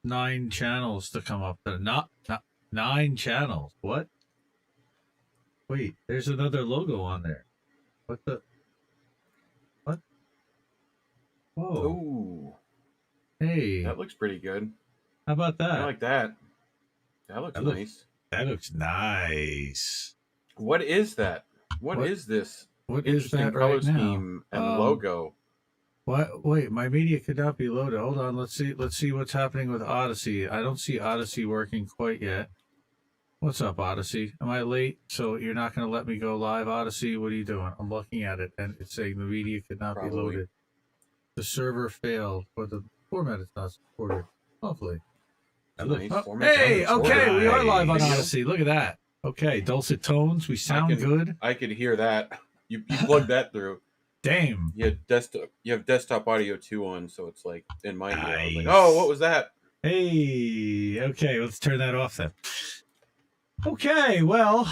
9 channels to come up. Not 9 channels. What? Wait, there's another logo on there. What the? What? Whoa. Ooh. Hey. That looks pretty good. How about that? I like that. That looks nice. That looks nice. What is that? What is this? What is that color right now? scheme and logo? What? Wait, my media could not be loaded. Hold on. Let's see what's happening with Odyssey. I don't see Odyssey working quite yet. What's up, Odyssey? Am I late? So you're not going to let me go live, Odyssey? What are you doing? I'm looking at it, and it's saying the media could not be loaded. The server failed, or the format is not supported. Hopefully. Nice. Hey, okay, we are live on Odyssey. Look at that. Okay, dulcet tones. We sound good. I could hear that. You plugged that through. Damn. You have desktop audio 2 on, so it's like in my ear. I was like, oh, what was that? Hey, okay, let's turn that off then. Okay, well,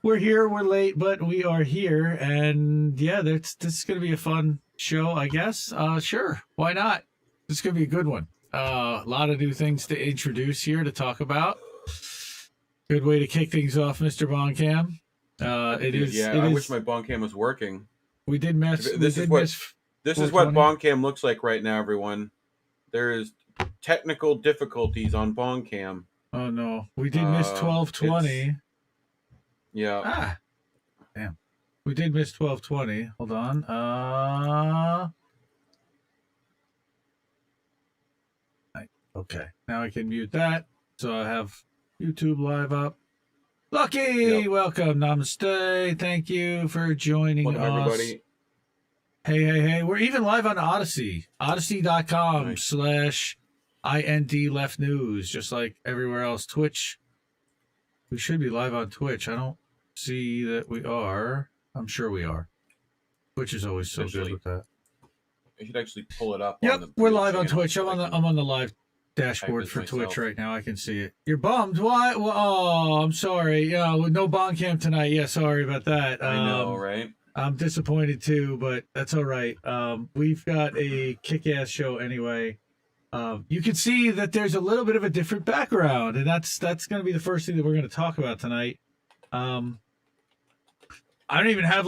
we're here. We're late, but we are here, and yeah, this is going to be a fun show, I guess. Sure, why not? This is going to be a good one. A lot of new things to introduce here to talk about. Good way to kick things off, Mr. Boncam. I wish my Boncam was working. We did miss. This is what Boncam looks like right now, everyone. There is technical difficulties on Boncam. Oh no, we did miss 1220. Yeah. Ah, damn. We did miss 1220. Hold on. Okay, now I can mute that. So I have YouTube live up. Lucky, welcome, namaste. Thank you for joining us. Everybody. Hey. We're even live on Odyssey. Odyssey.com/IND Left News, just like everywhere else. Twitch. We should be live on Twitch. I don't see that we are. I'm sure we are. Twitch is always so good with that. I should actually pull it up. Yep, we're live on Twitch. I'm on the live dashboard for Twitch right now. I can see it. You're bummed. Why? Well, oh, I'm sorry. Yeah, with no Boncam tonight. Yeah, sorry about that. I know, right? I'm disappointed too, but that's all right. We've got a kick-ass show anyway. You can see that there's a little bit of a different background, and that's going to be the first thing that we're going to talk about tonight. I don't even have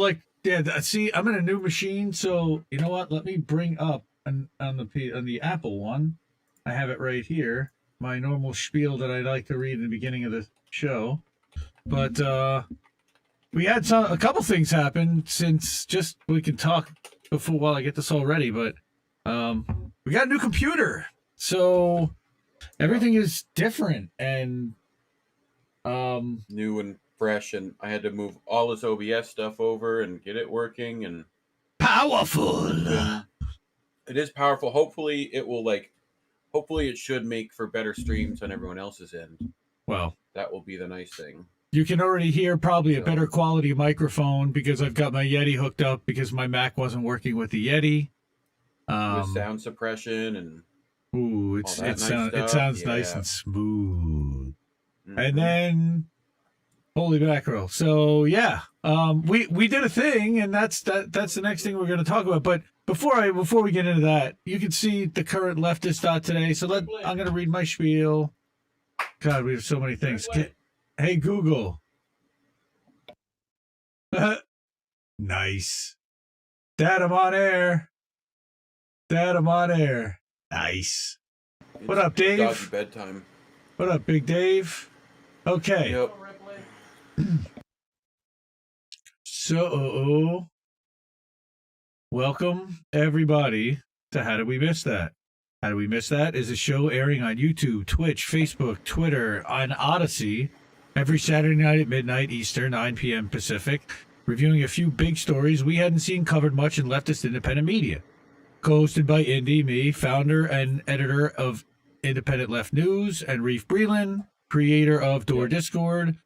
see, I'm in a new machine, so you know what? Let me bring up on the Apple one. I have it right here, my normal spiel that I like to read in the beginning of the show. But we had a couple things happen since we can talk before while I get this all ready. But we got a new computer, so everything is different and new and fresh. And I had to move all this OBS stuff over and get it working and powerful. It is powerful. Hopefully, it will Hopefully it should make for better streams on everyone else's end. Well, that will be the nice thing. You can already hear probably a better quality microphone because I've got my Yeti hooked up because my Mac wasn't working with the Yeti. With sound suppression and it sounds nice and smooth. Mm-hmm. And then holy mackerel. So yeah, we did a thing, and that's the next thing we're going to talk about. But before we get into that, you can see the current leftist today. So I'm going to read my spiel. God, we have so many things. Hey Google. Nice. Dad, I'm on air. Nice. What up, Dave? Doggy bedtime. What up, Big Dave? Okay. Yep. So, welcome everybody to How Did We Miss That? How Did We Miss That is a show airing on YouTube, Twitch, Facebook, Twitter, on Odyssey every Saturday night at midnight Eastern, 9 p.m. Pacific, reviewing a few big stories we hadn't seen covered much in leftist independent media. Co-hosted by Indy, me, founder and editor of Independent Left News, and Reef Breland, creator of Door Discord,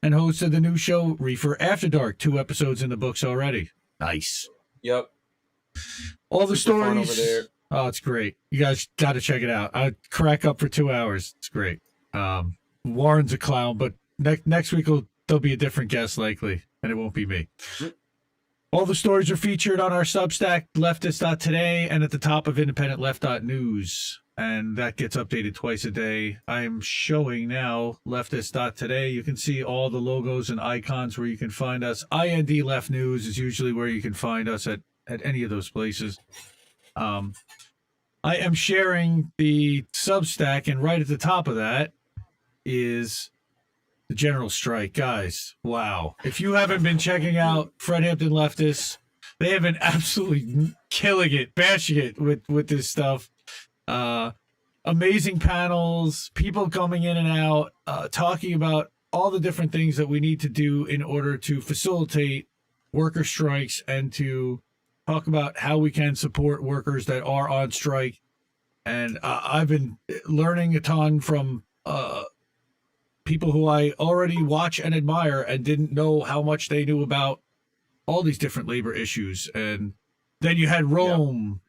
and host of the new show Reefer After Dark. 2 episodes in the books already. Nice. Yep. All the stories. Over there. Oh, it's great. You guys got to check it out. I crack up for 2 hours. It's great. Warren's a clown, but next week there'll be a different guest likely, and it won't be me. All the stories are featured on our Substack, leftist.today, and at the top of independentleft.news. and that gets updated twice a day. I'm showing now leftist.today. You can see all the logos and icons where you can find us. IND Left News is usually where you can find us at any of those places. I am sharing the Substack, and right at the top of that is the general strike. Guys, wow. If you haven't been checking out Fred Hampton Leftists, they have been absolutely killing it, bashing it with this stuff. Amazing panels, people coming in and out, talking about all the different things that we need to do in order to facilitate worker strikes and to talk about how we can support workers that are on strike. And I've been learning a ton from people who I already watch and admire and didn't know how much they knew about all these different labor issues. And then you had Rome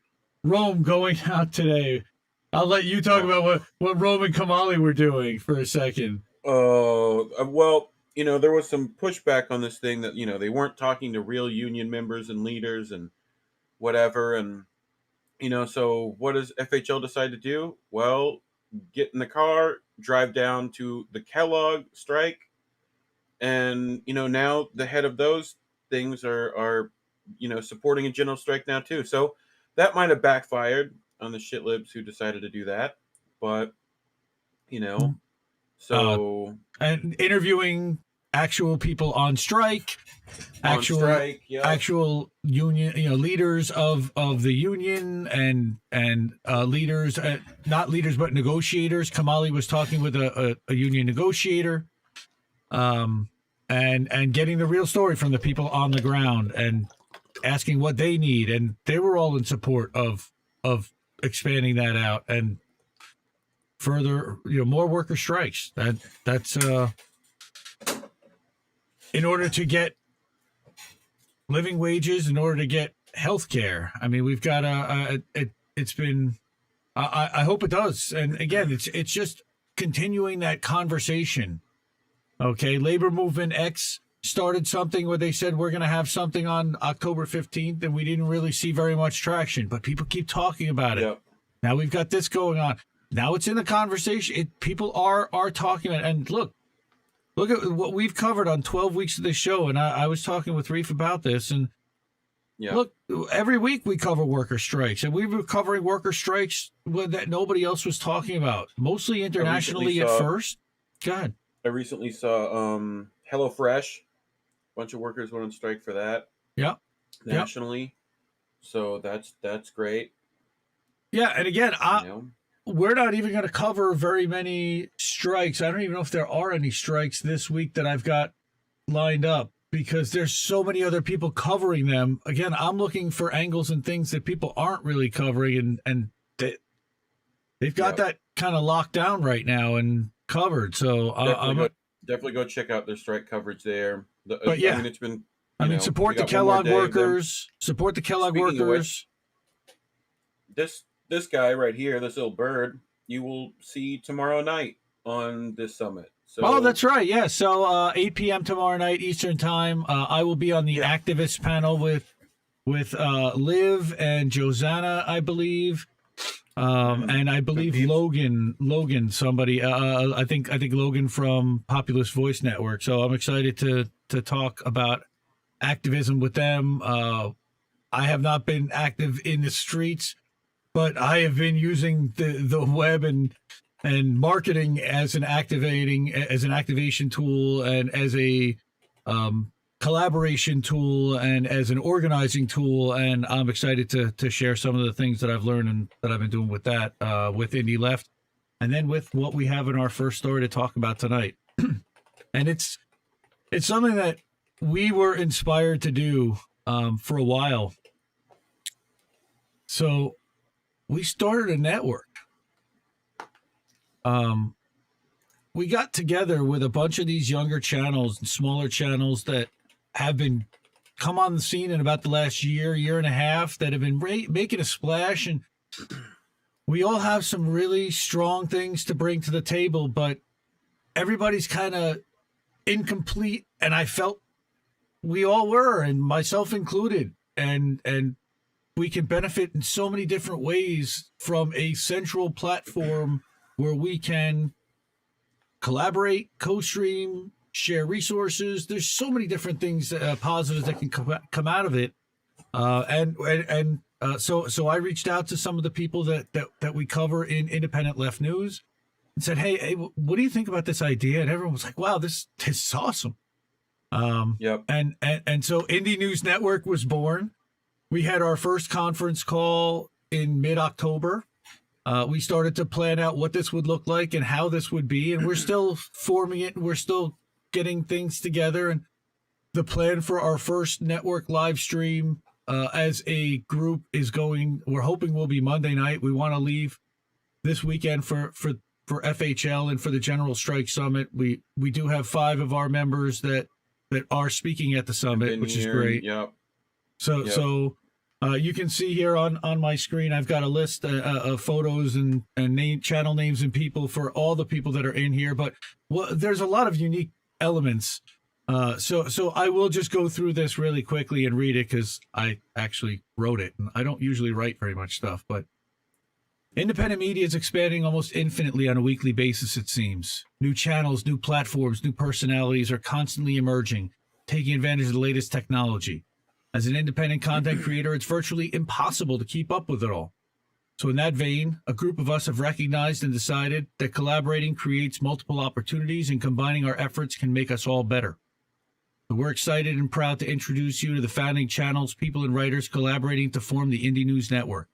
going out today. I'll let you talk about what Rome and Kamali were doing for a second. Well, there was some pushback on this thing that, they weren't talking to real union members and leaders and whatever. And, so what does FHL decide to do? Well, get in the car, drive down to the Kellogg strike. And, now the head of those things are supporting a general strike now too. So that might have backfired on the shitlibs who decided to do that. But, so... and interviewing actual people on strike, actual union, leaders of the union and leaders, not leaders, but negotiators. Kamali was talking with a union negotiator, and getting the real story from the people on the ground and asking what they need. And they were all in support of expanding that out and further, more worker strikes. That's in order to get living wages, in order to get health care. I mean, we've got it's been, I hope it does. And again, it's just continuing that conversation. Okay. Labor Movement X started something where they said, we're going to have something on October 15th. And we didn't really see very much traction, but people keep talking about it. Yep. Now we've got this going on. Now it's in the conversation. People are talking about it. And look at what we've covered on 12 weeks of this show. And I was talking with Reef about this. And look, every week we cover worker strikes. And we were covering worker strikes that nobody else was talking about, mostly internationally at first. Go ahead. I recently saw HelloFresh. A bunch of workers went on strike for that. Yeah. Nationally. Yep. So that's great. Yeah. And again, we're not even going to cover very many strikes. I don't even know if there are any strikes this week that I've got lined up because there's so many other people covering them. Again, I'm looking for angles and things that people aren't really covering, and they've got that kind of locked down right now and covered. So definitely go check out their strike coverage there. But yeah, I mean, it's been. Support the Kellogg workers. Support the Kellogg workers. This guy right here, this little bird, you will see tomorrow night on this summit. So, that's right. Yeah. So 8 p.m. tomorrow night Eastern time. I will be on the activist panel with Liv and Josanna, I believe. And I believe Logan, somebody, I think Logan from Populist Voice Network. So I'm excited to talk about activism with them. I have not been active in the streets, but I have been using the web and marketing as an activation tool and as a collaboration tool and as an organizing tool. And I'm excited to share some of the things that I've learned and that I've been doing with that, with Indie Left, and then with what we have in our first story to talk about tonight. And it's something that we were inspired to do for a while. So we started a network. We got together with a bunch of these younger channels and smaller channels that have been come on the scene in about the last year and a half that have been making a splash. And we all have some really strong things to bring to the table, but everybody's kind of incomplete. And I felt we all were, and myself included. And we can benefit in so many different ways from a central platform where we can collaborate, co-stream, share resources. There's so many different things, positives that can come out of it. So I reached out to some of the people that we cover in Independent Left News and said, hey, what do you think about this idea? And everyone was like, wow, this is awesome. Yep. And so Indie News Network was born. We had our first conference call in mid-October. We started to plan out what this would look like and how this would be, and we're still forming it, and we're still getting things together. And the plan for our first network live stream as a group is going, we're hoping will be Monday night. We want to leave this weekend for FHL and for the General Strike Summit. We do have 5 of our members that are speaking at the summit, which is great. Yep. So you can see here on my screen, I've got a list of photos and channel names and people for all the people that are in here. But there's a lot of unique elements. So I will just go through this really quickly and read it because I actually wrote it. And I don't usually write very much stuff, but independent media is expanding almost infinitely on a weekly basis, it seems. New channels, new platforms, new personalities are constantly emerging, taking advantage of the latest technology. As an independent content creator, it's virtually impossible to keep up with it all. So in that vein, a group of us have recognized and decided that collaborating creates multiple opportunities and combining our efforts can make us all better. So we're excited and proud to introduce you to the founding channels, people and writers collaborating to form the Indie News Network.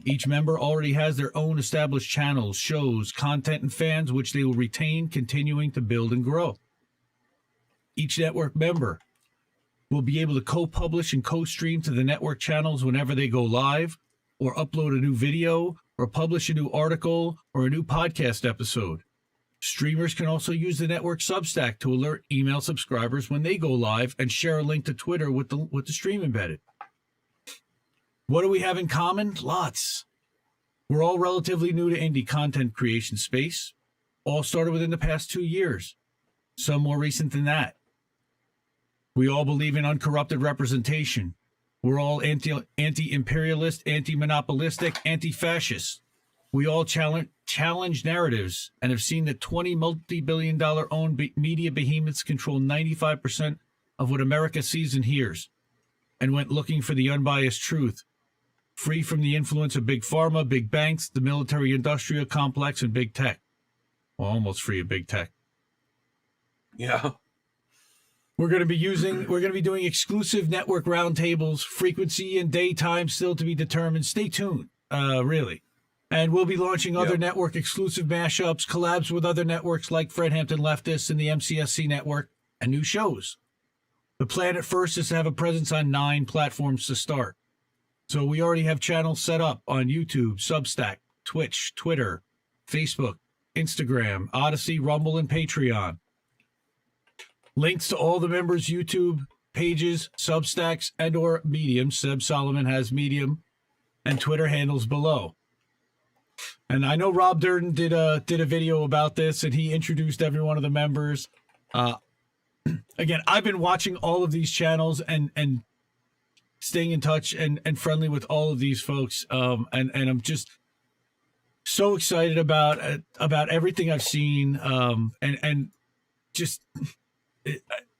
Each member already has their own established channels, shows, content, and fans, which they will retain, continuing to build and grow. Each network member will be able to co-publish and co-stream to the network channels whenever they go live, or upload a new video, or publish a new article, or a new podcast episode. Streamers can also use the network Substack to alert email subscribers when they go live and share a link to Twitter with the stream embedded. What do we have in common? Lots. We're all relatively new to indie content creation space. All started within the past 2 years. Some more recent than that. We all believe in uncorrupted representation. We're all anti-imperialist, anti-monopolistic, anti-fascist. We all challenge narratives and have seen that 20 multi-billion-dollar owned media behemoths control 95% of what America sees and hears, and went looking for the unbiased truth, free from the influence of big pharma, big banks, the military-industrial complex, and big tech. Well, almost free of big tech. Yeah. We're going to be doing exclusive network roundtables, frequency and daytime still to be determined. Stay tuned, really. And we'll be launching other network exclusive mashups, collabs with other networks like Fred Hampton Leftists and the MCSC network, and new shows. The plan at first is to have a presence on 9 platforms to start. So we already have channels set up on YouTube, Substack, Twitch, Twitter, Facebook, Instagram, Odyssey, Rumble, and Patreon. Links to all the members' YouTube pages, Substacks, and or Medium. Seb Solomon has Medium and Twitter handles below. And I know Rob Durden did a video about this, and he introduced every one of the members. Again, I've been watching all of these channels and staying in touch and friendly with all of these folks. And I'm just so excited about everything I've seen. And just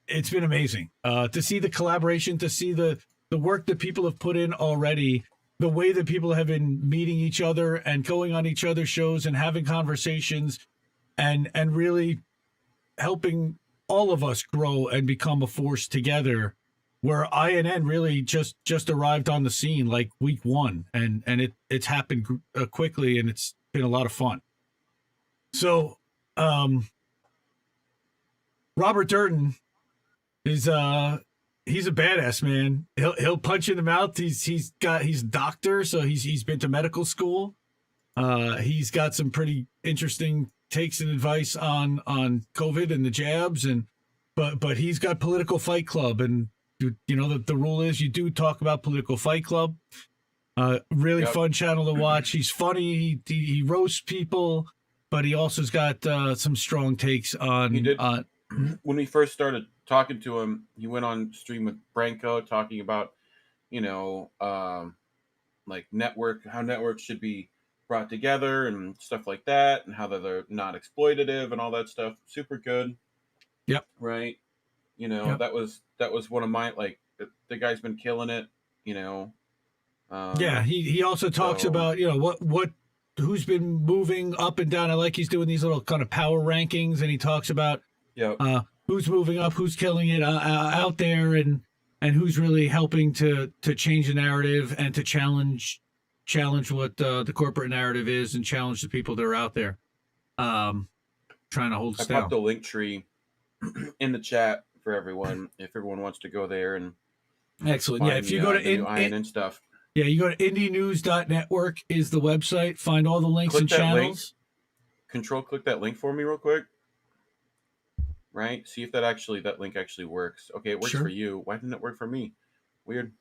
it's been amazing to see the collaboration, to see the work that people have put in already, the way that people have been meeting each other and going on each other's shows and having conversations and really helping all of us grow and become a force together, where INN really just arrived on the scene like week 1, and it's happened quickly, and it's been a lot of fun. So Robert Durden is he's a badass, man. He'll punch in the mouth. He's a doctor, so he's been to medical school. He's got some pretty interesting takes and advice on COVID and the jabs, but he's got Political Fight Club, and you know the rule is you do talk about Political Fight Club. Really fun channel to watch. He's funny. He roasts people, but he also's got some strong takes on. He did. When we first started talking to him, he went on stream with Branko talking about, like how networks should be brought together and stuff like that, and how they're not exploitative and all that stuff. Super good. Yep. Right. Yep. That was one of my, like, the guy's been killing it. Yeah. He also talks So about, who's been moving up and down. I like he's doing these little kind of power rankings, and he talks about yeah, who's moving up, who's killing it out there, and who's really helping to change the narrative and to challenge what the corporate narrative is, and challenge the people that are out there trying to hold us I popped down. a link tree in the chat for everyone if everyone wants to go there and Excellent. Yeah, if you go to new INN stuff. Yeah, you go to indienews.network is the website. Find all the links Click and that channels. Click that link for me real quick. Right? See if that link actually works. Okay, it works Sure. for you. Why didn't it work for me? Weird.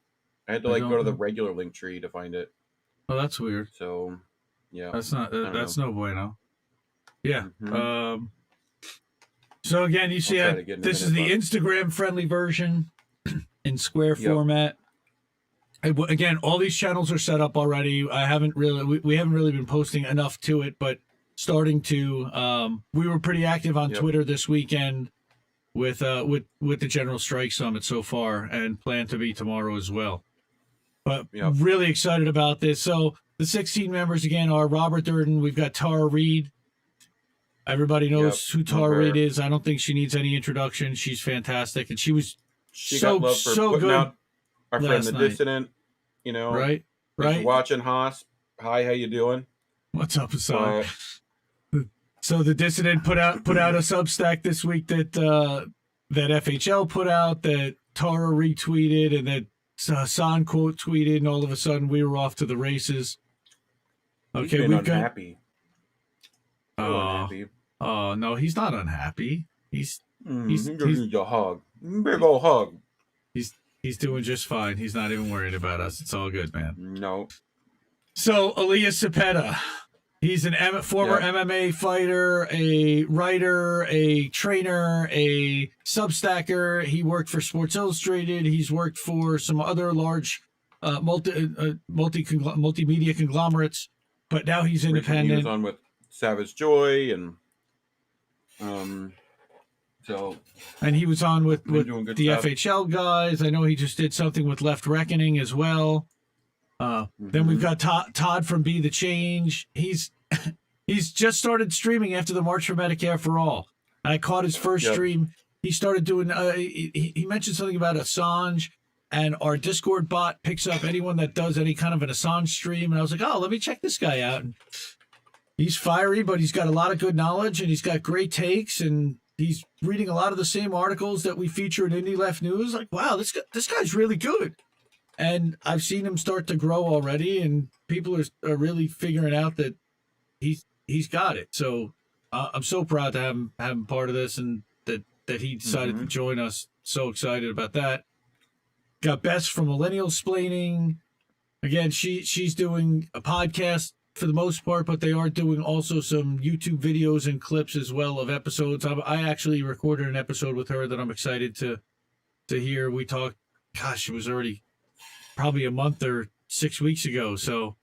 I had to go to the regular link tree to find it. Oh, that's weird. So, yeah. That's no bueno. Yeah. Mm-hmm. So again, you see this is the Instagram friendly version in square format. Again, all these channels are set up already. I haven't really, we haven't really been posting enough to it, but starting to. We were pretty active on Twitter this weekend with the General Strike Summit so far, and plan to be tomorrow as well. But really excited about this. So the 16 members again are Robert Durden. We've got Tara Reid. Everybody knows who Tara Reid is. I don't think she needs any introduction. She's fantastic, and she got love for so good. Out our friend the Dissident, right. Watching Haas. Hi, how you doing? What's up, Hassan? So the Dissident put out a Substack this week that FHL put out, that Tara retweeted, and that Hassan quote tweeted, and all of a sudden we were off to the races. Okay, we've unhappy. Unhappy. Oh no, he's not unhappy. He's a hug, big old hug. He's doing just fine. He's not even worried about us. It's all good, man. No. So Elias Cepeda, he's an former MMA fighter, a writer, a trainer, a Substacker. He worked for Sports Illustrated. He's worked for some other large multimedia conglomerates, but now he's independent. He was on with Savage Joy and and he was on with the stuff. FHL guys. I know he just did something with Left Reckoning as well. Then we've got Todd from Be the Change. He's just started streaming after the March for Medicare for All. I caught his first stream. He started doing. He mentioned something about Assange, and our Discord bot picks up anyone that does any kind of an Assange stream. And I was like, oh, let me check this guy out. And he's fiery, but he's got a lot of good knowledge, and he's got great takes, and he's reading a lot of the same articles that we feature in Indie Left News. Like, wow, this guy's really good. And I've seen him start to grow already, and people are really figuring out that he's got it. So I'm so proud to have him part of this, and that he decided to join us. So excited about that. Got Bess from Millennial Splaining. Again, she's doing a podcast for the most part, but they are doing also some YouTube videos and clips as well of episodes. I actually recorded an episode with her that I'm excited to hear. We talked, gosh, it was already probably a month or 6 weeks ago. So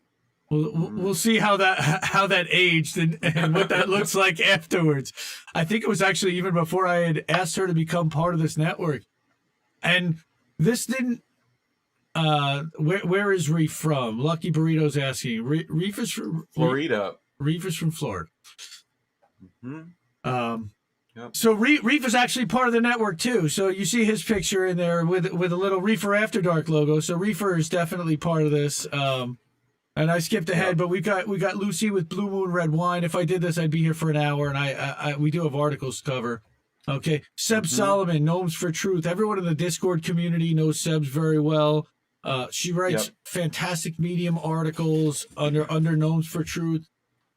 we'll see how that aged and what that looks like afterwards. I think it was actually even before I had asked her to become part of this network. And this didn't. Where is Reef from? Lucky Burrito's asking. Reef is from Florida. Reef is from Florida. So Reef is actually part of the network too. So you see his picture in there with a little Reefer After Dark logo. So Reefer is definitely part of this. And I skipped ahead, but we got Lucy with Blue Moon Red Wine. If I did this, I'd be here for an hour, and we do have articles to cover. Okay, Seb Solomon, Gnomes for Truth. Everyone in the Discord community knows Seb's very well. She writes fantastic Medium articles under Gnomes for Truth.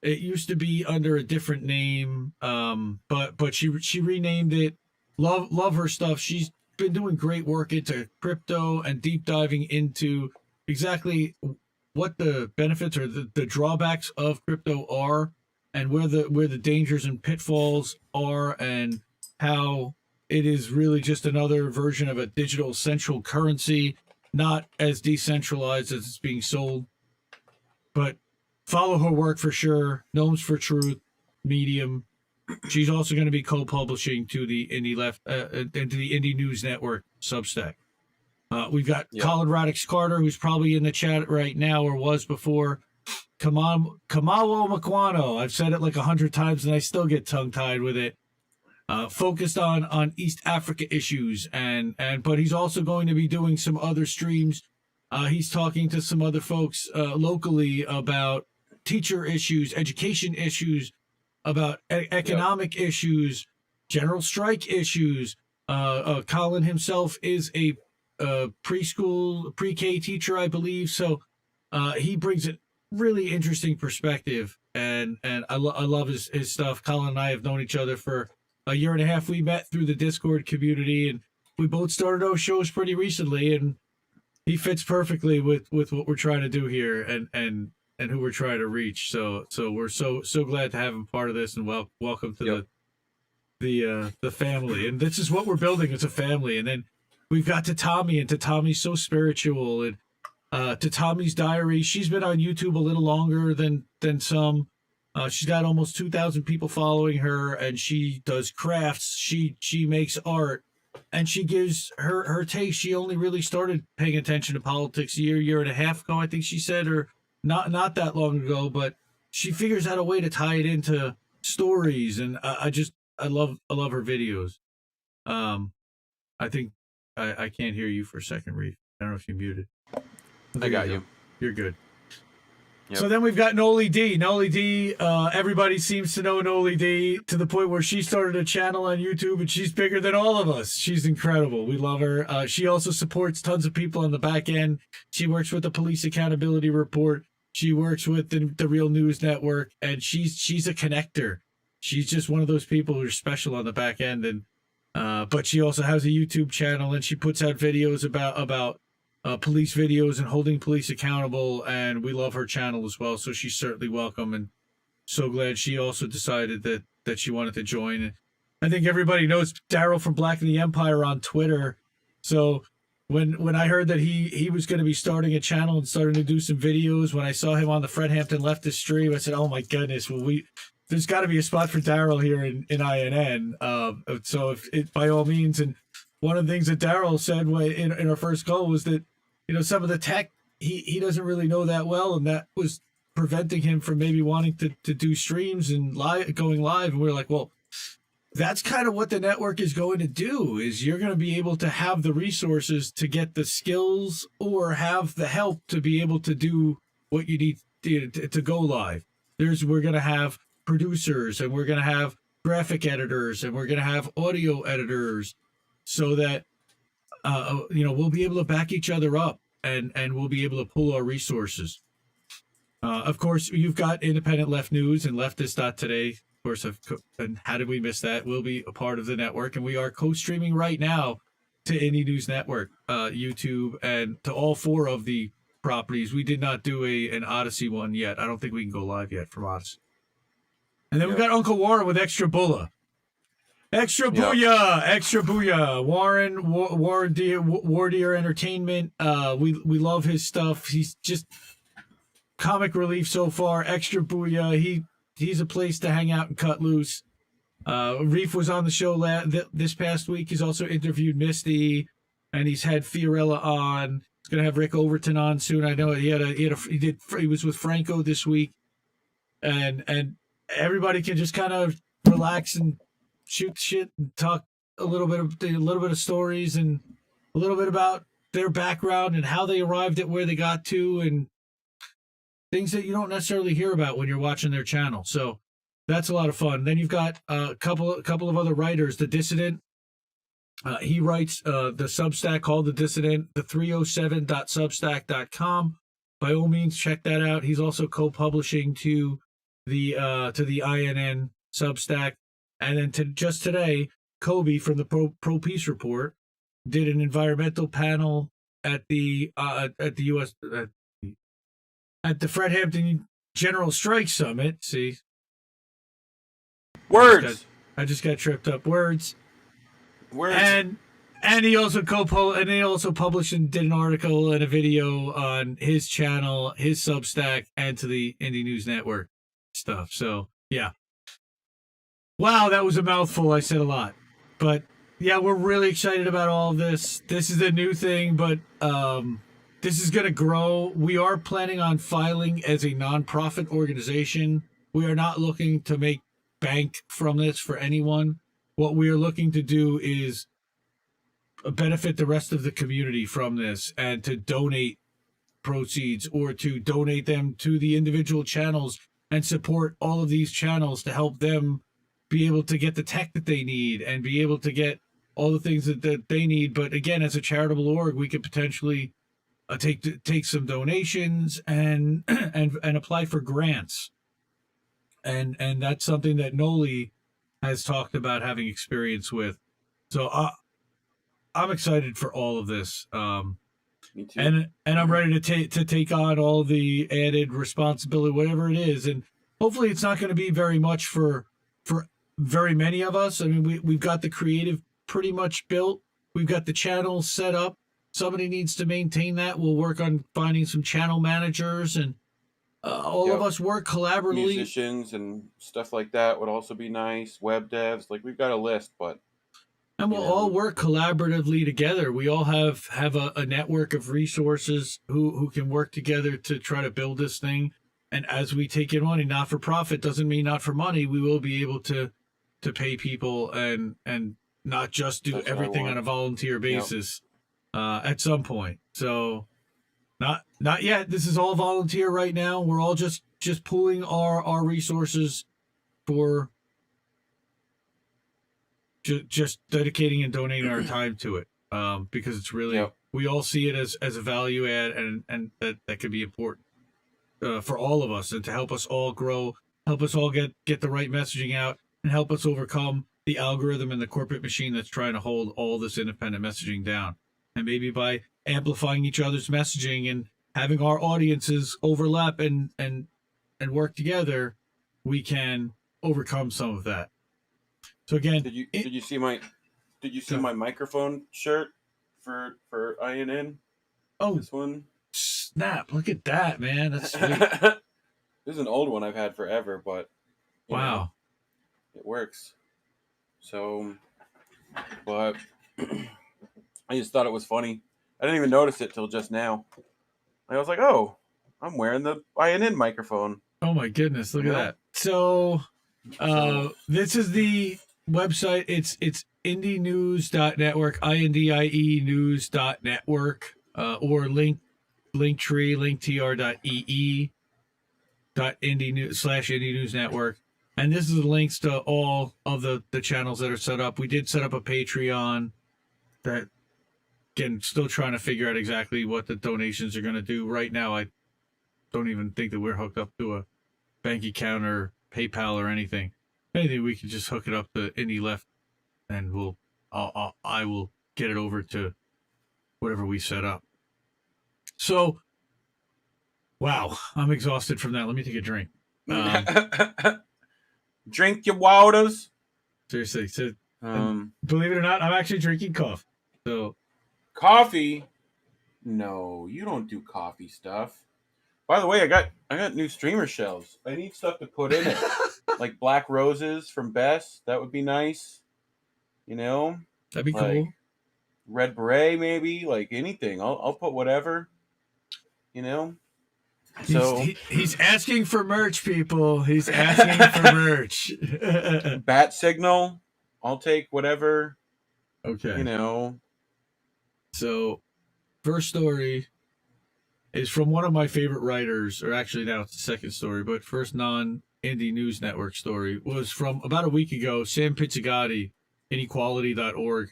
It used to be under a different name, but she renamed it. Love her stuff. She's been doing great work into crypto and deep diving into exactly what the benefits or the drawbacks of crypto are, and where the dangers and pitfalls are, and how it is really just another version of a digital central currency, not as decentralized as it's being sold. but follow her work for sure. Gnomes for Truth, Medium. She's also going to be co-publishing to the into the Indie News Network Substack. We've got Colin Radix Carter, who's probably in the chat right now or was before. Kamawo Makwano. I've said it like 100 times and I still get tongue-tied with it. Focused on East Africa issues, but he's also going to be doing some other streams. He's talking to some other folks locally about teacher issues, education issues, about economic issues, general strike issues. Colin himself is a preschool, pre-K teacher, I believe. So he brings a really interesting perspective, and I love his stuff. Colin and I have known each other for a year and a half. We met through the Discord community, and we both started our shows pretty recently, and he fits perfectly with what we're trying to do here and who we're trying to reach. So we're so glad to have him part of this, and welcome to the family. And this is what we're building. It's a family. And then we've got Tatami, and Tatami's so spiritual, and Tatami's diary. She's been on YouTube a little longer than some. She's got almost 2,000 people following her, and she does crafts. She makes art, and she gives her take. She only really started paying attention to politics a year and a half ago, I think she said, or not that long ago. But she figures out a way to tie it into stories, and I love her videos. I think I can't hear you for a second, Reef. I don't know if you muted. I got you. You're good. Yep. So then we've got Noli D. Noli D, everybody seems to know Noli D to the point where she started a channel on YouTube, and she's bigger than all of us. She's incredible. We love her. She also supports tons of people on the back end. She works with the Police Accountability Report. She works with the Real News Network, and she's a connector. She's just one of those people who are special on the back end. And but she also has a YouTube channel, and she puts out videos about police videos and holding police accountable, and we love her channel as well. So she's certainly welcome, and so glad she also decided that she wanted to join. I think everybody knows Daryl from Black and the Empire on Twitter. So when I heard that he was going to be starting a channel and starting to do some videos, when I saw him on the Fred Hampton Leftist stream, I said, "Oh my goodness, well there's got to be a spot for Daryl here in INN." So if it, by all means, and one of the things that Daryl said in our first call was that, you know, some of the tech he doesn't really know that well, and that was preventing him from maybe wanting to do streams and going live. And we're like, well, that's kind of what the network is going to do, is you're going to be able to have the resources to get the skills or have the help to be able to do what you need to go live. We're going to have producers, and we're going to have graphic editors, and we're going to have audio editors, so that we'll be able to back each other up, and we'll be able to pull our resources. Of course, you've got Independent Left News and Leftist.today. Of course, and how did we miss that? We'll be a part of the network, and we are co-streaming right now to Indie News Network, YouTube, and to all four of the properties. We did not do an Odyssey one yet. I don't think we can go live yet from Odyssey. And then we've got Uncle Warren with Extra Bulla. Extra booyah! Yep. Extra booyah! Wardeer Entertainment. We love his stuff. He's just comic relief so far. Extra booyah. He's a place to hang out and cut loose. Reef was on the show this past week. He's also interviewed Misty, and he's had Fiorella on. He's gonna have Rick Overton on soon. I know he was with Franco this week, and everybody can just kind of relax and shoot shit and talk a little bit of stories and a little bit about their background and how they arrived at where they got to, and things that you don't necessarily hear about when you're watching their channel. So that's a lot of fun. Then you've got a couple of other writers. The Dissident, he writes the Substack called The Dissident, the 307.substack.com. By all means, check that out. He's also co-publishing to the INN Substack. And then just today, Kobe from the Pro Peace Report did an environmental panel at the Fred Hampton General Strike Summit. See, words. I just got tripped up. Words. Words. And And he also published and did an article and a video on his channel, his Substack, and to the Indie News Network stuff. So yeah. Wow, that was a mouthful. I said a lot. But yeah, we're really excited about all of this. This is a new thing, but this is going to grow. We are planning on filing as a nonprofit organization. We are not looking to make bank from this for anyone. What we are looking to do is benefit the rest of the community from this and to donate proceeds or to donate them to the individual channels and support all of these channels to help them be able to get the tech that they need and be able to get all the things that they need. But again, as a charitable org, we could potentially take some donations and and apply for grants. And that's something that Noli has talked about having experience with. So I'm excited for all of this. Me too. And I'm ready to take on all the added responsibility, whatever it is. And hopefully it's not going to be very much for very many of us. I mean, we've got the creative pretty much built. We've got the channel set up. Somebody needs to maintain that. We'll work on finding some channel managers, and all of us work collaboratively. Musicians and stuff like that would also be nice. Web devs, like we've got a list, but and we'll all work collaboratively together. We all have a network of resources who can work together to try to build this thing. And as we take in money, not for profit doesn't mean not for money. We will be able to pay people and not just do everything on a volunteer basis at some point. So not yet. This is all volunteer right now. We're all just pooling our resources for just dedicating and donating our time to it, because it's really we all see it as a value add, and that could be important for all of us, and to help us all grow, help us all get the right messaging out, and help us overcome the algorithm and the corporate machine that's trying to hold all this independent messaging down. And maybe by amplifying each other's messaging and having our audiences overlap and work together, we can overcome some of that. So again, did you see my microphone shirt for INN? Oh, this one. Snap! Look at that, man. That's sweet. This is an old one I've had forever, but wow, it works. So, but I just thought it was funny. I didn't even notice it till just now. I was like, "Oh, I'm wearing the INN microphone." Oh my goodness! Look at that. So, this is the website. It's indienews.network, INDIE news.network, or linktr.ee /indie news network. And this is the links to all of the channels that are set up. We did set up a Patreon that, again, still trying to figure out exactly what the donations are going to do. Right now, I don't even think that we're hooked up to a bank account or PayPal or anything. Anything, we can just hook it up to Indie Left, and I will get it over to whatever we set up. So, wow, I'm exhausted from that. Let me take a drink. Drink your waters. Seriously. So, believe it or not, I'm actually drinking coffee. So, coffee? No, you don't do coffee stuff. By the way, I got new streamer shelves. I need stuff to put in it, like black roses from Bess. That would be nice. That'd be cool. Red beret, maybe, like anything. I'll put whatever. So he's asking for merch, people. He's asking for merch. Bat signal. I'll take whatever. Okay. So, first story is from one of my favorite writers, or actually now it's the second story, but first non-Indie News Network story was from about a week ago. Sam Pizzigatti, inequality.org,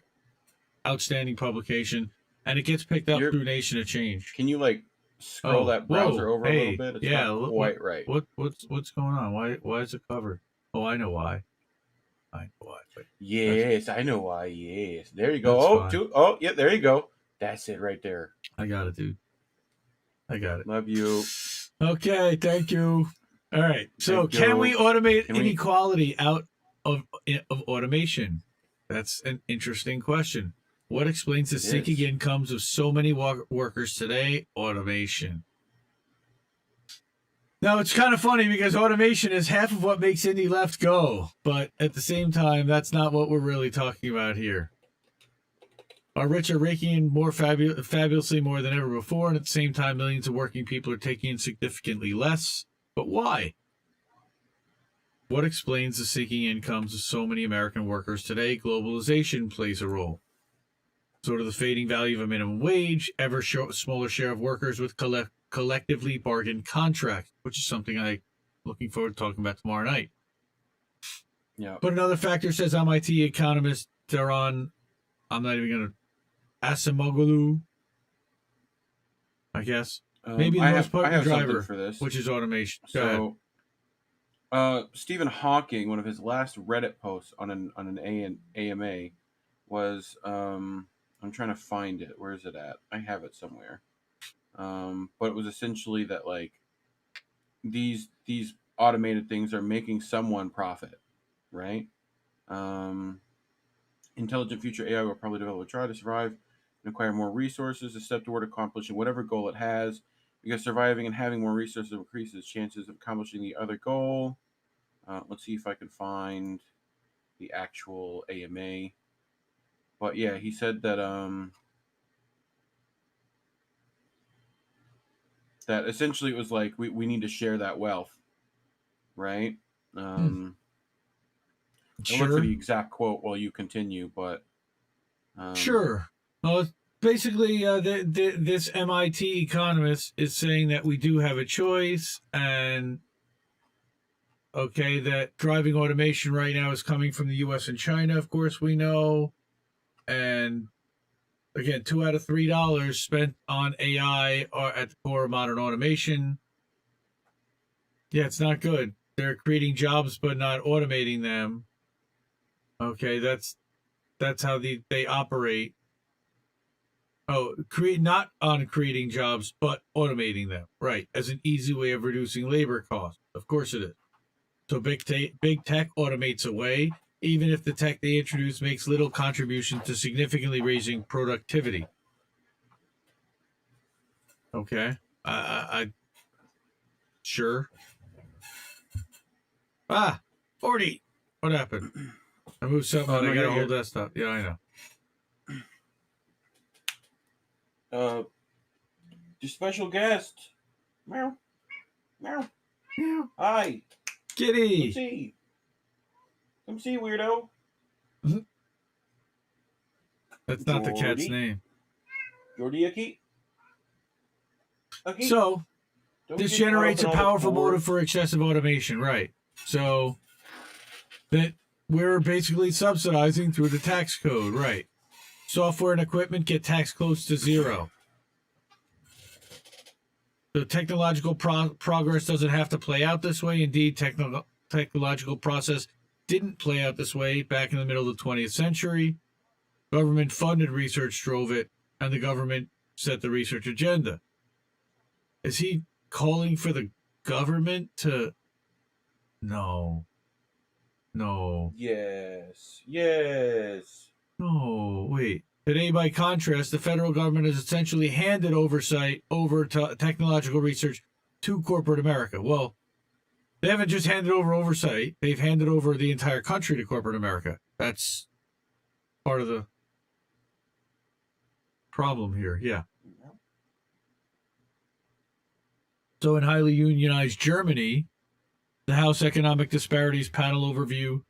outstanding publication, and it gets picked up through Nation of Change. Can you scroll that browser over a little bit? It's not quite right. What's going on? Why is it covered? Oh, I know why. Yes, I know why. Yes, there you go. Yeah, there you go. That's it right there. I got it, dude. I got it. Love you. Okay, thank you. All right. So, can we automate inequality out of automation? That's an interesting question. What explains the It sinking is. incomes of so many workers today? Automation. Now, it's kind of funny because automation is half of what makes indie left go, but at the same time, that's not what we're really talking about here. Our rich are raking in more fabulously more than ever before, and at the same time, millions of working people are taking in significantly less. But why? What explains the sinking incomes of so many American workers today? Globalization plays a role. So do the fading value of a minimum wage, ever smaller share of workers with collectively bargained contracts, which is something I'm looking forward to talking about tomorrow night. Yeah. But another factor, says MIT economist Daron, I'm not even going to, Asimoglu, I guess. Maybe the most I potent have driver, something for this, which is automation. Go ahead. So, Stephen Hawking, one of his last Reddit posts on an AMA was, I'm trying to find it. Where is it at? I have it somewhere. But it was essentially that like these automated things are making someone profit, right? Intelligent future AI will probably develop a try to survive and acquire more resources, a step toward accomplishing whatever goal it has, because surviving and having more resources increases chances of accomplishing the other goal. Let's see if I can find the actual AMA. But yeah, he said that that essentially it was like we need to share that wealth, right? I'll look for Sure. the exact quote while you continue, but Sure. Well, basically, this MIT economist is saying that we do have a choice, and okay, that driving automation right now is coming from the U.S. and China, of course, we know. And again, $2 out of $3 spent on AI are at the core of modern automation. Yeah, it's not good. They're creating jobs but not automating them. Okay, that's how they operate. Oh, not on creating jobs, but automating them, right? As an easy way of reducing labor costs. Of course it is. So big tech automates away, even if the tech they introduce makes little contribution to significantly raising productivity. Okay, I sure. 40. What happened? I moved something and no, I got you're a whole here. desktop. Yeah, I know. Your special guest. Meow, meow. Yeah. Hi. Kitty. Come see, weirdo. That's not the cat's Jordy. name. Jordy, a So Don't this get caught up generates in a all the powerful motive cords. for excessive automation, right? So that we're basically subsidizing through the tax code, right? Software and equipment get taxed close to zero. The technological progress doesn't have to play out this way. Indeed, technological process didn't play out this way back in the middle of the 20th century. Government funded research drove it, and the government set the research agenda. Is he calling for the government to? No. Yes. No, wait. Today, by contrast, the federal government has essentially handed oversight over to technological research to corporate America. Well, they haven't just handed over oversight, they've handed over the entire country to corporate America. That's part of the problem here, yeah. So, in highly unionized Germany, the House Economic Disparities Panel overview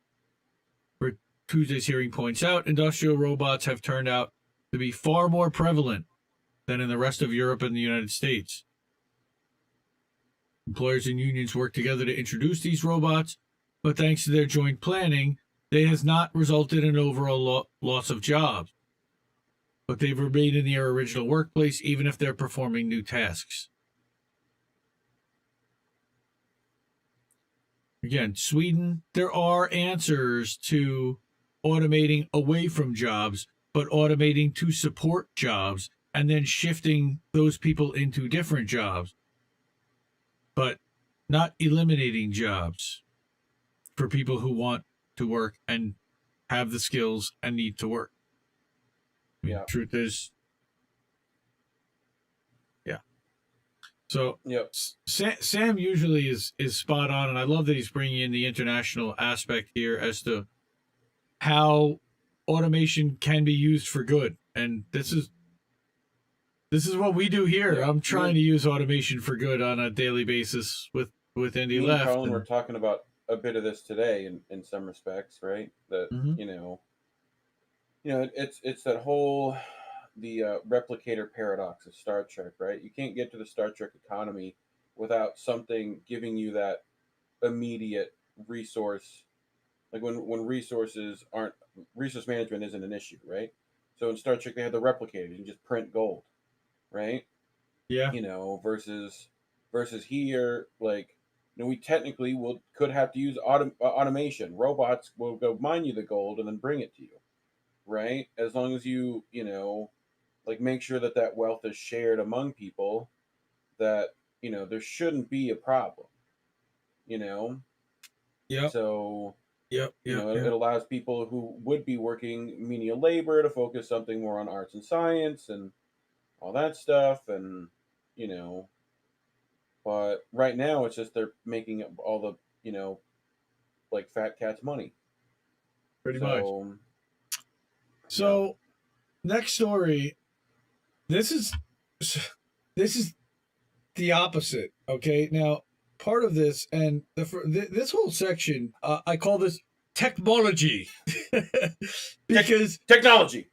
for Tuesday's hearing points out industrial robots have turned out to be far more prevalent than in the rest of Europe and the United States. Employers and unions work together to introduce these robots, but thanks to their joint planning, they has not resulted in overall loss of jobs. But they've remained in their original workplace even if they're performing new tasks. Again, Sweden, there are answers to automating away from jobs, but automating to support jobs and then shifting those people into different jobs, but not eliminating jobs for people who want to work and have the skills and need to work. I mean, Yeah. truth is, yeah. So Yep. Sam usually is spot on, and I love that he's bringing in the international aspect here as to how automation can be used for good. And this is what we do here. Yeah. I'm Me trying and, to use automation for good on a daily basis with Indie me and Left. Colin were talking about a bit of this today in some respects, right? That Mhm. it's that whole the replicator paradox of Star Trek, right? You can't get to the Star Trek economy without something giving you that immediate resource. Like when resource management isn't an issue, right? So in Star Trek they have the replicators, you can just print gold, right? Yeah. Versus here, like we technically could have to use automation. Robots will go mine you the gold and then bring it to you, right? As long as you like make sure that wealth is shared among people, that there shouldn't be a problem, you know. Yep. So Yep. Yep. it Yep. allows people who would be working menial labor to focus something more on arts and science and all that stuff, and you know but right now it's just they're making all the like fat cats money. Pretty much. So yeah. So next story. This is this is the opposite. Okay. Now, part of this and this whole section, I call this technology because Technology.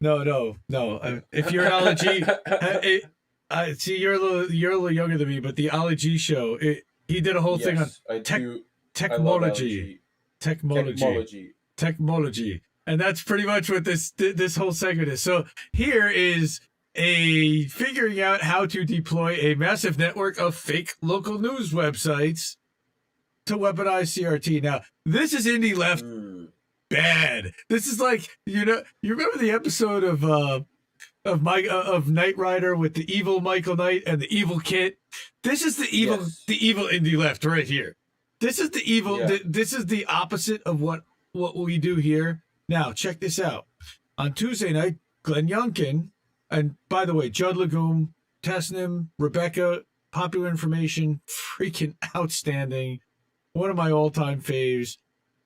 no. If your allergy, I see you're a little younger than me, but the allergy show, he did a whole thing on Yes, I tech, do. I love technology, LG. technology, and that's pretty much what this whole segment is. So here is a figuring out how to deploy a massive network of fake local news websites to weaponize CRT. Now, this is Indie Left bad. This is like you remember the episode of Knight Rider with the evil Michael Knight and the evil Kit. This is the evil Yes. the evil Indie Left right here. This is the evil. Yeah. This is the opposite of what we do here. Now check this out. On Tuesday night, Glenn Youngkin, and by the way, Judd Legume, Tessnim, Rebecca, Popular Information, freaking outstanding. One of my all-time faves.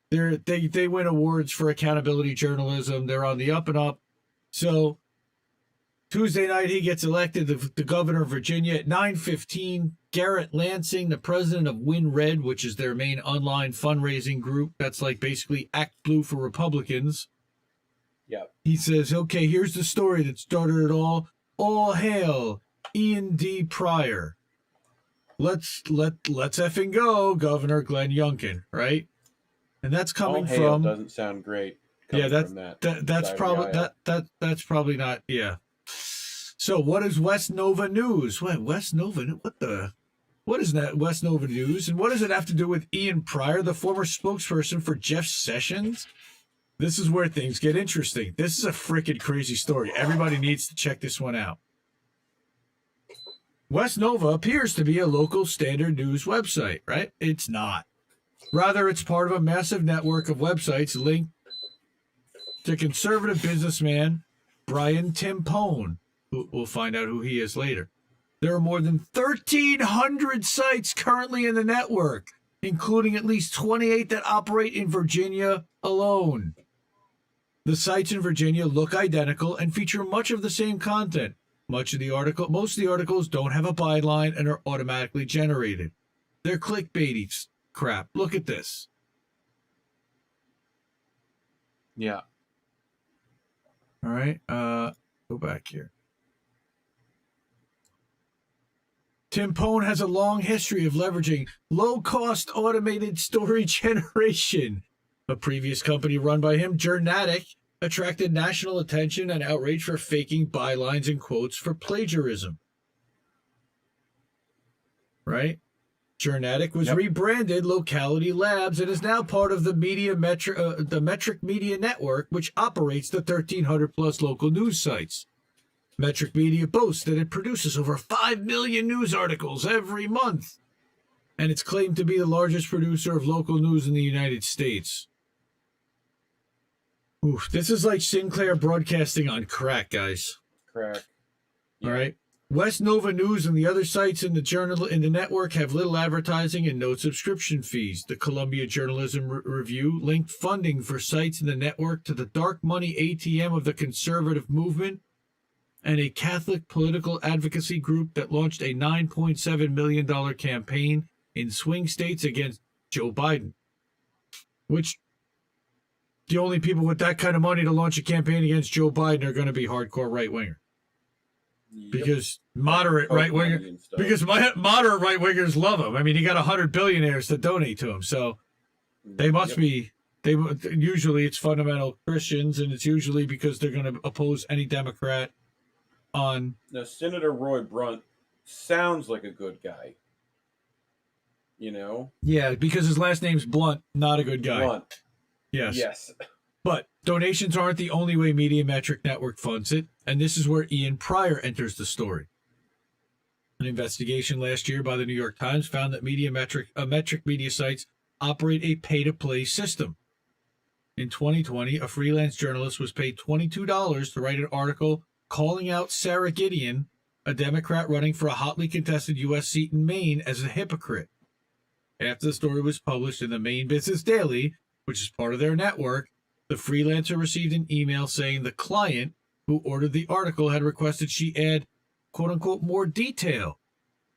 They win awards for accountability journalism. They're on the up and up. So Tuesday night, he gets elected the governor of Virginia at 9:15. Garrett Lansing, the president of Win Red, which is their main online fundraising group. That's like basically Act Blue for Republicans. Yeah. He says, okay, here's the story that started it all. All hail Ian D. Pryor. Let's effing go, Governor Glenn Youngkin, right? And that's coming All hail from doesn't sound great. Yeah, That's that's probably not. Yeah. So what is West Nova News? West Nova? What is that West Nova News? And what does it have to do with Ian Pryor, the former spokesperson for Jeff Sessions? This is where things get interesting. This is a freaking crazy story. Everybody needs to check this one out. West Nova appears to be a local standard news website, right? It's not. Rather, it's part of a massive network of websites linked to conservative businessman Brian Timpone. We'll find out who he is later. There are more than 1,300 sites currently in the network, including at least 28 that operate in Virginia alone. The sites in Virginia look identical and feature much of the same content. Most of the articles don't have a byline and are automatically generated. They're clickbaity crap. Look at this. Yeah. All right. Go back here. Timpone has a long history of leveraging low-cost automated story generation. A previous company run by him, Journatic, attracted national attention and outrage for faking bylines and quotes for plagiarism. Right? Journatic was rebranded Locality Labs and is now part of the Metric Media Network, which operates the 1,300 plus local news sites. Metric Media boasts that it produces over 5 million news articles every month, and it's claimed to be the largest producer of local news in the United States. Oof, this is like Sinclair Broadcasting on crack, guys. Crack. All right. West Nova News and the other sites in the network have little advertising and no subscription fees. The Columbia Journalism Review linked funding for sites in the network to the dark money ATM of the conservative movement and a Catholic political advocacy group that launched a $9.7 million campaign in swing states against Joe Biden. Which the only people with that kind of money to launch a campaign against Joe Biden are going to be hardcore right-winger. Yep. Because moderate right-wingers love him. I mean, he got 100 billionaires to donate to him, so they must be. Usually it's fundamental Christians, and it's usually because they're going to oppose any Democrat on. Now, Senator Roy Blunt sounds like a good guy. You know? Yeah, because his last name's Blunt, not a good guy. Blunt. Yes. But donations aren't the only way Mediametric Network funds it, and this is where Ian Pryor enters the story. An investigation last year by the New York Times found that metric media sites operate a pay-to-play system. In 2020, a freelance journalist was paid $22 to write an article calling out Sarah Gideon, a Democrat running for a hotly contested U.S. seat in Maine, as a hypocrite. After the story was published in the Maine Business Daily, which is part of their network, the freelancer received an email saying the client who ordered the article had requested she add, quote-unquote, more detail.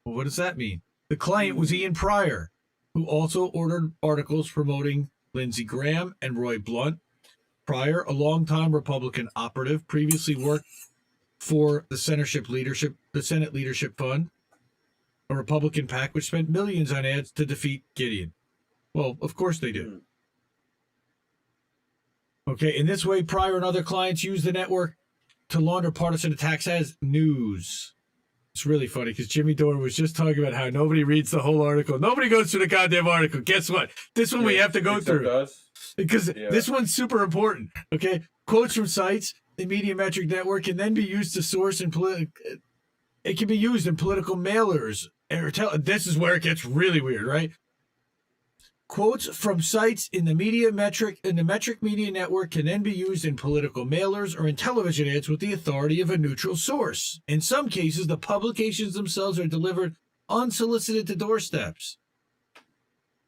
Well, what does that mean? The client was Ian Pryor, who also ordered articles promoting Lindsey Graham and Roy Blunt. Pryor, a longtime Republican operative, previously worked for the Senate Leadership Fund, a Republican PAC which spent millions on ads to defeat Gideon. Well, of course they did. Okay, in this way, Pryor and other clients use the network to launder partisan attacks as news. It's really funny because Jimmy Dore was just talking about how nobody reads the whole article. Nobody goes through the goddamn article. Guess what? This one we have to go through. Because this one's super important. Okay, quotes from sites, the Mediametric Network can then be used to source and it can be used in political mailers. This is where it gets really weird, right? Quotes from sites in the Metric Media Network can then be used in political mailers or in television ads with the authority of a neutral source. In some cases, the publications themselves are delivered unsolicited to doorsteps.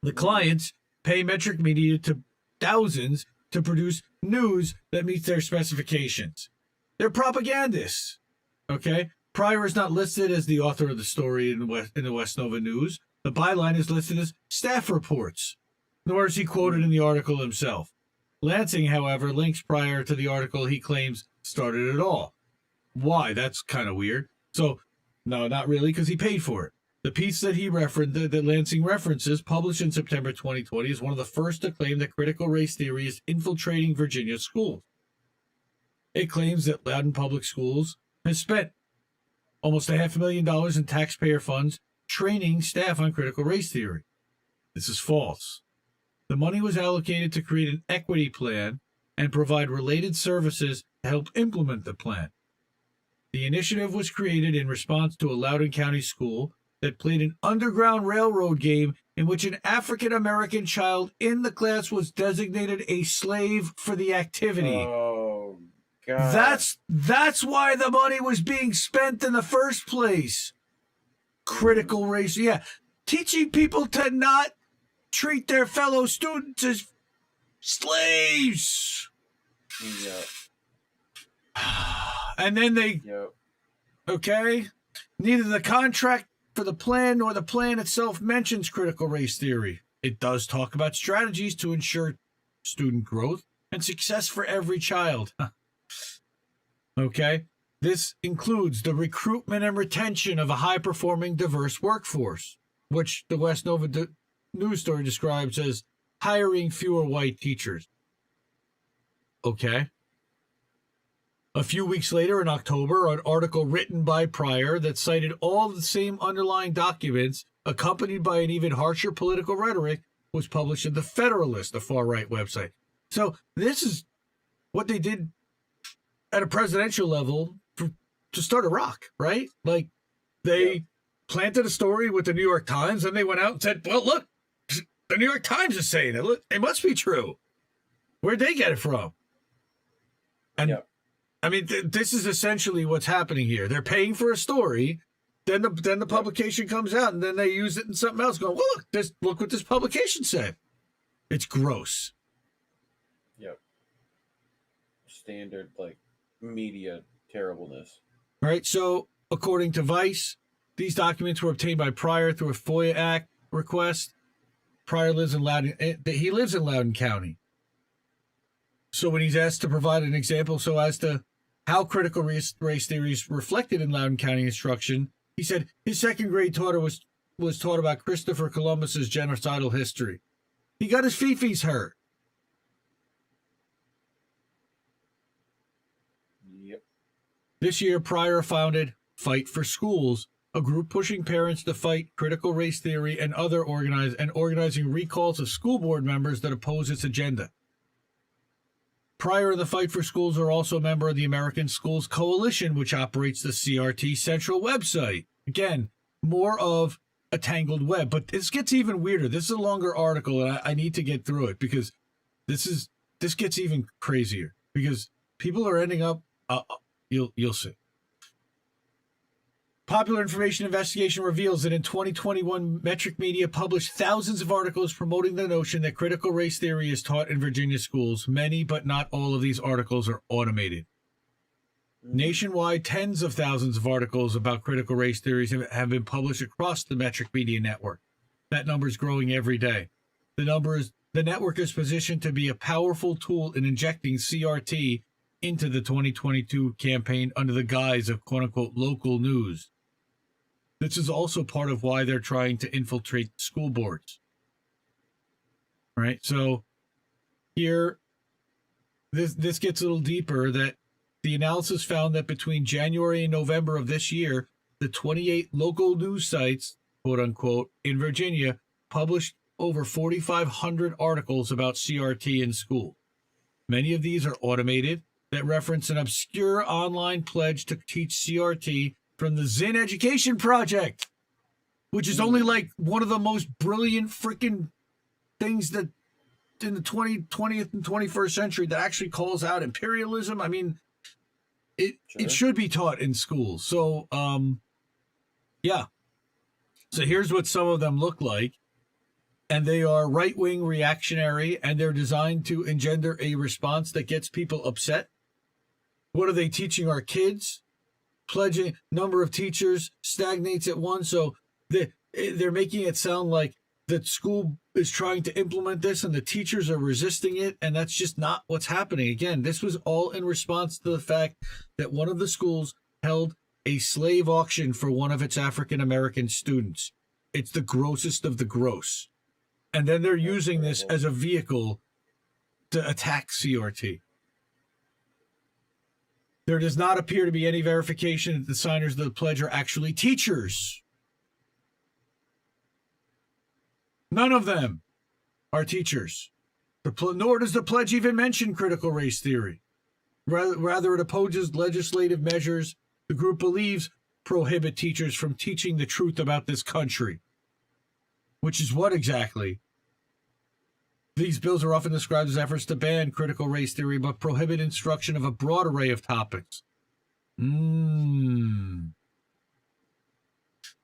The clients pay Metric Media to thousands to produce news that meets their specifications. They're propagandists. Okay? Pryor is not listed as the author of the story in the West Nova News. The byline is listed as staff reports, nor is he quoted in the article himself. Lansing, however, links Pryor to the article he claims started it all. Why? That's kind of weird. So, no, not really, because he paid for it. The piece that that Lansing references, published in September 2020, is one of the first to claim that critical race theory is infiltrating Virginia schools. It claims that Loudoun Public Schools has spent almost $500,000 in taxpayer funds training staff on critical race theory. This is false. The money was allocated to create an equity plan and provide related services to help implement the plan. The initiative was created in response to a Loudoun County school that played an Underground Railroad game in which an African-American child in the class was designated a slave for the activity. Oh, God. That's why the money was being spent in the first place. Critical race, yeah. Teaching people to not treat their fellow students as slaves. Yeah. And then they, okay, neither the contract for the plan nor the plan itself mentions critical race theory. It does talk about strategies to ensure student growth and success for every child. Okay. This includes the recruitment and retention of a high-performing, diverse workforce, which the West Nova news story describes as hiring fewer white teachers. Okay. A few weeks later, in October, an article written by Pryor that cited all the same underlying documents, accompanied by an even harsher political rhetoric, was published in The Federalist, the far-right website. So this is what they did at a presidential level to start a rock, right? Like, they planted a story with the New York Times, and they went out and said, well, look, the New York Times is saying it. Look, it must be true. Where'd they get it from? And Yep. I mean, this is essentially what's happening here. They're paying for a story, then the publication comes out, and then they use it in something else. Going, well, look what this publication said. It's gross. Yep. Standard like media terribleness. All right. So, according to Vice, these documents were obtained by Pryor through a FOIA Act request. Pryor lives in Loudoun. He lives in Loudoun County. So when he's asked to provide an example so as to how critical race theory is reflected in Loudoun County instruction, he said his second grade tutor was taught about Christopher Columbus's genocidal history. He got his fifis hurt. Yep. This year, Pryor founded Fight for Schools, a group pushing parents to fight critical race theory and organizing recalls of school board members that oppose its agenda. Pryor and the Fight for Schools are also a member of the American Schools Coalition, which operates the CRT Central website. Again, more of a tangled web, but this gets even weirder. This is a longer article, and I need to get through it because this gets even crazier because people are ending up. You'll see. Popular Information Investigation reveals that in 2021, Metric Media published thousands of articles promoting the notion that critical race theory is taught in Virginia schools. Many, but not all of these articles are automated. Nationwide, tens of thousands of articles about critical race theories have been published across the Metric Media network. That number is growing every day. The network is positioned to be a powerful tool in injecting CRT into the 2022 campaign under the guise of quote-unquote local news. This is also part of why they're trying to infiltrate school boards. Right? So here, this gets a little deeper, that the analysis found that between January and November of this year, the 28 local news sites, quote unquote, in Virginia published over 4,500 articles about CRT in school. Many of these are automated that reference an obscure online pledge to teach CRT from the Zinn Education Project, which is only like one of the most brilliant freaking things that in the 20th and 21st century that actually calls out imperialism. I mean, it should be taught in schools. So, yeah. So here's what some of them look like. And they are right-wing reactionary, and they're designed to engender a response that gets people upset. What are they teaching our kids? Pledging number of teachers stagnates at one. So they're making it sound like the school is trying to implement this and the teachers are resisting it. And that's just not what's happening. Again, this was all in response to the fact that one of the schools held a slave auction for one of its African-American students. It's the grossest of the gross. And then they're using this as a vehicle to attack CRT. There does not appear to be any verification that the signers of the pledge are actually teachers. None of them are teachers. Nor does the pledge even mention critical race theory. Rather, it opposes legislative measures the group believes prohibit teachers from teaching the truth about this country. Which is what exactly? These bills are often described as efforts to ban critical race theory, but prohibit instruction of a broad array of topics.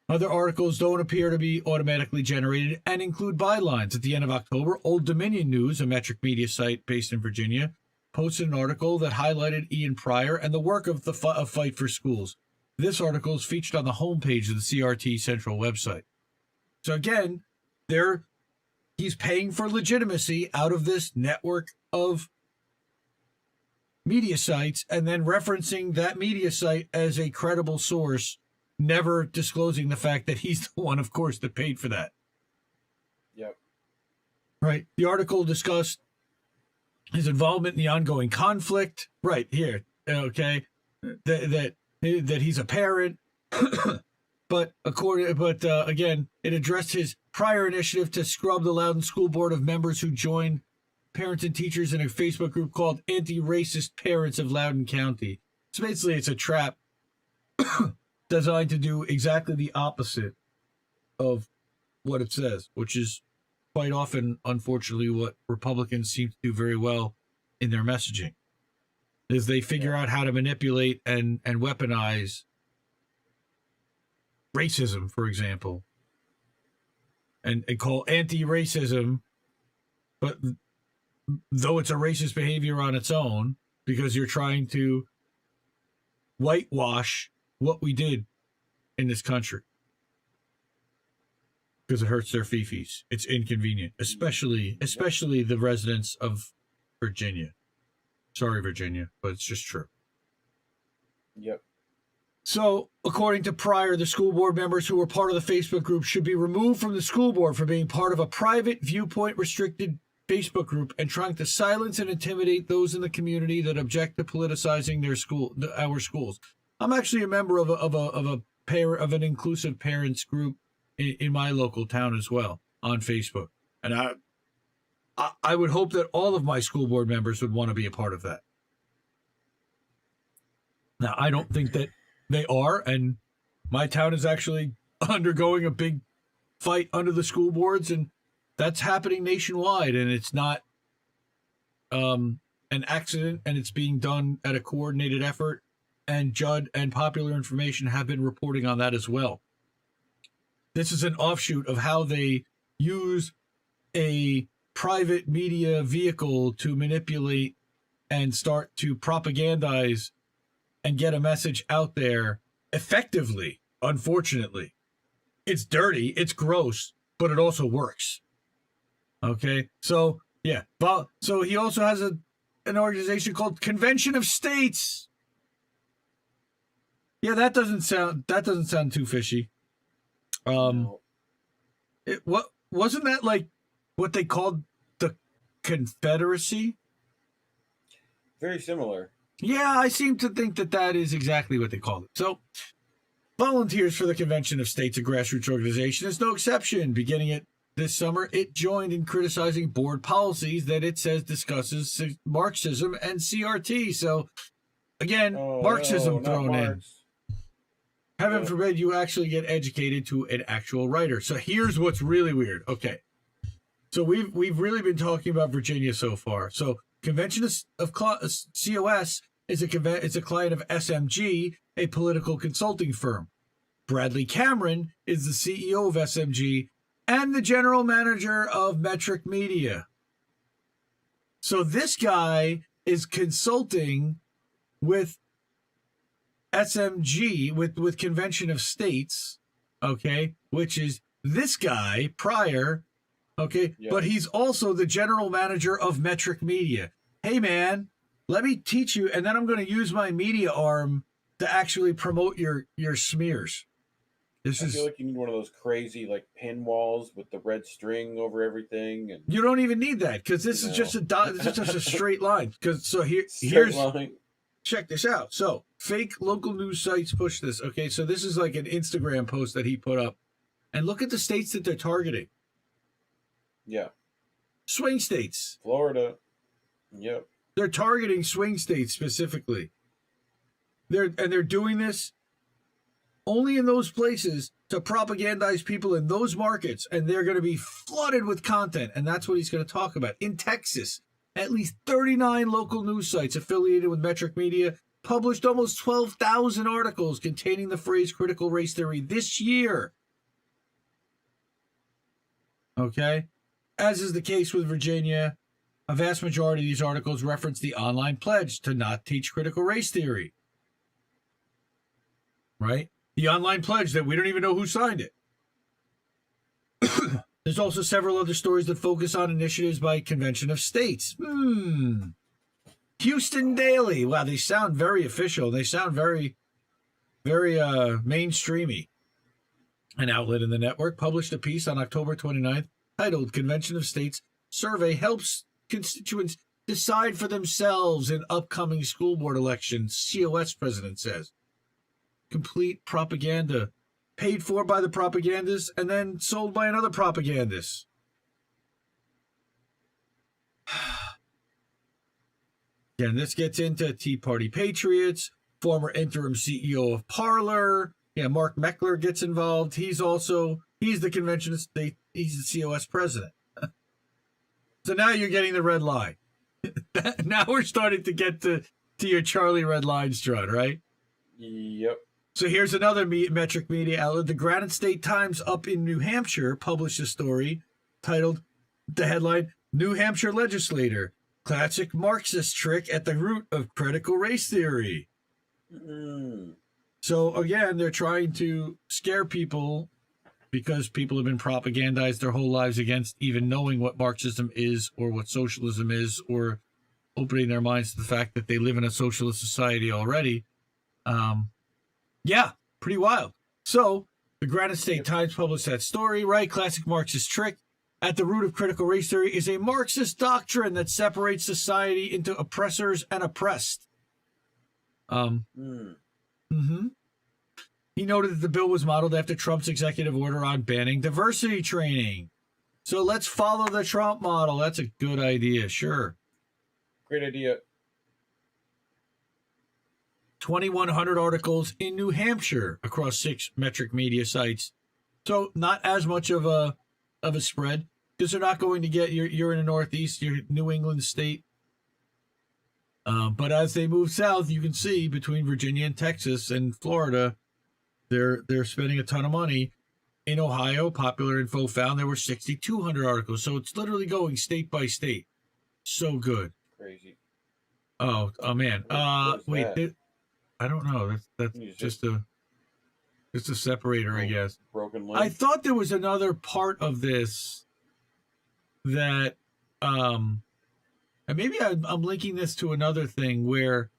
Other articles don't appear to be automatically generated and include bylines. At the end of October, Old Dominion News, a Metric Media site based in Virginia, posted an article that highlighted Ian Pryor and the work of the Fight for Schools. This article is featured on the homepage of the CRT Central website. So again, he's paying for legitimacy out of this network of media sites and then referencing that media site as a credible source, never disclosing the fact that he's the one, of course, that paid for that. Yep. Right. The article discussed his involvement in the ongoing conflict. Right here. Okay. That he's a parent. But again, it addressed his prior initiative to scrub the Loudoun School Board of members who joined parents and teachers in a Facebook group called Anti-Racist Parents of Loudoun County. So basically, it's a trap designed to do exactly the opposite of what it says, which is quite often, unfortunately, what Republicans seem to do very well in their messaging. is they figure out how to manipulate and weaponize racism, for example, and call anti-racism, but though it's a racist behavior on its own, because you're trying to whitewash what we did in this country. Because it hurts their fifis. It's inconvenient, especially the residents of Virginia. Sorry, Virginia, but it's just true. Yep. So, according to Pryor, the school board members who were part of the Facebook group should be removed from the school board for being part of a private, viewpoint-restricted Facebook group and trying to silence and intimidate those in the community that object to politicizing our schools. I'm actually a member of an inclusive parents group in my local town as well on Facebook, and I would hope that all of my school board members would want to be a part of that. Now, I don't think that they are, and my town is actually undergoing a big fight under the school boards, and that's happening nationwide, and it's not an accident, and it's being done at a coordinated effort, and Judd and Popular Information have been reporting on that as well. This is an offshoot of how they use a private media vehicle to manipulate and start to propagandize and get a message out there effectively, unfortunately. It's dirty, it's gross, but it also works. Okay? So, yeah. So he also has an organization called Convention of States. Yeah, that doesn't sound too fishy. No. What wasn't that like what they called the Confederacy? Very similar. Yeah, I seem to think that is exactly what they called it. So, Volunteers for the Convention of States, a grassroots organization, is no exception. Beginning it this summer, it joined in criticizing board policies that it says discusses Marxism and CRT. So, again, Marxism thrown in. Heaven forbid you actually get educated to an actual writer. So here's what's really weird. Okay. So we've really been talking about Virginia so far. So Convention of COS is a client of SMG, a political consulting firm. Bradley Cameron is the CEO of SMG and the general manager of Metric Media. So this guy is consulting with SMG, with Convention of States, okay, which is this guy, Pryor, okay, yeah. But he's also the general manager of Metric Media. Hey, man, let me teach you, and then I'm going to use my media arm to actually promote your smears. I feel like you need one of those crazy like pin walls with the red string over everything, and you don't even need that because this is just a straight line. Here's line. Check this out. So, fake local news sites push this. Okay, so this is like an Instagram post that he put up. And look at the states that they're targeting. Yeah. Swing states. Florida. Yep. They're targeting swing states specifically. They're doing this only in those places to propagandize people in those markets, and they're going to be flooded with content, and that's what he's going to talk about. In Texas, at least 39 local news sites affiliated with Metric Media published almost 12,000 articles containing the phrase critical race theory this year. Okay? As is the case with Virginia, a vast majority of these articles reference the online pledge to not teach critical race theory. Right? The online pledge that we don't even know who signed it. There's also several other stories that focus on initiatives by Convention of States. Houston Daily. Wow, they sound very official. They sound very, very mainstreamy. An outlet in the network published a piece on October 29th titled Convention of States Survey Helps Constituents Decide for Themselves in Upcoming School Board Elections, COS president says. Complete propaganda. Paid for by the propagandist and then sold by another propagandist. Again, this gets into Tea Party Patriots, former interim CEO of Parler. Yeah, Mark Meckler gets involved. He's the Convention of State. He's the COS president. So now you're getting the red line. Now we're starting to get to to your Charlie Red Line strut, right? Yep. So here's another metric media outlet. The Granite State Times up in New Hampshire published a story titled, the headline, New Hampshire Legislator, Classic Marxist Trick at the Root of Critical Race Theory. So again, they're trying to scare people because people have been propagandized their whole lives against even knowing what Marxism is or what socialism is, or opening their minds to the fact that they live in a socialist society already. Yeah, pretty wild. So the Granite State Times published that story, right? Classic Marxist trick. At the root of critical race theory is a Marxist doctrine that separates society into oppressors and oppressed. He noted that the bill was modeled after Trump's executive order on banning diversity training. So let's follow the Trump model. That's a good idea, sure. Great idea. 2,100 articles in New Hampshire across 6 metric media sites. So not as much of a spread, because they're not going to get, you're in the Northeast, you're New England state. But as they move south, you can see between Virginia and Texas and Florida, they're spending a ton of money. In Ohio, Popular Info found there were 6,200 articles. So it's literally going state by state. So good. Crazy. Oh man. Wait. I don't know. That's just a separator, I guess. Broken link. I thought there was another part of this that, and maybe I'm linking this to another thing where,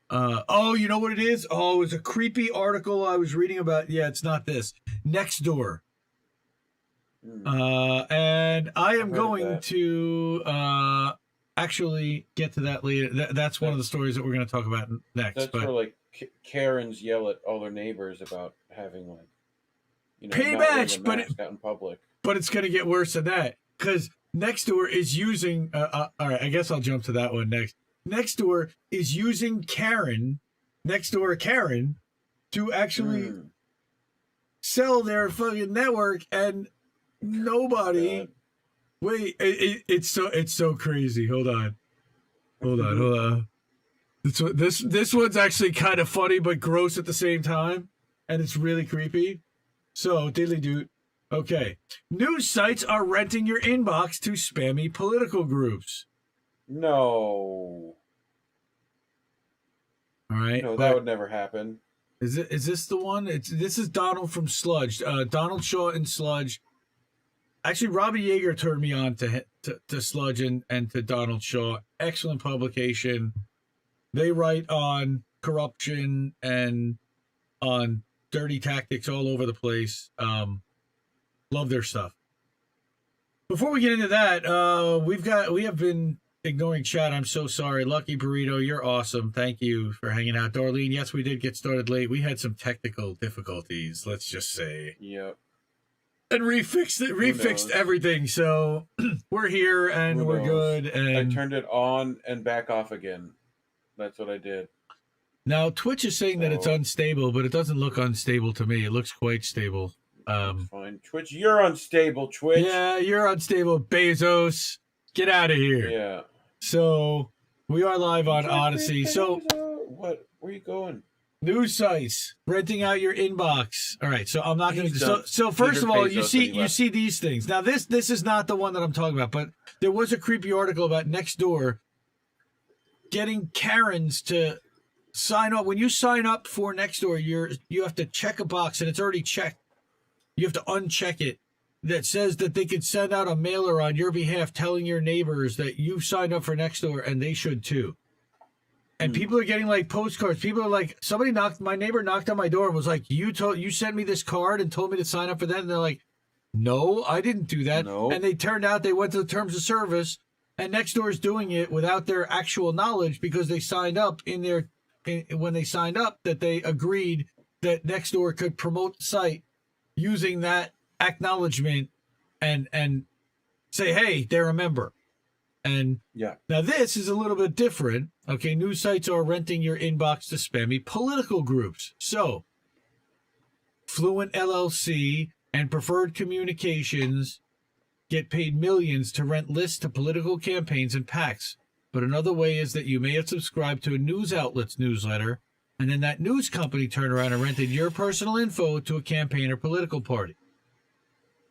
you know what it is? Oh, it was a creepy article I was reading about. Yeah, it's not this. Nextdoor. And I am going to actually get to that later. That's one of the stories that we're going to talk about next. That's where like Karens yell at all their neighbors about having pay match, but out in public. But it's going to get worse than that because Nextdoor is using. All right, I guess I'll jump to that one next. Nextdoor is using Nextdoor Karen, to actually sell their fucking network, and nobody. God. Wait, it's so crazy. Hold on. This one's actually kind of funny but gross at the same time, and it's really creepy. So, diddly doot. Okay. News sites are renting your inbox to spammy political groups. No. All right. No, that would never happen. Is this the one? This is Donald from Sludge. Donald Shaw and Sludge. Actually, Robbie Yeager turned me on to Sludge and to Donald Shaw. Excellent publication. They write on corruption and on dirty tactics all over the place. Love their stuff. Before we get into that, we have been ignoring chat. I'm so sorry. Lucky Burrito, you're awesome. Thank you for hanging out. Darlene, yes, we did get started late. We had some technical difficulties, let's just say. Yep. And refixed everything. So we're here and we're good. And I turned it on and back off again. That's what I did. Now Twitch is saying that it's unstable, but it doesn't look unstable to me. It looks quite stable. Fine. Twitch, you're unstable, Twitch. Yeah, you're unstable, Bezos. Get out of here. Yeah. So we are live on Odyssey. So what? Where are you going? News sites renting out your inbox. All right, so I'm not going to. So first of all, you see these things. Now this is not the one that I'm talking about, but there was a creepy article about Nextdoor getting Karens to sign up. When you sign up for Nextdoor, you have to check a box, and it's already checked. You have to uncheck it. That says that they could send out a mailer on your behalf telling your neighbors that you've signed up for Nextdoor and they should too. And people are getting like postcards. People are like, my neighbor knocked on my door and was like, you sent me this card and told me to sign up for that. And they're like, no, I didn't do that. No. And they turned out they went to the terms of service, and Nextdoor is doing it without their actual knowledge because they signed up when they signed up that they agreed that Nextdoor could promote the site using that acknowledgement and say, hey, they're a member. And now this is a little bit different. Okay, news sites are renting your inbox to spammy political groups. So Fluent LLC and Preferred Communications get paid millions to rent lists to political campaigns and PACs, but another way is that you may have subscribed to a news outlet's newsletter, and then that news company turned around and rented your personal info to a campaign or political party.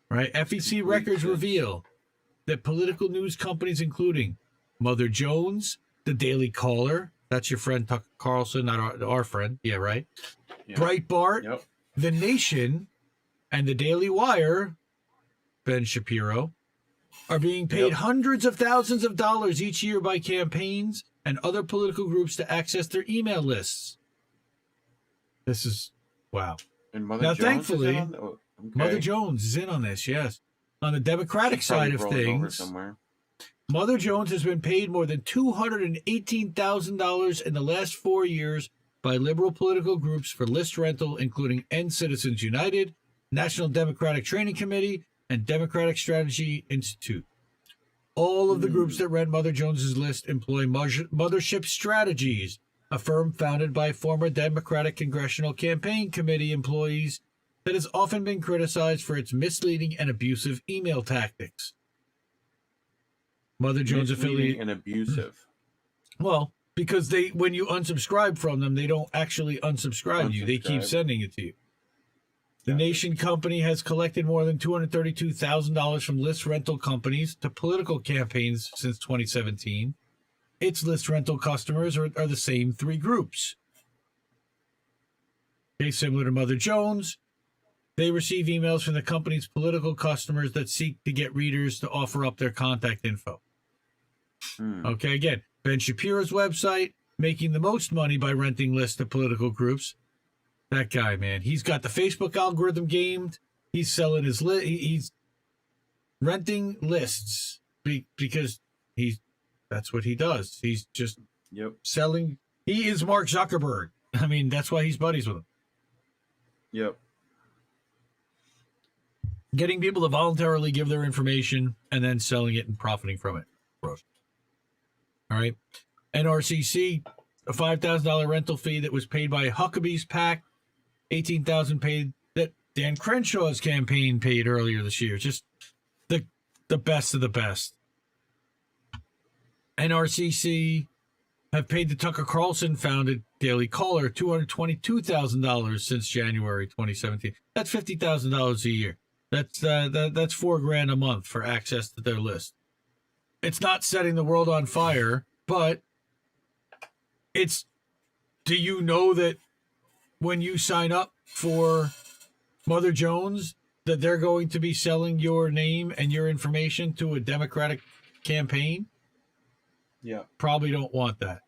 Right? FEC records reveal that political news companies, including Mother Jones, The Daily Caller, that's your friend Tucker Carlson, not our friend, yeah, right? Yep. Breitbart, yep. The Nation, and The Daily Wire, Ben Shapiro, are being paid hundreds of thousands of dollars each year by campaigns and other political groups to access their email lists. This is, wow. And Mother Jones thankfully, Mother Jones is in on this, yes. On the Democratic side of things, Mother Jones has been paid more than $218,000 in the last 4 years by liberal political groups for list rental, including End Citizens United, National Democratic Training Committee, and Democratic Strategy Institute. All of the groups that rent Mother Jones's list employ Mothership Strategies, a firm founded by former Democratic Congressional Campaign Committee employees that has often been criticized for its misleading and abusive email tactics. Mother Jones affiliate and abusive. Well, because when you unsubscribe from them, they don't actually unsubscribe you. They keep sending it to you. The Nation Company has collected more than $232,000 from list rental companies to political campaigns since 2017. Its list rental customers are the same three groups. Okay, similar to Mother Jones, they receive emails from the company's political customers that seek to get readers to offer up their contact info. Okay, again, Ben Shapiro's website, making the most money by renting lists to political groups. That guy, man, he's got the Facebook algorithm gamed. He's selling his he's renting lists because that's what he does. He's just selling. He is Mark Zuckerberg. I mean, that's why he's buddies with him. Yep. Getting people to voluntarily give their information and then selling it and profiting from it. Gross. All right. NRCC, a $5,000 rental fee that was paid by Huckabee's PAC, $18,000 paid that Dan Crenshaw's campaign paid earlier this year. Just the best of the best. NRCC have paid the Tucker Carlson founded Daily Caller $222,000 since January 2017. That's $50,000 a year. That's $4,000 a month for access to their list. It's not setting the world on fire, but do you know that when you sign up for Mother Jones, that they're going to be selling your name and your information to a Democratic campaign? Yeah. Probably don't want that.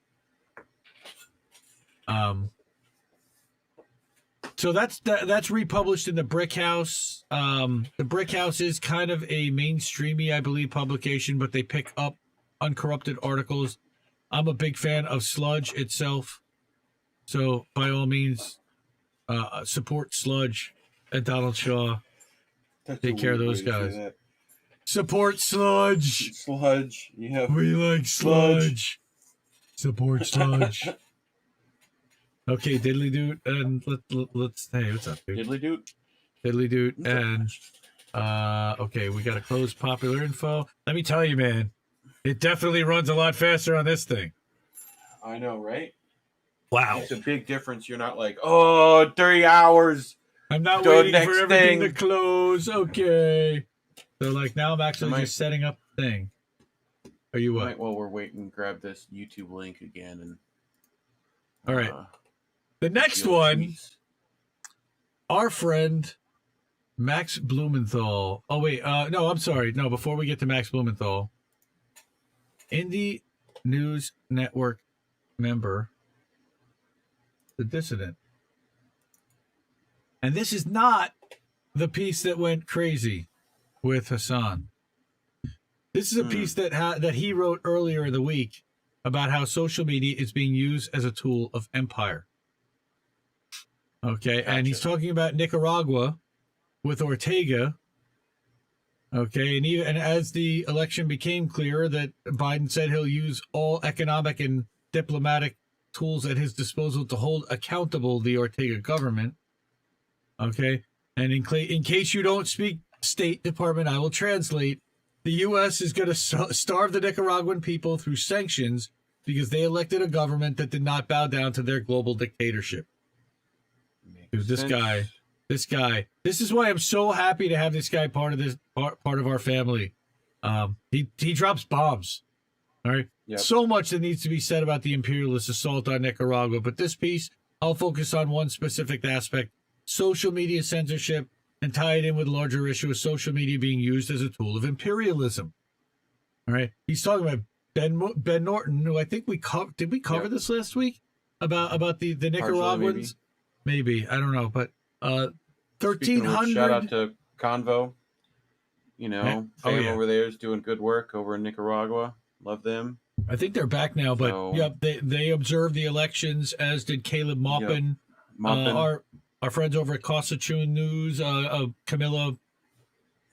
So that's republished in the Brick House. The Brick House is kind of a mainstreamy, I believe, publication, but they pick up uncorrupted articles. I'm a big fan of Sludge itself. So by all means, support Sludge and Donald Shaw. Take care of those guys. Support Sludge. Sludge. Yeah. We like Sludge. Support Sludge. Okay, Diddly Doot, and let's hey, what's up, dude? Diddly Doot. Diddly Doot, and okay, we got to close popular info. Let me tell you, man, it definitely runs a lot faster on this thing. I know, right? Wow, it's a big difference. You're not like, 30 hours. I'm not waiting for everything to close. Okay, so like now I'm actually just setting up the thing. Are you what? While we're waiting, grab this YouTube link again and. All right. The next one, our friend Max Blumenthal. Oh, wait. No, I'm sorry. No, before we get to Max Blumenthal, Indie News Network member, The Dissident. And this is not the piece that went crazy with Hassan. This is a piece that he wrote earlier in the week about how social media is being used as a tool of empire. Okay, gotcha. And he's talking about Nicaragua with Ortega. Okay, and as the election became clearer that Biden said he'll use all economic and diplomatic tools at his disposal to hold accountable the Ortega government. Okay, and in case you don't speak State Department, I will translate. the U.S. is going to starve the Nicaraguan people through sanctions because they elected a government that did not bow down to their global dictatorship. Dude, this guy, this is why I'm so happy to have this guy part of our family. He drops bombs. All right. Yep. So much that needs to be said about the imperialist assault on Nicaragua, but this piece, I'll focus on one specific aspect: social media censorship, and tie it in with a larger issue of social media being used as a tool of imperialism. All right. He's talking about Ben Norton, who I think we covered. Did we cover this last week about the Nicaraguans? Maybe. I don't know, but 1,300. Shout out to Convo. You know, fam over there is doing good work over in Nicaragua. Love them. I think they're back now, but they observed the elections, as did Caleb Maupin. Yep. Our friends over at Cosachun News, Camilla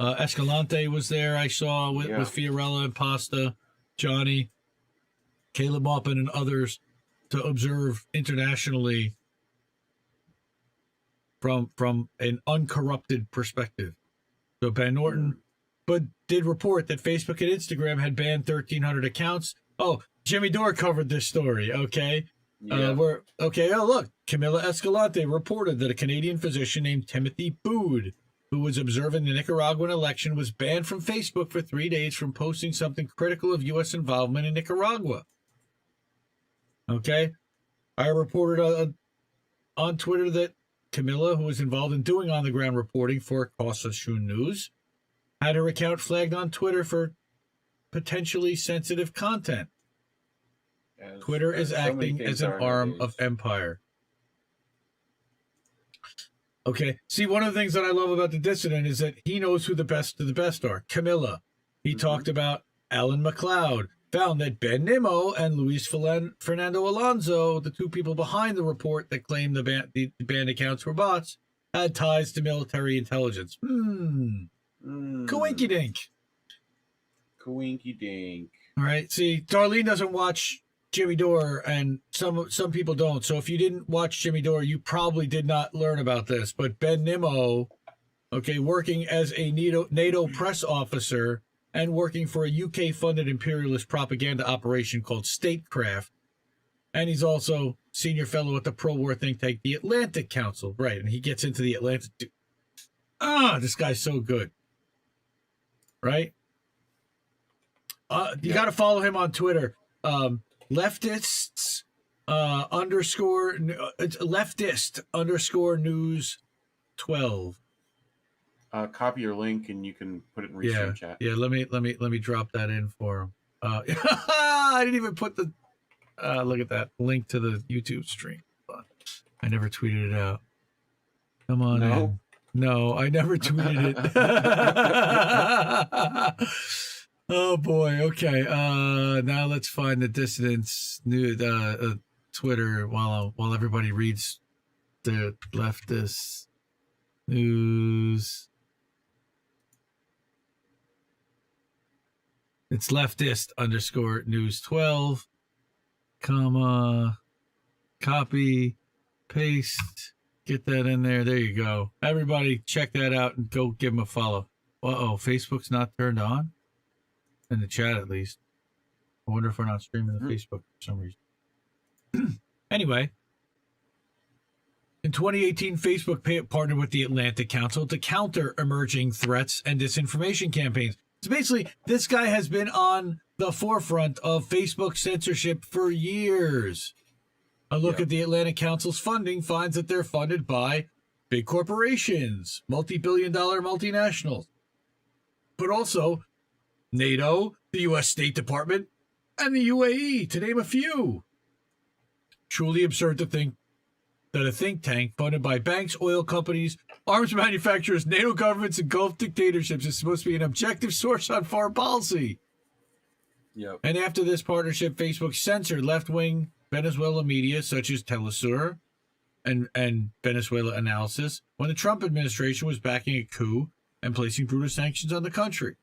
Escalante was there. I saw with Fiorella and Pasta, Johnny, Caleb Maupin, and others to observe internationally from an uncorrupted perspective. So Ben Norton, but did report that Facebook and Instagram had banned 1,300 accounts. Oh, Jimmy Dore covered this story. Okay. Yeah. Oh, look, Camilla Escalante reported that a Canadian physician named Timothy Bood, who was observing the Nicaraguan election, was banned from Facebook for 3 days from posting something critical of U.S. involvement in Nicaragua. Okay. I reported on Twitter that Camilla, who was involved in doing on-the-ground reporting for Cosachun News, had her account flagged on Twitter for potentially sensitive content. Twitter is acting as an arm of empire. Okay. See, one of the things that I love about the dissident is that he knows who the best of the best are. Camilla. He talked about Alan McLeod, found that Ben Nimmo and Luis Fernando Alonso, the two people behind the report that claimed the banned accounts were bots, had ties to military intelligence. Coinky dink. Coinky dink. All right. See, Darlene doesn't watch Jimmy Dore, and some people don't. So if you didn't watch Jimmy Dore, you probably did not learn about this. But Ben Nimmo, working as a NATO press officer and working for a UK-funded imperialist propaganda operation called Statecraft, and he's also senior fellow at the pro-war think tank, the Atlantic Council. Right, and he gets into the Atlantic. This guy's so good. Right? You got to follow him on Twitter. Leftists _news 12. Copy your link and you can put it in Restream chat. Yeah, let me drop that in for him. I didn't even put the look at that link to the YouTube stream. I never tweeted it out. Come on in. No, I never tweeted it. Oh boy. Okay. Now let's find the dissidents' new Twitter while everybody reads the leftist news. It's leftist _news 12, comma, copy, paste, get that in there. There you go. Everybody check that out and go give them a follow. Facebook's not turned on? In the chat, at least. I wonder if we're not streaming the Facebook for some reason. Anyway, in 2018, Facebook partnered with the Atlantic Council to counter emerging threats and disinformation campaigns. So basically, this guy has been on the forefront of Facebook censorship for years. A look at the Atlantic Council's funding finds that they're funded by big corporations, multi-billion-dollar multinationals, but also NATO, the U.S. State Department, and the UAE, to name a few. Truly absurd to think that a think tank funded by banks, oil companies, arms manufacturers, NATO governments, and Gulf dictatorships is supposed to be an objective source on foreign policy. Yep. And after this partnership, Facebook censored left-wing Venezuela media such as Telesur and Venezuela Analysis when the Trump administration was backing a coup and placing brutal sanctions on the country.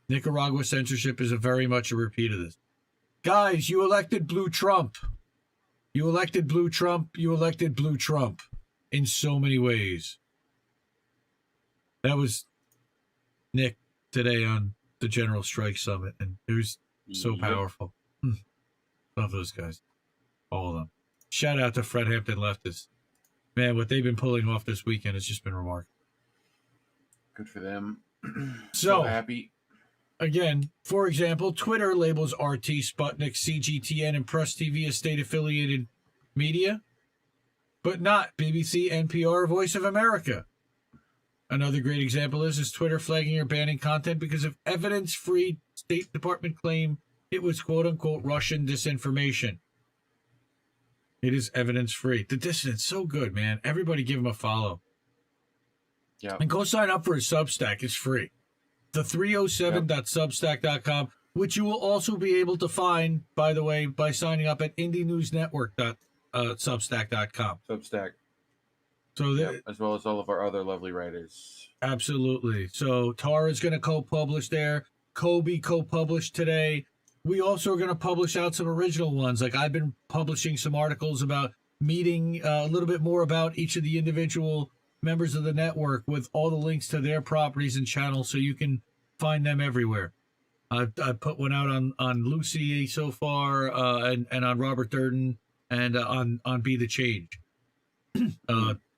Nicaragua censorship is very much a repeat of this. Guys, you elected Blue Trump. You elected Blue Trump. You elected Blue Trump in so many ways. That was Nick today on the General Strike Summit, and it was so Yep. powerful. Love those guys, all of them. Shout out to Fred Hampton leftists. Man, what they've been pulling off this weekend has just been remarkable. Good for them. So happy. Again, for example, Twitter labels RT, Sputnik, CGTN, and Press TV as state-affiliated media, but not BBC, NPR, Voice of America. Another great example is Twitter flagging or banning content because of evidence-free State Department claim it was quote-unquote Russian disinformation. It is evidence-free. The Dissident's so good, man. Everybody give him a follow. Yeah. And go sign up for his Substack. It's free. The 307.substack.com, which you will also be able to find, by the way, by signing up at indienewsnetwork.substack.com. Substack. So as well as all of our other lovely writers. Absolutely. So Tara's going to co-publish there. Kobe co-published today. We also are going to publish out some original ones. Like I've been publishing some articles about meeting a little bit more about each of the individual members of the network with all the links to their properties and channels so you can find them everywhere. I put one out on Lucy so far and on Robert Durden and on Be the Change.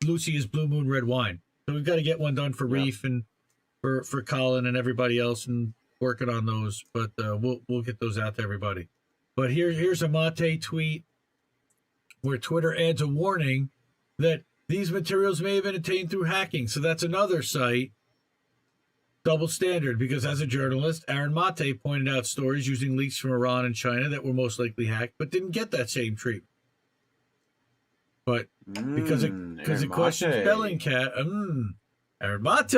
Lucy is Blue Moon Red Wine. So we've got to get one done for Reef and for Colin and everybody else and working on those. But we'll get those out to everybody. But here's a Mate tweet where Twitter adds a warning that these materials may have been obtained through hacking. So that's another site. Double standard, because as a journalist, Aaron Mate pointed out stories using leaks from Iran and China that were most likely hacked, but didn't get that same treatment. But because it questions spelling cat, Aaron Mate.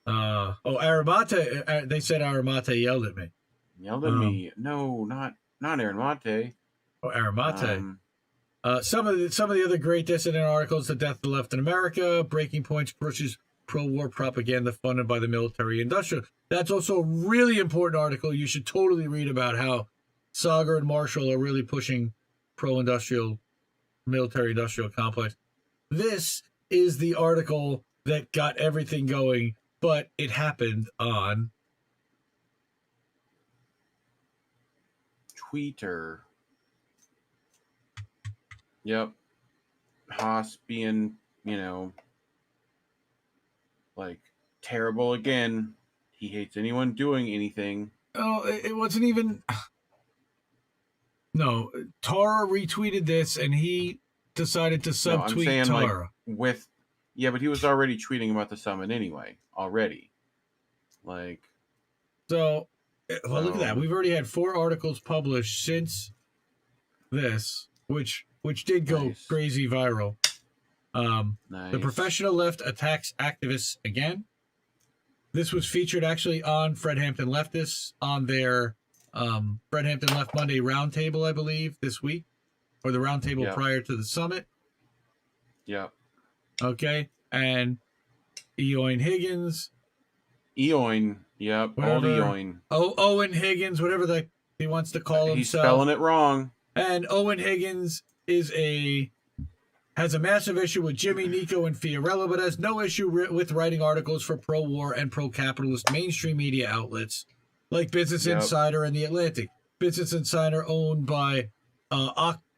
Aaron Mate. They said Aaron Mate yelled at me. Yelled at me? No, not Aaron Mate. Oh, Aaron Mate. Some of the other great dissident articles: The Death of the Left in America, Breaking Points pushes pro-war propaganda funded by the military industrial. That's also a really important article. You should totally read about how Sagar and Marshall are really pushing pro-industrial, military-industrial complex. This is the article that got everything going, but it happened on Twitter. Yep. Haas being, like terrible again. He hates anyone doing anything. Oh, it wasn't even. No, Tara retweeted this, and he decided to subtweet Tara. But he was already tweeting about the summit anyway. Already, So, look at that. We've already had 4 articles published since this, which did go crazy viral. Nice. The professional left attacks activists again. This was featured actually on Fred Hampton Leftists on their Fred Hampton Left Monday roundtable, I believe, this week, or the roundtable prior to the summit. Yep. Okay, and Eoin Higgins. Yep. Old Eoin. Owen Higgins, whatever he wants to call himself. He's spelling it wrong. And Owen Higgins has a massive issue with Jimmy, Nico, and Fiorello, but has no issue with writing articles for pro-war and pro-capitalist mainstream media outlets like Business Insider and The Atlantic. Business Insider owned by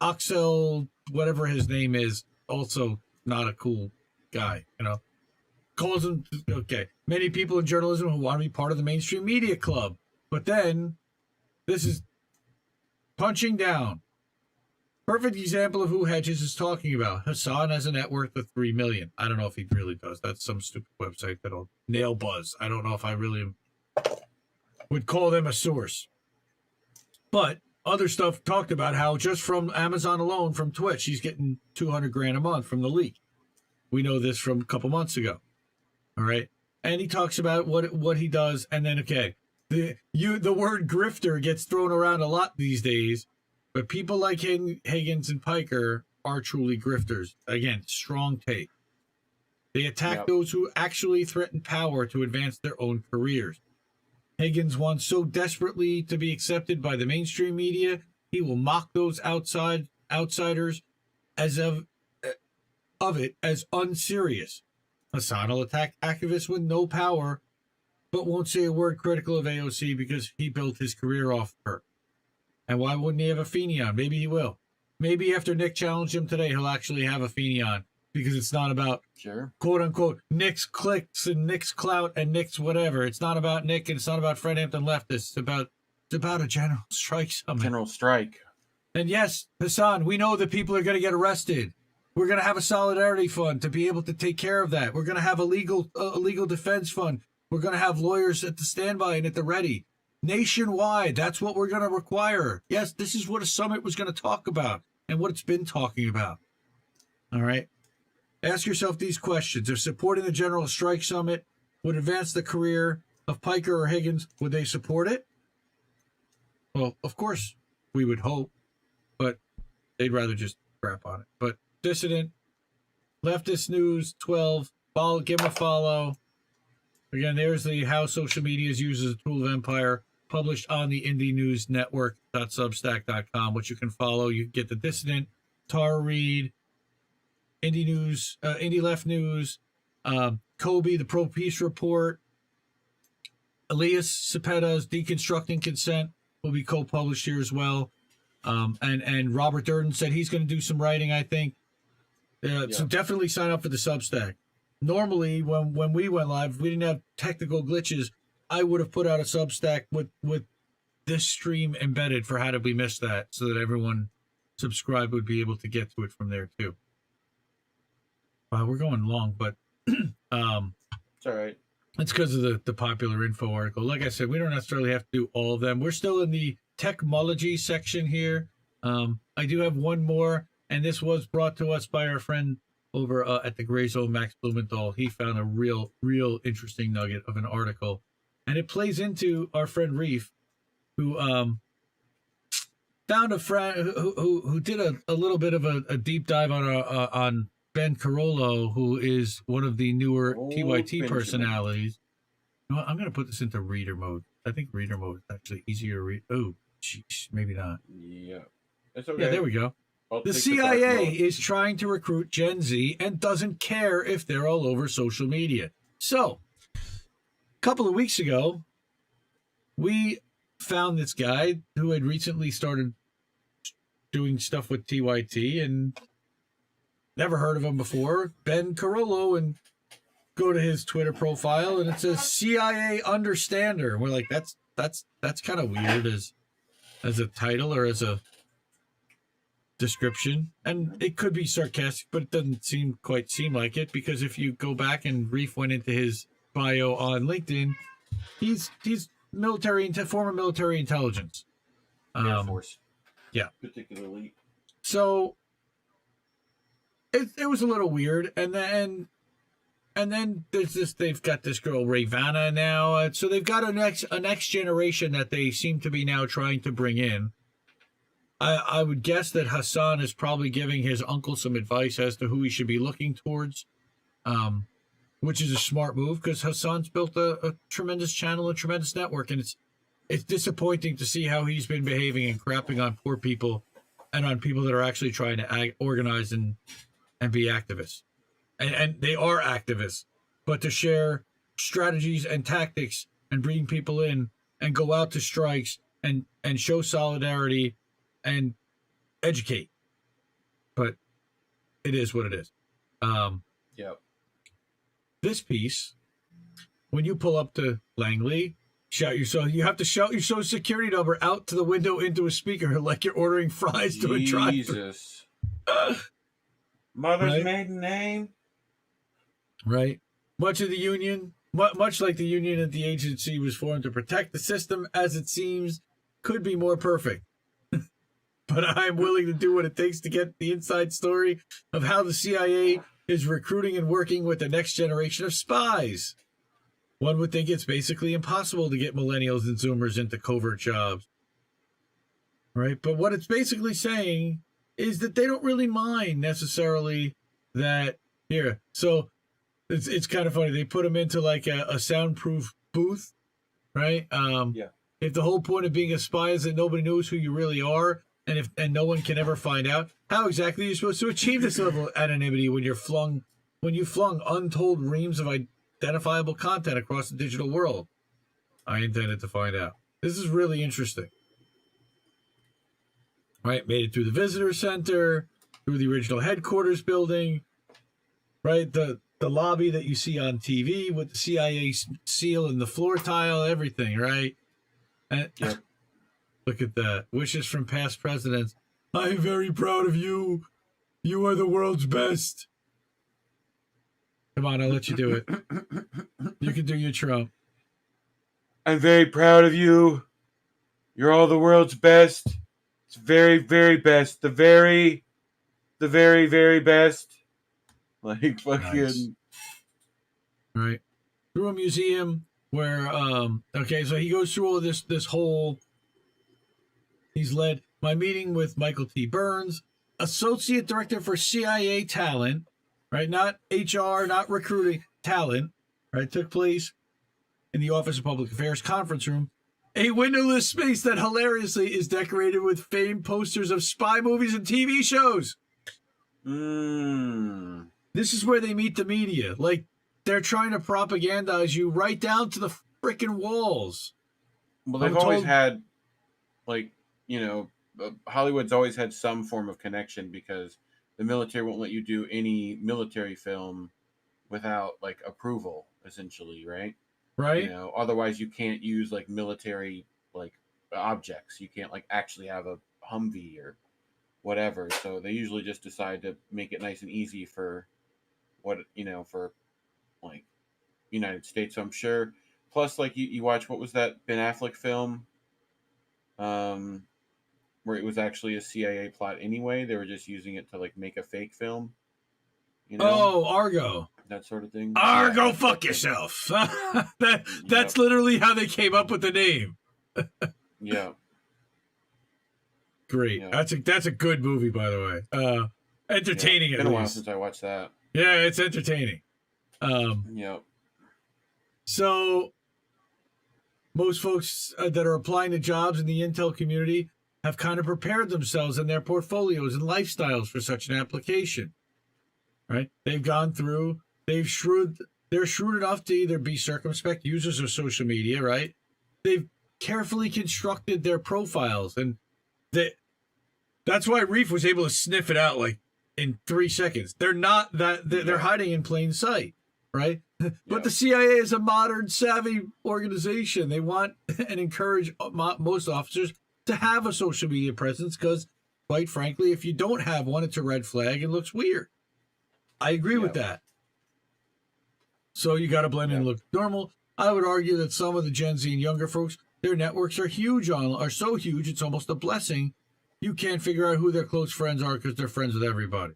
Axel, whatever his name is, also not a cool guy, Calls him, many people in journalism who want to be part of the mainstream media club. But then, this is punching down. Perfect example of who Hedges is talking about. Hassan has a net worth of $3 million. I don't know if he really does. That's some stupid website that'll nail buzz. I don't know if I really would call them a source. But other stuff talked about how just from Amazon alone, from Twitch, he's getting $200,000 a month from the leak. We know this from a couple months ago. All right. And he talks about what he does. And then, the word grifter gets thrown around a lot these days. But people like Higgins and Piker are truly grifters. Again, strong take. They attack those who actually threaten power to advance their own careers. Higgins wants so desperately to be accepted by the mainstream media, he will mock those outsiders as of it as unserious. Hassan will attack activists with no power but won't say a word critical of AOC because he built his career off her. And why wouldn't he have a Fenion? Maybe he will. Maybe after Nick challenged him today, he'll actually have a Fenion because it's not about, quote unquote, Nick's clicks and Nick's clout and Nick's whatever. It's not about Nick and it's not about Fred Hampton leftists. It's about a general strike summit. General strike. And yes, Hassan, we know that people are going to get arrested. We're going to have a solidarity fund to be able to take care of that. We're going to have a legal defense fund. We're going to have lawyers at the standby and at the ready. Nationwide, that's what we're going to require. Yes, this is what a summit was going to talk about and what it's been talking about. All right? Ask yourself these questions. If supporting the General Strike Summit would advance the career of Piker or Higgins, would they support it? Well, of course, we would hope, but they'd rather just crap on it. But Dissident, Leftist News 12, give them a follow. Again, there's how social media is used as a tool of empire, published on the Indie News Network.substack.com, which you can follow. You get the Dissident, Tara Reid, Indie News, Indie Left News, Kobe, the Pro Peace Report, Elias Cepeda's Deconstructing Consent will be co-published here as well. And Robert Durden said he's going to do some writing, I think. So definitely sign up for the Substack. Normally, when we went live, we didn't have technical glitches. I would have put out a Substack with this stream embedded for How Did We Miss That, so that everyone subscribed would be able to get to it from there too. Wow, we're going long, but it's all right. It's because of the popular info article. Like I said, we don't necessarily have to do all of them. We're still in the technology section here. I do have one more, and this was brought to us by our friend over at the Gray Zone, Max Blumenthal. He found a real interesting nugget of an article, and it plays into our friend Reef, who found a friend who did a little bit of a deep dive on Ben Carollo, who is one of the newer TYT personalities. You know what? I'm going to put this into reader mode. I think reader mode is actually easier to read. Oh, jeez, maybe not. Yeah, it's okay. Yeah, there we go. The CIA is trying to recruit Gen Z and doesn't care if they're all over social media. So, a couple of weeks ago, we found this guy who had recently started doing stuff with TYT and never heard of him before, Ben Carollo, and go to his Twitter profile and it says CIA Understander. And we're like, that's kind of weird as a title or as a description, and it could be sarcastic, but it doesn't seem like it, because if you go back and Reef went into his bio on LinkedIn, he's former military intelligence, Air Force, yeah, particularly. So it was a little weird, and then there's this. They've got this girl Ravana now, so they've got a next generation that they seem to be now trying to bring in. I would guess that Hassan is probably giving his uncle some advice as to who he should be looking towards, which is a smart move, because Hassan's built a tremendous channel, a tremendous network, and it's disappointing to see how he's been behaving and crapping on poor people and on people that are actually trying to organize and be activists. And they are activists, but to share strategies and tactics and bring people in and go out to strikes and show solidarity and educate. But it is what it is. Yep. This piece, when you pull up to Langley, you have to shout your social security number out to the window into a speaker like you're ordering fries to a drive-thru. Jesus. Mother's Right? maiden name. Right. Much like the union that the agency was formed to protect the system, as it seems, could be more perfect. But I'm willing to do what it takes to get the inside story of how the CIA is recruiting and working with the next generation of spies. One would think it's basically impossible to get millennials and Zoomers into covert jobs. Right? But what it's basically saying is that they don't really mind necessarily that here. So it's kind of funny. They put them into like a soundproof booth, right? Yeah. If the whole point of being a spy is that nobody knows who you really are, and no one can ever find out, how exactly are you supposed to achieve this level of anonymity when you flung untold reams of identifiable content across the digital world? I intended to find out. This is really interesting. Right, made it through the visitor center, through the original headquarters building, right? The lobby that you see on TV with the CIA seal and the floor tile, everything, right? And Yep. look at that. Wishes from past presidents. I'm very proud of you. You are the world's best. Come on, I'll let you do it. You can do your Trump. I'm very proud of you. You're all the world's best. It's very, very best. The very, very best. Like fucking. Nice. Right. Through a museum where okay, so he goes through all this whole he's led my meeting with Michael T. Burns, Associate Director for CIA Talent, right? Not HR, not recruiting, talent, right? Took place in the Office of Public Affairs conference room, a windowless space that hilariously is decorated with famed posters of spy movies and TV shows. This is where they meet the media. Like, they're trying to propagandize you right down to the freaking walls. Well, they've always had, like, Hollywood's always had some form of connection because the military won't let you do any military film without, like, approval, essentially, right? Right. Otherwise you can't use, like, military, like, objects. You can't, like, actually have a Humvee or whatever. So they usually just decide to make it nice and easy for for, like, United States. So I'm sure. Plus, like, you watch, what was that Ben Affleck film? Where it was actually a CIA plot anyway. They were just using it to, like, make a fake film. Oh, Argo. That sort of thing. Argo, yeah, fuck yourself. That's literally how they came up with the name. Yeah. Great. Yeah. That's a good movie, by the way. Entertaining. It's been a while since I watched that. Yeah, it's entertaining. Yep. So most folks that are applying to jobs in the intel community have kind of prepared themselves and their portfolios and lifestyles for such an application. Right? They've gone through, they're shrewd enough to either be circumspect users of social media, right? They've carefully constructed their profiles, and that's why Reef was able to sniff it out like in 3 seconds. They're not that they're hiding in plain sight, right? But the CIA is a modern, savvy organization. They want and encourage most officers to have a social media presence because, quite frankly, if you don't have one, it's a red flag and looks weird. I agree with that. So you got to blend in and look normal. I would argue that some of the Gen Z and younger folks, their networks are so huge, it's almost a blessing. You can't figure out who their close friends are because they're friends with everybody.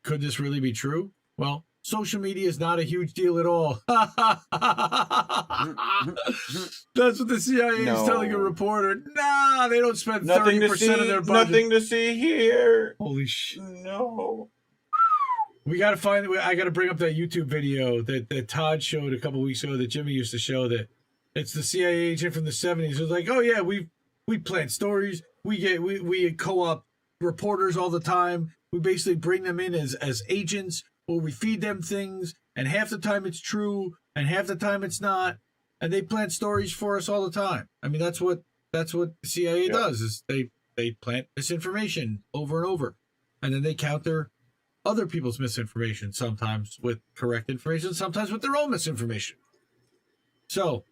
Could this really be true? Well, social media is not a huge deal at all. That's what the CIA is telling a reporter. Nah, they don't spend 30% of their budget. Nothing to see here. Holy shit. No. I got to bring up that YouTube video that Todd showed a couple weeks ago that Jimmy used to show, that it's the CIA agent from the 70s who's like, oh yeah, we plant stories. We co-op reporters all the time. We basically bring them in as agents, or we feed them things, and half the time it's true and half the time it's not, and they plant stories for us all the time. I mean, that's what the CIA does, is they plant misinformation over and over, and then they counter other people's misinformation, sometimes with correct information, sometimes with their own misinformation. So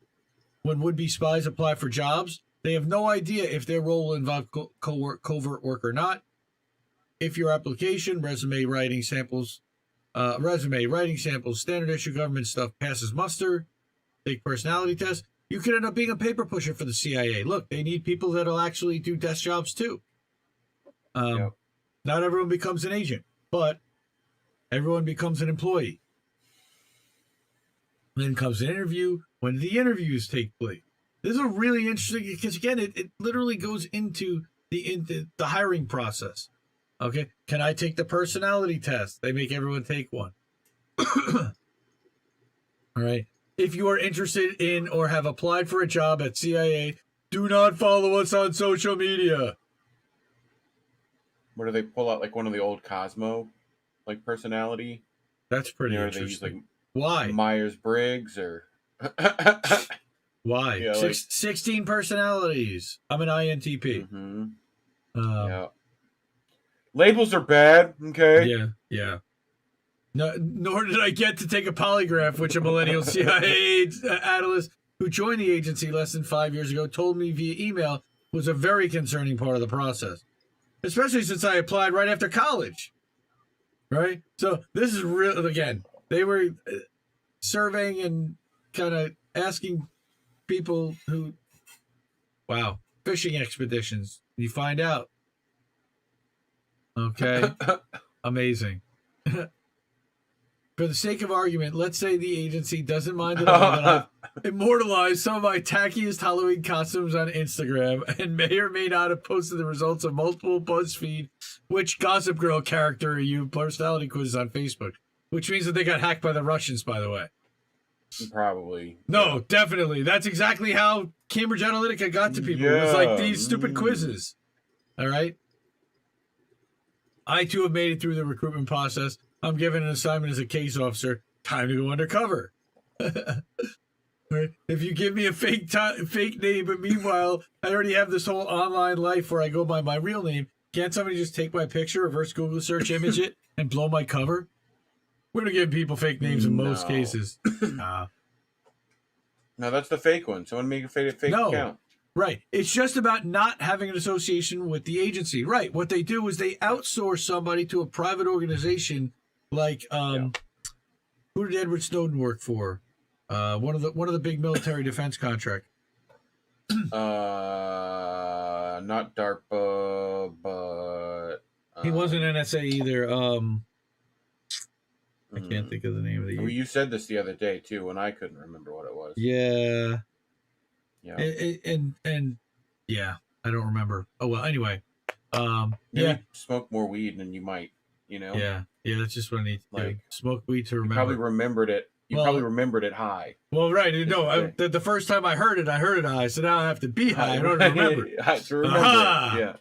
when would-be spies apply for jobs, they have no idea if their role will involve covert work or not. If your application, resume writing samples, standard issue government stuff passes muster, take personality test, you could end up being a paper pusher for the CIA. Look, they need people that'll actually do desk jobs too. Not everyone becomes an agent, but everyone becomes an employee. Then comes an interview. When do the interviews take place? This is a really interesting, because again, it literally goes into the hiring process. Okay, can I take the personality test? They make everyone take one. All right. If you are interested in or have applied for a job at CIA, do not follow us on social media. Where do they pull out, like, one of the old Cosmo, like, personality? That's pretty interesting. They use, like, why Myers-Briggs or Why? Yeah, like 16 personalities. I'm an INTP. yeah. Labels are bad. Okay. Yeah. No, nor did I get to take a polygraph, which a millennial CIA analyst who joined the agency less than 5 years ago told me via email was a very concerning part of the process, especially since I applied right after college. Right? So this is real. Again, they were surveying and kind of asking people who, wow, fishing expeditions. You find out. Okay. Amazing. For the sake of argument, let's say the agency doesn't mind at all that I've immortalized some of my tackiest Halloween costumes on Instagram and may or may not have posted the results of multiple BuzzFeed Which Gossip Girl character are you personality quizzes on Facebook. Which means that they got hacked by the Russians, by the way. Probably. No, definitely. That's exactly how Cambridge Analytica got to people. It was like these stupid quizzes. All right? I, too, have made it through the recruitment process. I'm given an assignment as a case officer. Time to go undercover. Right? If you give me a fake name, but meanwhile, I already have this whole online life where I go by my real name, can't somebody just take my picture, reverse Google search image it, and blow my cover? We're going to give people fake names in most cases. No, that's the fake one. Someone make a fake account. Right. It's just about not having an association with the agency. Right. What they do is they outsource somebody to a private organization like who did Edward Snowden work for? One of the big military defense contracts. Not DARPA, but he wasn't NSA either. I can't think of the name of the. Well, you said this the other day too, and I couldn't remember what it was. Yeah. Yeah. And yeah, I don't remember. Oh well. Anyway. Smoke more weed than you might. Yeah. That's just what I need to do. Smoke weed to remember. You probably remembered it. Probably remembered it high. Well, right. No, the first time I heard it high. So now I have to be high. I don't remember. I have to remember. Yeah.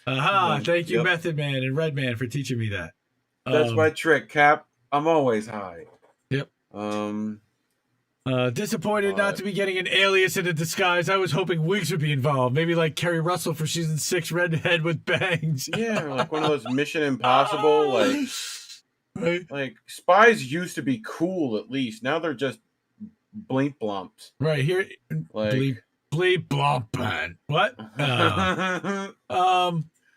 Aha! Thank you, Method Man and Red Man, for teaching me that. That's my trick, Cap. I'm always high. Yep. Disappointed not to be getting an alias in a disguise. I was hoping wigs would be involved. Maybe like Kerry Russell for season 6, redhead with bangs. Yeah, like one of those Mission Impossible, right. Like spies used to be cool at least. Now they're just blink blumps. Right here, like bleep blump. What?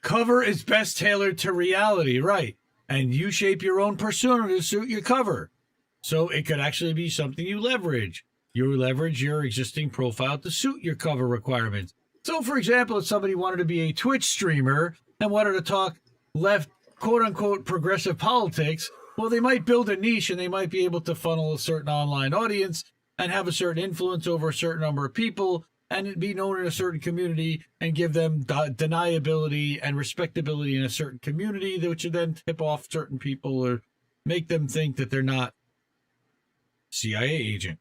Cover is best tailored to reality, right? And you shape your own persona to suit your cover. So it could actually be something you leverage. You leverage your existing profile to suit your cover requirements. So, for example, if somebody wanted to be a Twitch streamer and wanted to talk left, quote-unquote, progressive politics, well, they might build a niche and they might be able to funnel a certain online audience and have a certain influence over a certain number of people and be known in a certain community and give them deniability and respectability in a certain community, which would then tip off certain people or make them think that they're not CIA agent.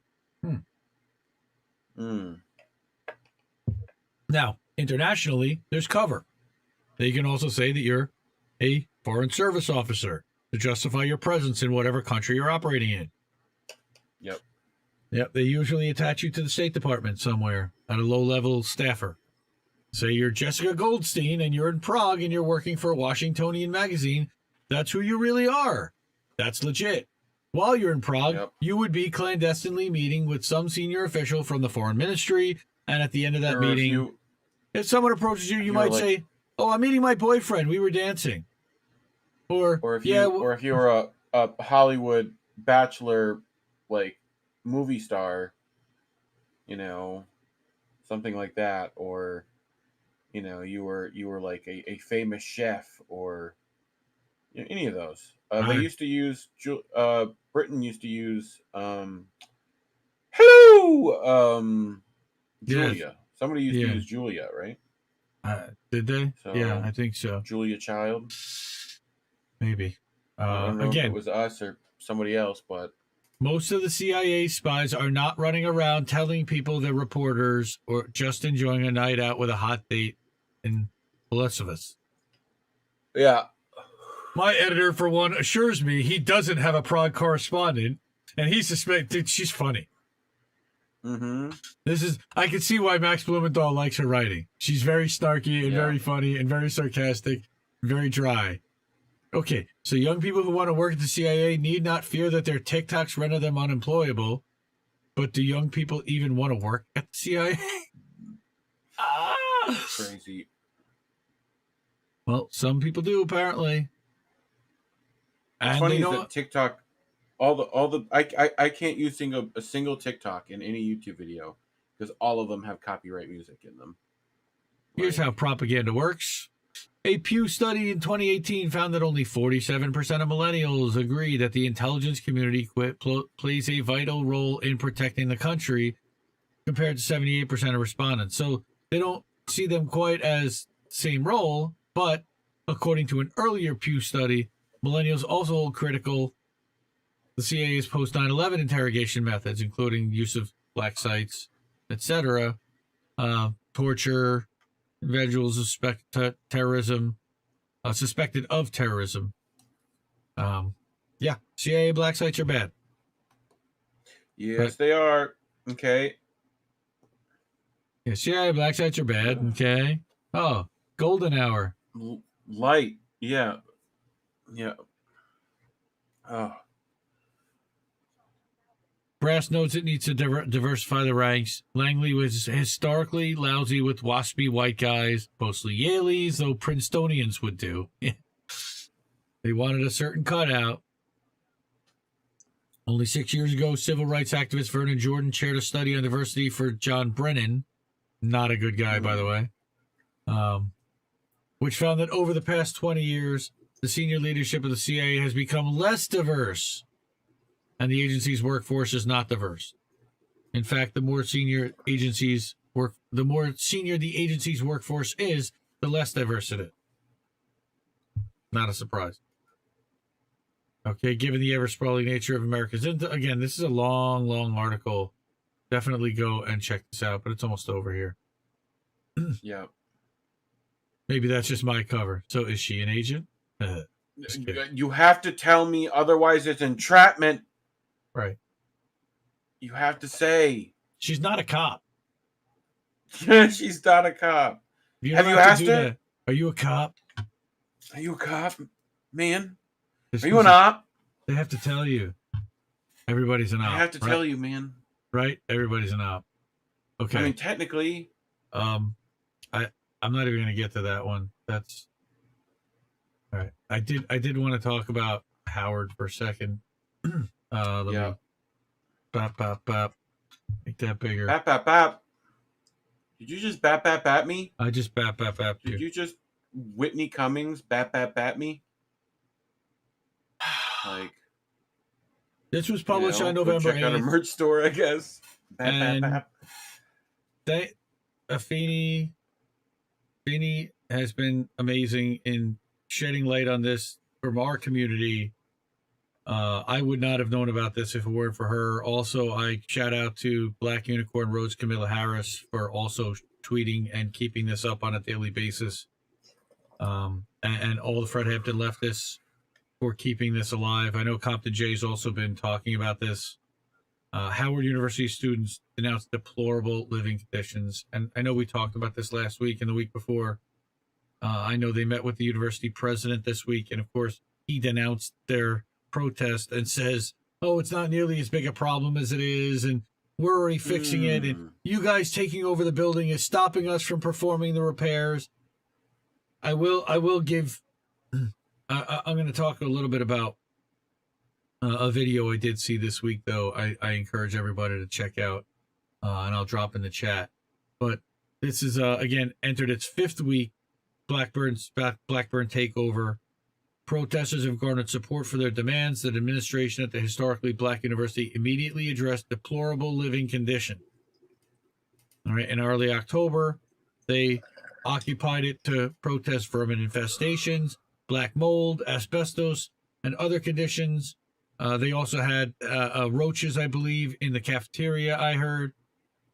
Now, internationally, there's cover. They can also say that you're a foreign service officer to justify your presence in whatever country you're operating in. Yep. They usually attach you to the State Department somewhere at a low-level staffer. Say you're Jessica Goldstein and you're in Prague and you're working for a Washingtonian magazine. That's who you really are. That's legit. While you're in Prague, you would be clandestinely meeting with some senior official from the foreign ministry. And at the end of that meeting, if someone approaches you, you might say, "Oh, I'm meeting my boyfriend. We were dancing." Or if you were a Hollywood bachelor, like movie star, something like that, or you were like a famous chef, or any of those. They used to use Britain used to use hello Julia. Somebody used to use Julia, right? Did they? So, yeah, I think so. Julia Child. Maybe. I don't know again, if it was us or somebody else, but most of the CIA spies are not running around telling people they're reporters or just enjoying a night out with a hot date in Bolesovus. Yeah. My editor, for one, assures me he doesn't have a Prague correspondent, and he suspects she's funny. Mm-hmm. I can see why Max Blumenthal likes her writing. She's very snarky and very funny and very sarcastic, very dry. Okay, so young people who want to work at the CIA need not fear that their TikToks render them unemployable. But do young people even want to work at the CIA? Crazy. Well, some people do, apparently. It's funny that TikTok, I can't use a single TikTok in any YouTube video because all of them have copyright music in them. Here's how propaganda works. A Pew study in 2018 found that only 47% of millennials agree that the intelligence community plays a vital role in protecting the country, compared to 78% of respondents. So they don't see them quite as same role, but according to an earlier Pew study, millennials also hold critical the CIA's post 9/11 interrogation methods, including use of black sites, etc., torture, individuals suspected of terrorism. Yeah, CIA black sites are bad. Yes, they are. Okay. Yeah, CIA black sites are bad. Okay. Oh, golden hour. Light. Yeah. Oh. Brass notes it needs to diversify the ranks. Langley was historically lousy with waspy white guys, mostly Yaleys, though Princetonians would do. They wanted a certain cutout. Only 6 years ago, civil rights activist Vernon Jordan chaired a study on diversity for John Brennan, not a good guy, by the way, which found that over the past 20 years, the senior leadership of the CIA has become less diverse, and the agency's workforce is not diverse. In fact, the more senior the agency's workforce is, the less diverse it is. Not a surprise. Okay, given the ever-sprawling nature of America's... Again, this is a long, long article. Definitely go and check this out, but it's almost over here. Yeah. Maybe that's just my cover. So is she an agent? You have to tell me, otherwise it's entrapment. Right. You have to say. She's not a cop. She's not a cop. Have you asked her? That. Are you a cop? Are you a cop, man? Are you an op? They have to tell you. Everybody's an op. I have to tell you, man. Right? Everybody's an op. Okay. I mean, technically. I'm not even going to get to that one. That's all right. I did want to talk about Howard for a second. Let me bap. Make that bigger. Bap. Did you just bap me? I just bap. Did you just Whitney Cummings bap me? Like, this was published on November 8th. Check out a merch store, I guess. Bap. Feeney has been amazing in shedding light on this from our community. I would not have known about this if it weren't for her. Also, I shout out to Black Unicorn Rose Camilla Harris for also tweeting and keeping this up on a daily basis. And all the Fred Hampton leftists for keeping this alive. I know Compton Jay's also been talking about this. Howard University students denounced deplorable living conditions. And I know we talked about this last week and the week before. I know they met with the university president this week. And of course, he denounced their protest and says, oh, it's not nearly as big a problem as it is. And we're already fixing it. And you guys taking over the building is stopping us from performing the repairs. I will give, I'm going to talk a little bit about a video I did see this week, though. I encourage everybody to check out, and I'll drop in the chat. But this is, again, entered its 5th week, Blackburn takeover. Protesters have garnered support for their demands that administration at the historically Black university immediately address deplorable living conditions. All right, in early October, they occupied it to protest vermin infestations, black mold, asbestos, and other conditions. They also had roaches, I believe, in the cafeteria, I heard,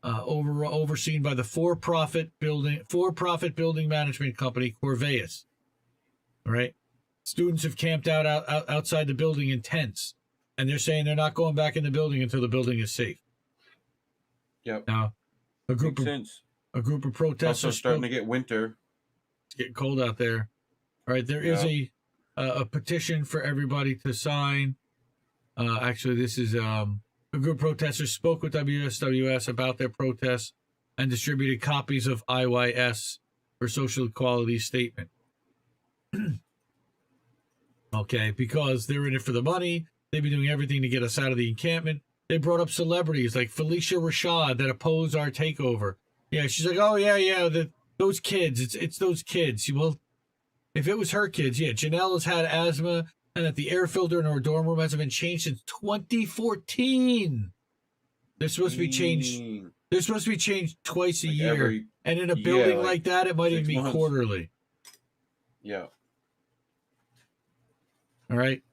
overseen by the for-profit building management company, Corveus. All right. Students have camped out outside the building in tents, and they're saying they're not going back in the building until the building is safe. Yep. Now, a group Makes of sense. a group of It's also protesters starting to get winter. It's getting cold out there. All right, there is a petition for everybody to sign. Actually, this is a group of protesters spoke with WSWS about their protests and distributed copies of IYS for social equality statement. Okay, because they're in it for the money. They've been doing everything to get us out of the encampment. They brought up celebrities like Felicia Rashad that oppose our takeover. Yeah, she's like, oh yeah, those kids. It's those kids. Well, if it was her kids, yeah. Janelle has had asthma, and that the air filter in her dorm room hasn't been changed since 2014. They're supposed to be changed. They're supposed to be changed twice a year, and in a building like that, it might even be quarterly. Yeah. All right.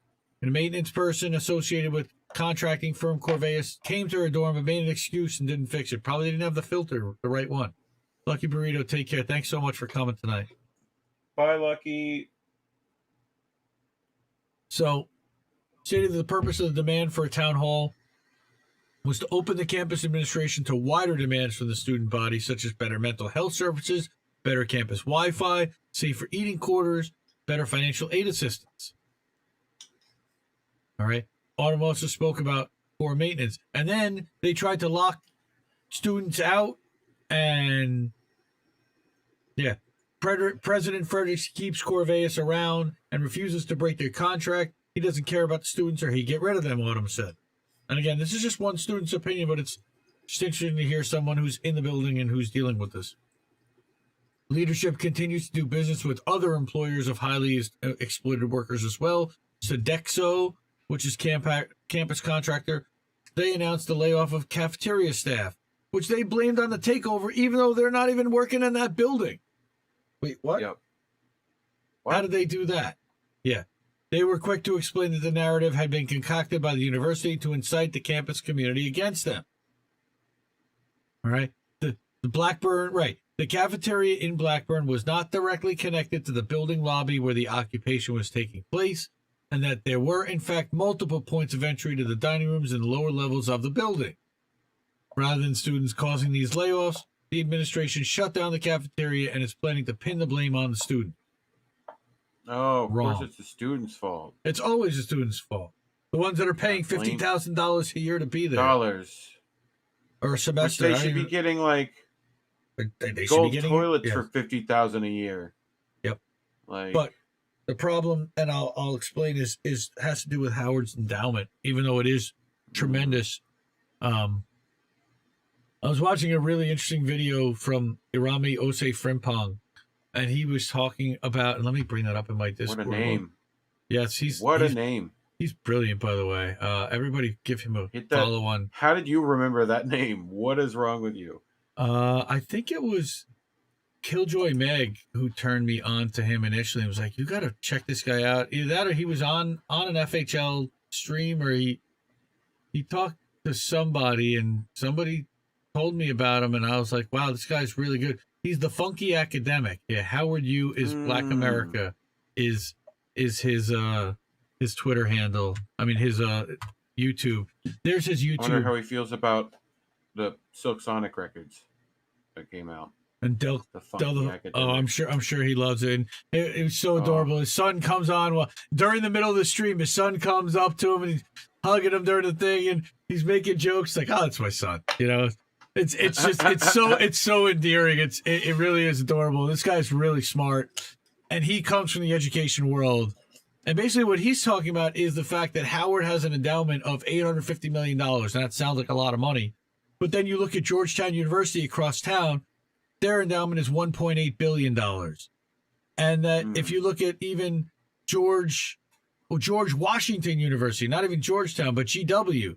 And a maintenance person associated with contracting firm Corveus came to her dorm but made an excuse and didn't fix it. Probably didn't have the filter, the right one. Lucky Burrito, take care. Thanks so much for coming tonight. Bye, Lucky. So, stated that the purpose of the demand for a town hall was to open the campus administration to wider demands from the student body, such as better mental health services, better campus Wi-Fi, safer eating quarters, better financial aid assistance. All right. Autumn also spoke about poor maintenance. And then they tried to lock students out. And, yeah, President Fredericks keeps Corveus around and refuses to break their contract. He doesn't care about the students or he'd get rid of them, Autumn said. And again, this is just one student's opinion, but it's just interesting to hear someone who's in the building and who's dealing with this. Leadership continues to do business with other employers of highly exploited workers as well. Sodexo, which is campus contractor, they announced the layoff of cafeteria staff, which they blamed on the takeover, even though they're not even working in that building. Wait, what? Yep. How did they do that? Yeah. They were quick to explain that the narrative had been concocted by the university to incite the campus community against them. All right. The Blackburn, right. The cafeteria in Blackburn was not directly connected to the building lobby where the occupation was taking place, and that there were, in fact, multiple points of entry to the dining rooms in the lower levels of the building. Rather than students causing these layoffs, the administration shut down the cafeteria and is planning to pin the blame on the student. Oh, of Wrong. course it's the student's fault. It's always the student's fault. The ones that are paying $50,000 a year to be there. Dollars. Or a semester. Which they should be getting like they gold should be getting, toilets for $50,000 a year. Yep. Like, but the problem, and I'll explain, is has to do with Howard's endowment, even though it is tremendous. I was watching a really interesting video from Irami Ose Frimpong, and he was talking about, and let me bring that up in my Discord. What a name. Yes, he's a name. He's brilliant, by the way. Everybody give him a follow on. How did you remember that name? What is wrong with you? I think it was Killjoy Meg who turned me on to him initially and was like, you got to check this guy out. Either that or he was on an FHL stream, or he talked to somebody and somebody told me about him, and I was like, wow, this guy's really good. He's the funky academic. Yeah, Howard U is Black America is his Twitter handle. I mean his YouTube. There's his YouTube. I wonder how he feels about the Silk Sonic records that came out. And Del I'm sure he loves it. And it was so adorable. His son comes on during the middle of the stream. His son comes up to him and he's hugging him during the thing, and he's making jokes like, "Oh, it's my son," you know. It's just it's so endearing. It really is adorable. This guy's really smart, and he comes from the education world. And basically, what he's talking about is the fact that Howard has an endowment of $850 million, and that sounds like a lot of money. But then you look at Georgetown University across town. Their endowment is $1.8 billion. And that if you look at even George Washington University, not even Georgetown, but GW,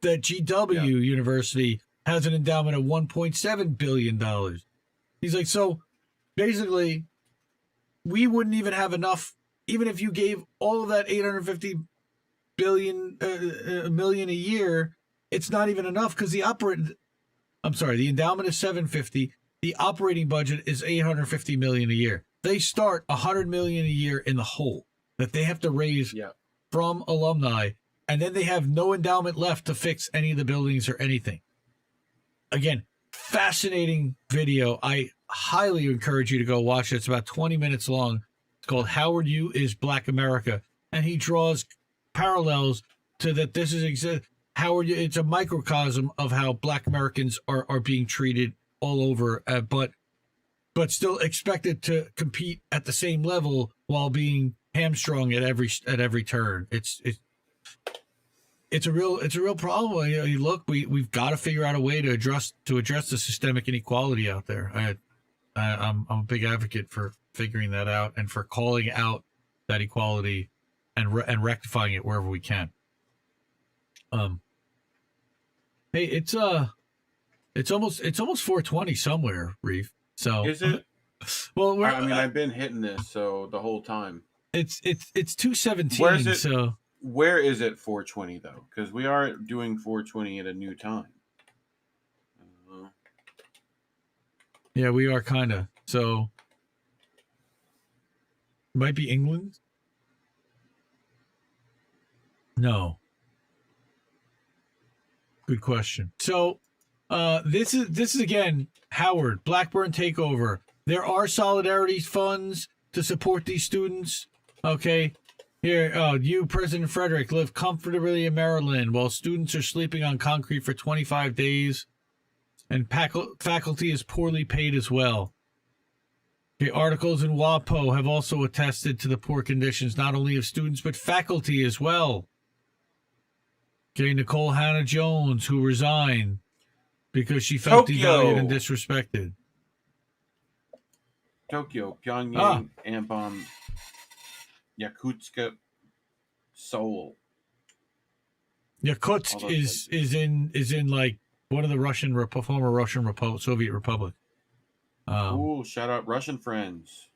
that GW University has an endowment of $1.7 billion. He's like, so basically, we wouldn't even have enough, even if you gave all of that $850 million a year, it's not even enough because the endowment is $750. The operating budget is $850 million a year. They start $100 million a year in the hole that they have to raise from alumni, and then they have no endowment left to fix any of the buildings or anything. again, fascinating video. I highly encourage you to go watch it. It's about 20 minutes long. It's called Howard U is Black America. And he draws parallels to that. This is Howard. It's a microcosm of how Black Americans are being treated all over, but still expected to compete at the same level while being hamstrung at every turn. It's a real problem. You look, we've got to figure out a way to address the systemic inequality out there. I'm a big advocate for figuring that out and for calling out that equality and rectifying it wherever we can. Hey, it's almost 4:20 somewhere, Reef. So is it? Well, I've been hitting this so the whole time. It's 2:17. Where is it? So where is it 4:20 though? Because we are doing 4:20 at a new time. Yeah, we are kind of. So might be England. No. Good question. So this is again Howard Blackburn takeover. There are solidarity funds to support these students. Okay. Here, you, President Frederick, live comfortably in Maryland while students are sleeping on concrete for 25 days, and faculty is poorly paid as well. Okay, articles in WAPO have also attested to the poor conditions, not only of students, but faculty as well. Okay, Nicole Hannah-Jones, who resigned because she felt devalued and disrespected. Tokyo, Pyongyang, Ambon, Yakutsk, Seoul. Yakutsk is in like one of the former Russian Soviet Republic. Shout out Russian friends.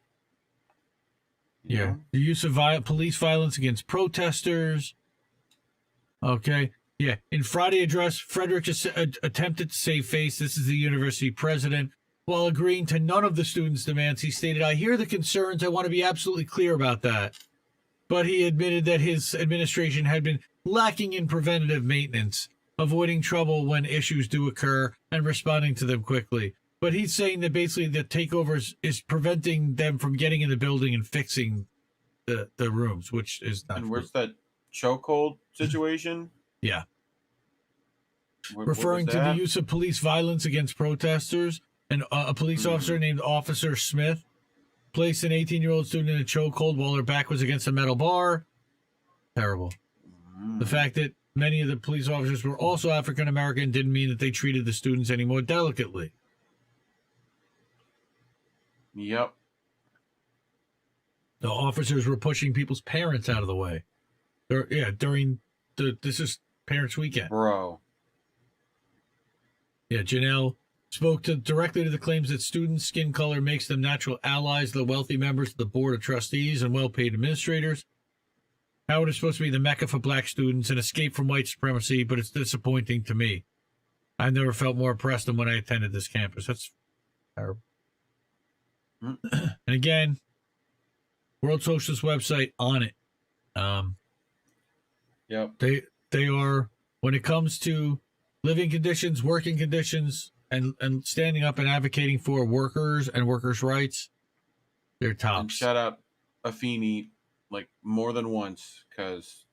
Yeah, the use of police violence against protesters. Okay, yeah. In Friday address, Frederick attempted to save face. This is the university president. While agreeing to none of the students' demands, he stated, "I hear the concerns. I want to be absolutely clear about that." But he admitted that his administration had been lacking in preventative maintenance, avoiding trouble when issues do occur and responding to them quickly. But he's saying that basically the takeovers is preventing them from getting in the building and fixing the rooms, which is not. And where's that chokehold situation? Yeah. Referring to the use of police violence against protesters, and a police officer named Officer Smith placed an 18-year-old student in a chokehold while her back was against a metal bar. Terrible. The fact that many of the police officers were also African American didn't mean that they treated the students any more delicately. Yep. The officers were pushing people's parents out of the way. During this is Parents' Weekend. Bro. Yeah, Janelle spoke directly to the claims that students' skin color makes them natural allies, the wealthy members of the board of trustees and well-paid administrators. Howard is supposed to be the mecca for black students, an escape from white supremacy, but it's disappointing to me. I've never felt more oppressed than when I attended this campus. That's terrible. And again, World Socialist website on it. Yep. They are, when it comes to living conditions, working conditions, and standing up and advocating for workers and workers' rights, they're tops. And shout out Afeni like more than once because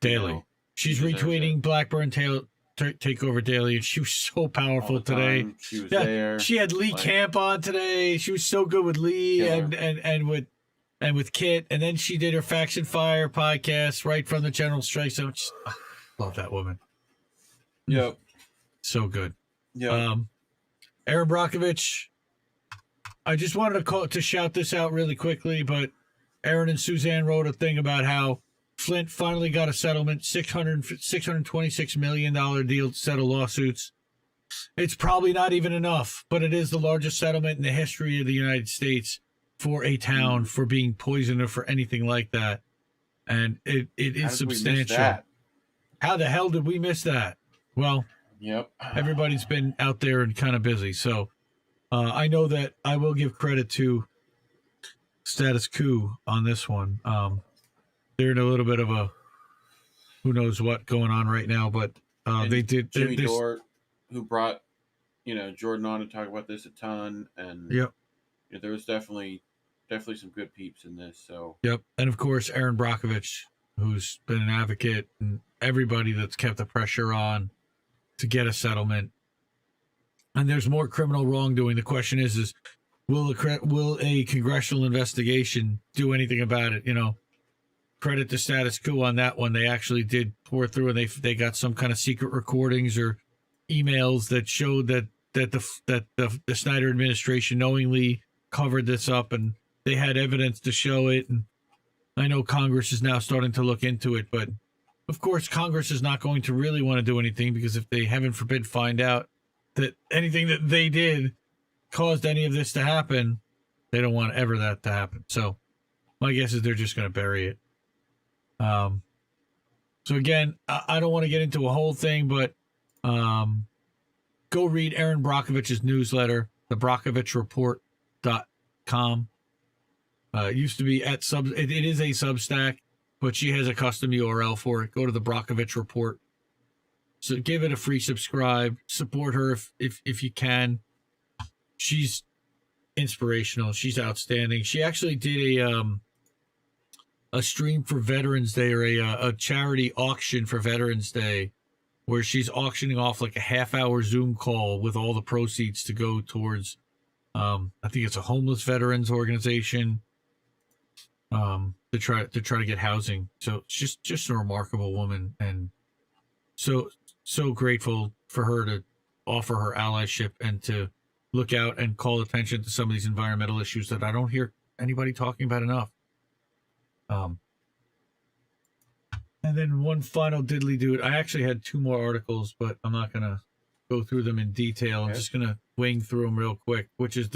daily. She's retweeting Blackburn Takeover daily, and she was so powerful today. She was there. She had Lee Camp on today. She was so good with Lee and with Kit, and then she did her Faction Fire podcast right from the General Strike. So love that woman. Yep. So good. Yeah. Aaron Brockovich, I just wanted to shout this out really quickly, but Aaron and Suzanne wrote a thing about how Flint finally got a settlement, $626 million deal to settle lawsuits. It's probably not even enough, but it is the largest settlement in the history of the United States for a town for being poisoned or for anything like that. And it is substantial. How the hell did we miss that? Well, yep. Everybody's been out there and kind of busy. So I know that I will give credit to Status Quo on this one. They're in a little bit of a who knows what going on right now, but they did. Jimmy Dore, who brought Jordan on to talk about this a ton, and Yep. there was definitely some good peeps in this. So Yep. And of course, Aaron Brockovich, who's been an advocate, and everybody that's kept the pressure on to get a settlement. And there's more criminal wrongdoing. The question is will a congressional investigation do anything about it? Credit to status quo on that one. They actually did pour through, and they got some kind of secret recordings or emails that showed that the Snyder administration knowingly covered this up, and they had evidence to show it. And I know Congress is now starting to look into it, but of course Congress is not going to really want to do anything, because if they, heaven forbid, find out that anything that they did caused any of this to happen, they don't want ever that to happen. So my guess is they're just going to bury it. So again, I don't want to get into a whole thing, but go read Aaron Brockovich's newsletter, thebrockovichreport.com. It used to be at it is a Substack, but she has a custom URL for it. Go to the Brockovich Report. So give it a free subscribe. Support her if you can. She's inspirational. She's outstanding. She actually did a stream for Veterans Day, or a charity auction for Veterans Day, where she's auctioning off like a half-hour Zoom call with all the proceeds to go towards, I think it's a homeless veterans organization, to try to get housing. So it's just a remarkable woman, and so grateful for her to offer her allyship and to look out and call attention to some of these environmental issues that I don't hear anybody talking about enough. And then one final diddly do it. I actually had 2 more articles, but I'm not going to go through them in detail. Okay. I'm just going to wing through them real quick, which is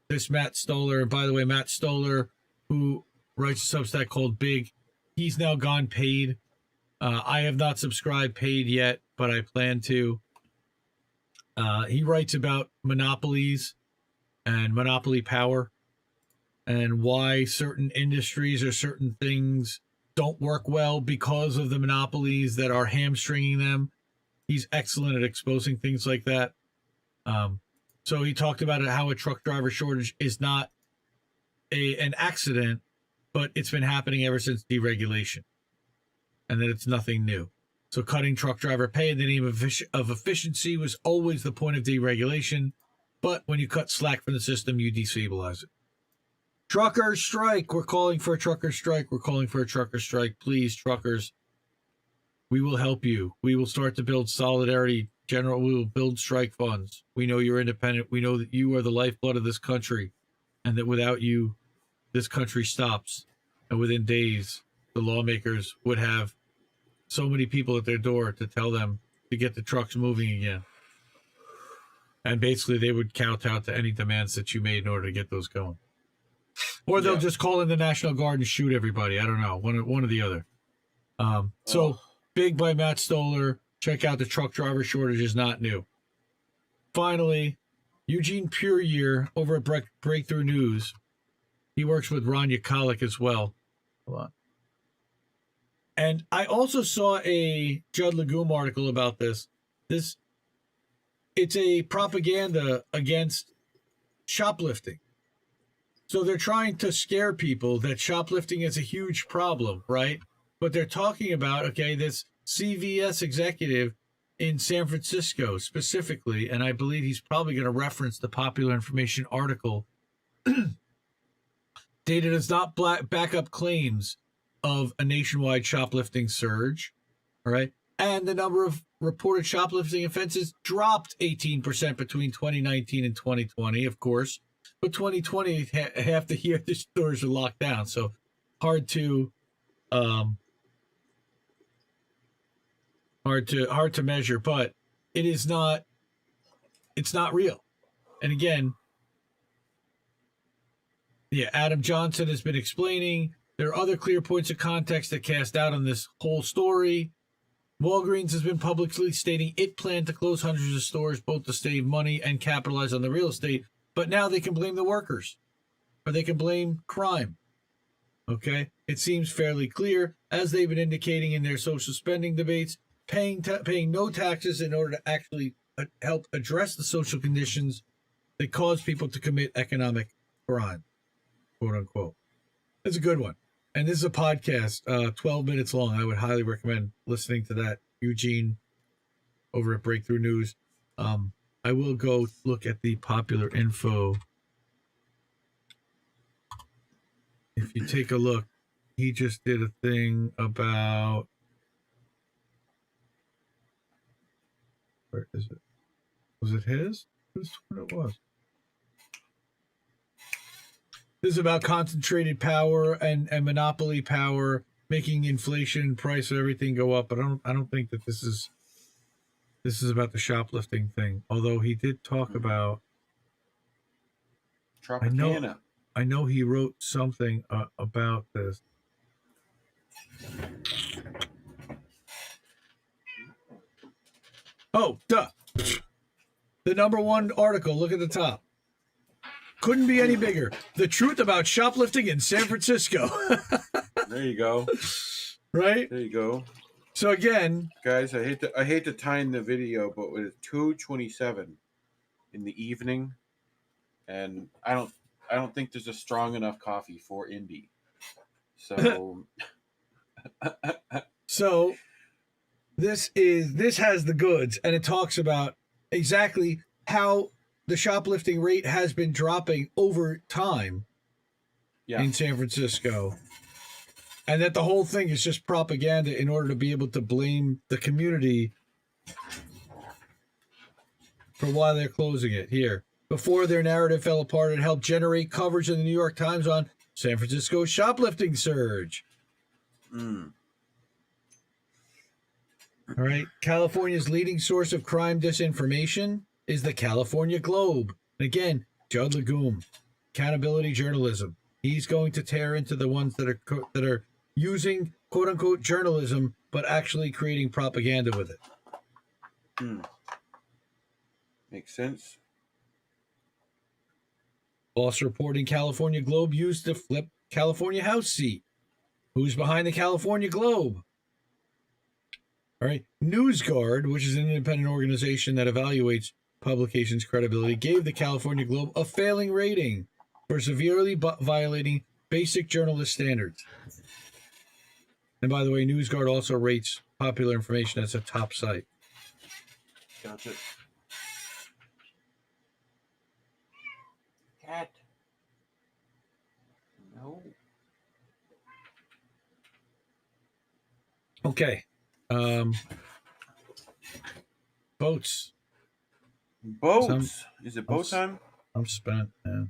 this Matt Stoller. And by the way, Matt Stoller, who writes a Substack called Big, he's now gone paid. I have not subscribed paid yet, but I plan to. He writes about monopolies and monopoly power, and why certain industries or certain things don't work well because of the monopolies that are hamstringing them. He's excellent at exposing things like that. So he talked about how a truck driver shortage is not an accident, but it's been happening ever since deregulation, and that it's nothing new. So cutting truck driver pay in the name of efficiency was always the point of deregulation, but when you cut slack from the system, you destabilize it. Truckers strike. We're calling for a trucker strike. We're calling for a trucker strike. Please, truckers, we will help you. We will start to build solidarity. We will build strike funds. We know you're independent. We know that you are the lifeblood of this country, and that without you, this country stops. And within days, the lawmakers would have so many people at their door to tell them to get the trucks moving again. And basically, they would kowtow to any demands that you made in order to get those going. Or they'll just call in the National Guard and shoot everybody. I don't know. One or the other. So, Big by Matt Stoller. Check out the truck driver shortage is not new. Finally, Eugene Puryear over at Breakthrough News. He works with Ron Yakalik as well. Hold on. And I also saw a Judd Legume article about this. It's a propaganda against shoplifting. So they're trying to scare people that shoplifting is a huge problem, right? But they're talking about, this CVS executive in San Francisco specifically, and I believe he's probably going to reference the Popular Information article, data does not back up claims of a nationwide shoplifting surge, all right? And the number of reported shoplifting offenses dropped 18% between 2019 and 2020, of course. But 2020, half the year, the stores are locked down, so hard to measure. But it's not real. And again, Adam Johnson has been explaining there are other clear points of context that cast doubt on this whole story. Walgreens has been publicly stating it planned to close hundreds of stores, both to save money and capitalize on the real estate. But now they can blame the workers, or they can blame crime. Okay? It seems fairly clear, as they've been indicating in their social spending debates, paying no taxes in order to actually help address the social conditions that cause people to commit economic crime, quote unquote. It's a good one. And this is a podcast, 12 minutes long. I would highly recommend listening to that. Eugene over at Breakthrough News. I will go look at the popular info. If you take a look, he just did a thing about. Where is it? Was it his? This is what it was. This is about concentrated power and monopoly power making inflation, price of everything go up. But I don't think that this is about the shoplifting thing. Although he did talk about. Tropicana. I know he wrote something about this. Oh, duh. The number one article, look at the top. Couldn't be any bigger. The truth about shoplifting in San Francisco. There you go. Right? There you go. So again, guys, I hate to time the video, but it's 2:27 in the evening, and I don't think there's a strong enough coffee for Indy. So so this has the goods, and it talks about exactly how the shoplifting rate has been dropping over time in San Francisco. And that the whole thing is just propaganda in order to be able to blame the community for why they're closing it. Here, before their narrative fell apart, it helped generate coverage in the New York Times on San Francisco's shoplifting surge. All right. California's leading source of crime disinformation is the California Globe. And again, Judd Legume, accountability journalism. He's going to tear into the ones that are using quote unquote journalism, but actually creating propaganda with it. Makes sense. Also reporting California Globe used to flip California House seat. Who's behind the California Globe? All right. NewsGuard, which is an independent organization that evaluates publications' credibility, gave the California Globe a failing rating for severely violating basic journalist standards. And by the way, NewsGuard also rates Popular Information as a top site. Gotcha. Cat. No. Okay. Boats. Boats. Is it boat time? I'm spent, man.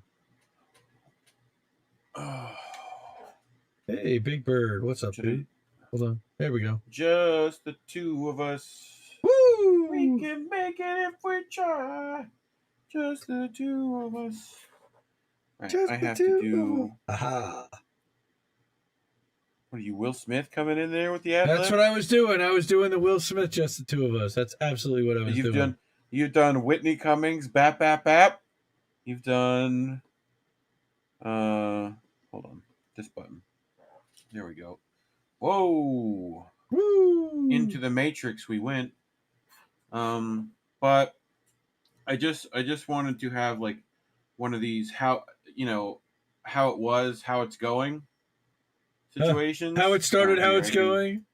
Hey, Big Bird. What's up, dude? Hold on. There we go. Just the two of us. Woo! We can make it if we try. Just the two of us. Right, Just I the have two to do. Aha. What are you, Will Smith coming in there with the ad? That's what I was doing. I was doing the Will Smith, just the two of us. That's absolutely what I was doing. You've done Whitney Cummings, Bap Bap Bap. You've done. Hold on, this button. There we go. Whoa! Woo! Into the Matrix we went. But I just wanted to have like one of these how it was, how it's going situations. How it started, how it's going.